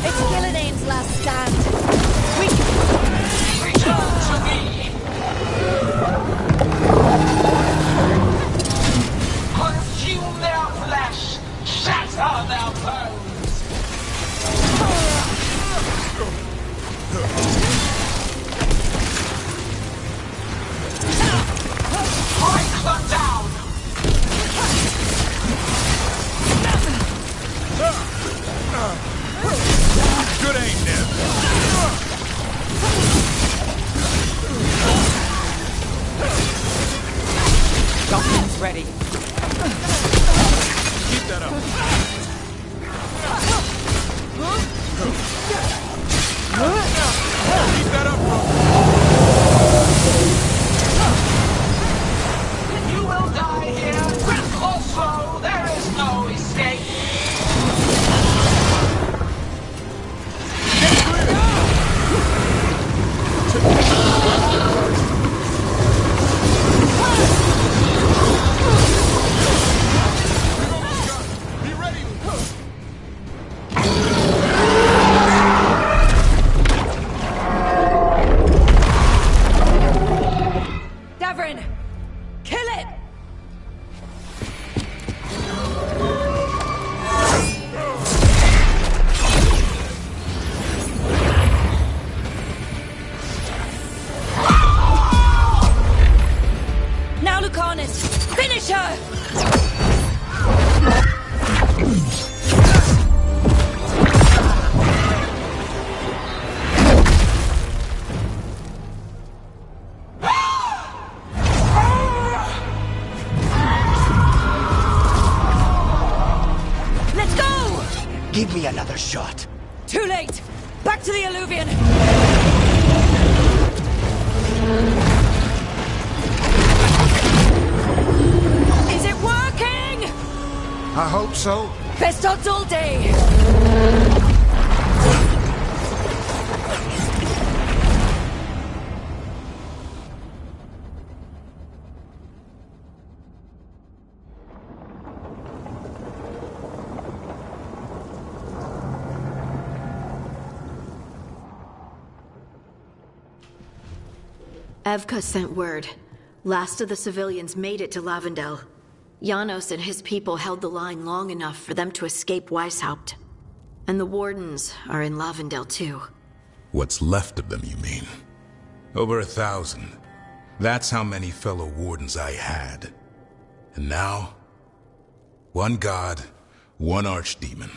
It's Gillinane's last stand. Return to me. Consume their flesh. Shatter their bones. Break them down. Good aim, Ned. Gotham's ready. Keep that up. Keep that up, bro. You will die here. Quick or slow, there is no escape. Be ready. Davrin! Kill it! Now, Lucanus! Finish her! Let's go! Give me another shot. Too late! Back to the Alluvion! Is it working? I hope so. Best odds all day! Evka sent word. Last of the civilians made it to Lavendel. Janos and his people held the line long enough for them to escape Weishaupt. And the Wardens are in Lavendel too. What's left of them, you mean? Over 1,000. That's how many fellow Wardens I had. And now? One god, one archdemon.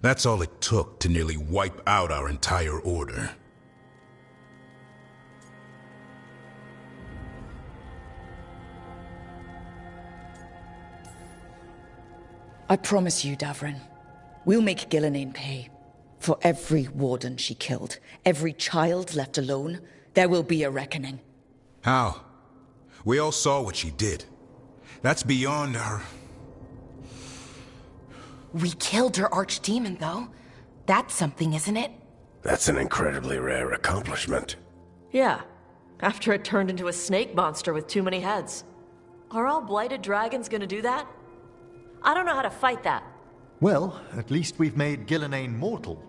That's all it took to nearly wipe out our entire order. I promise you, Davrin, we'll make Gillinane pay. For every warden she killed, every child left alone, there will be a reckoning. How? We all saw what she did. That's beyond our... We killed her archdemon, though. That's something, isn't it? That's an incredibly rare accomplishment. Yeah, after it turned into a snake monster with too many heads. Are all blighted dragons gonna do that? I don't know how to fight that. Well, at least we've made Gillinane mortal.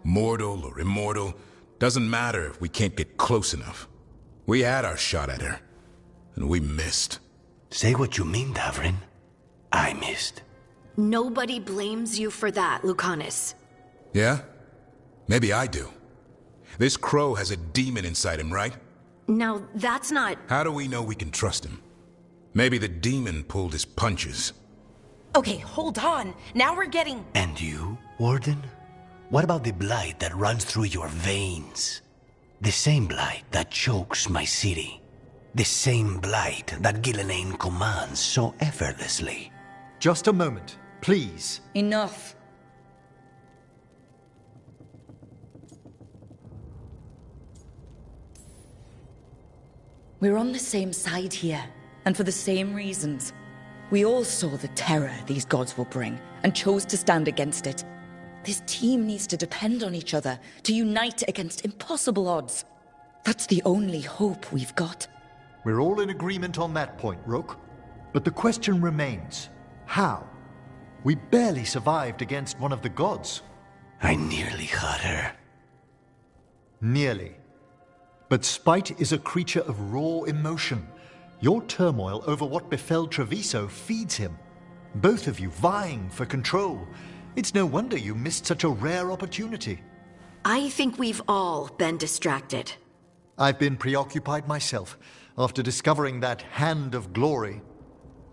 Mortal or immortal, doesn't matter if we can't get close enough. We had our shot at her, and we missed. Say what you mean, Davrin. I missed. Nobody blames you for that, Lucanus. Yeah? Maybe I do. This crow has a demon inside him, right? Now, that's not... How do we know we can trust him? Maybe the demon pulled his punches. Okay, hold on. Now we're getting... And you, Warden? What about the blight that runs through your veins? The same blight that chokes my city. The same blight that Gillinane commands so effortlessly. Just a moment, please. Enough. We're on the same side here, and for the same reasons. We all saw the terror these gods will bring, and chose to stand against it. This team needs to depend on each other, to unite against impossible odds. That's the only hope we've got. We're all in agreement on that point, Rook. But the question remains, how? We barely survived against one of the gods. I nearly had her. Nearly. But spite is a creature of raw emotion. Your turmoil over what befell Treviso feeds him. Both of you vying for control. It's no wonder you missed such a rare opportunity. I think we've all been distracted. I've been preoccupied myself after discovering that hand of glory.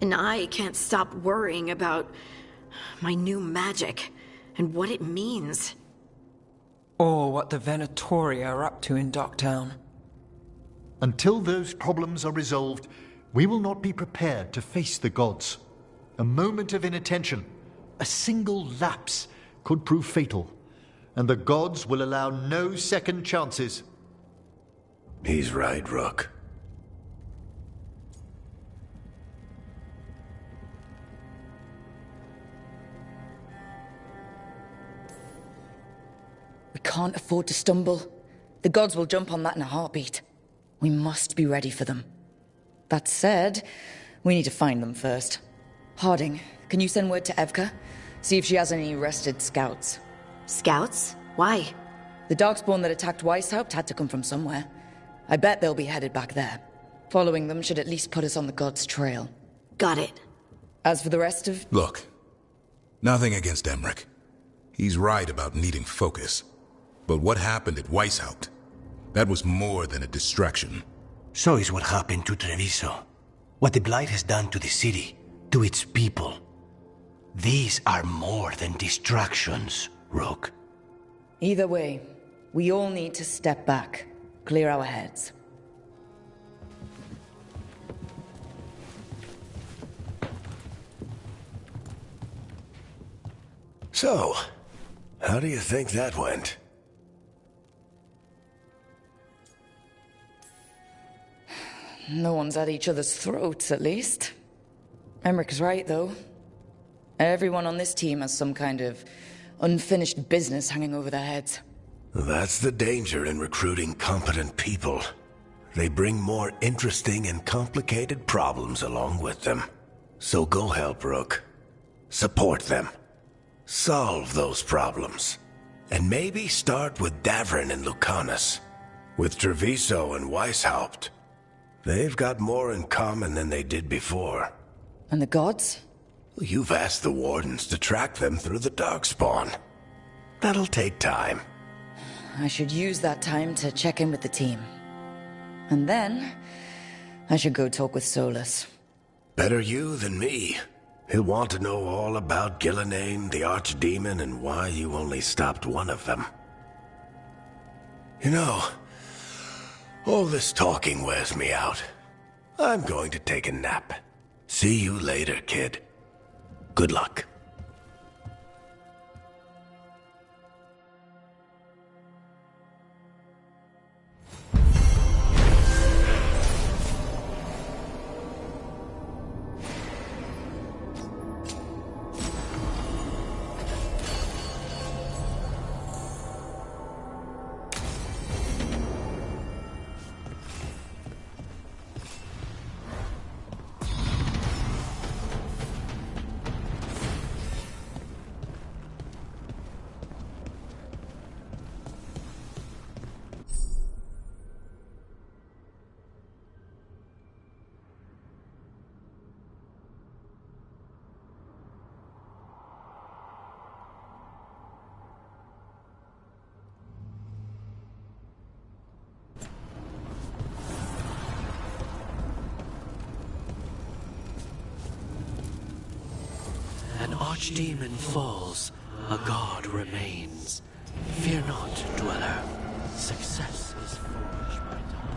And I can't stop worrying about my new magic and what it means. Or what the Venatori are up to in Docktown. Until those problems are resolved, we will not be prepared to face the gods. A moment of inattention, a single lapse, could prove fatal, and the gods will allow no second chances. He's right, Rook. We can't afford to stumble. The gods will jump on that in a heartbeat. We must be ready for them. That said, we need to find them first. Harding, can you send word to Evka? See if she has any rested scouts. Scouts? Why? The Darkspawn that attacked Weishaupt had to come from somewhere. I bet they'll be headed back there. Following them should at least put us on the gods' trail. Got it. As for the rest of... Look, nothing against Emmerich. He's right about needing focus. But what happened at Weishaupt? That was more than a distraction. So is what happened to Treviso. What the Blight has done to the city, to its people. These are more than distractions, Rook. Either way, we all need to step back, clear our heads. So, how do you think that went? No one's at each other's throats, at least. Emmerich's right, though. Everyone on this team has some kind of unfinished business hanging over their heads. That's the danger in recruiting competent people. They bring more interesting and complicated problems along with them. So go help, Rook. Support them. Solve those problems. And maybe start with Davrin and Lucanus. With Treviso and Weishaupt. They've got more in common than they did before. And the gods? You've asked the Wardens to track them through the Darkspawn. That'll take time. I should use that time to check in with the team. And then, I should go talk with Solus. Better you than me. He'll want to know all about Gillenane, the Archdemon, and why you only stopped one of them. You know, all this talking wears me out. I'm going to take a nap. See you later, kid. Good luck. An archdemon falls, a god remains. Fear not, dweller. Success is forged by time.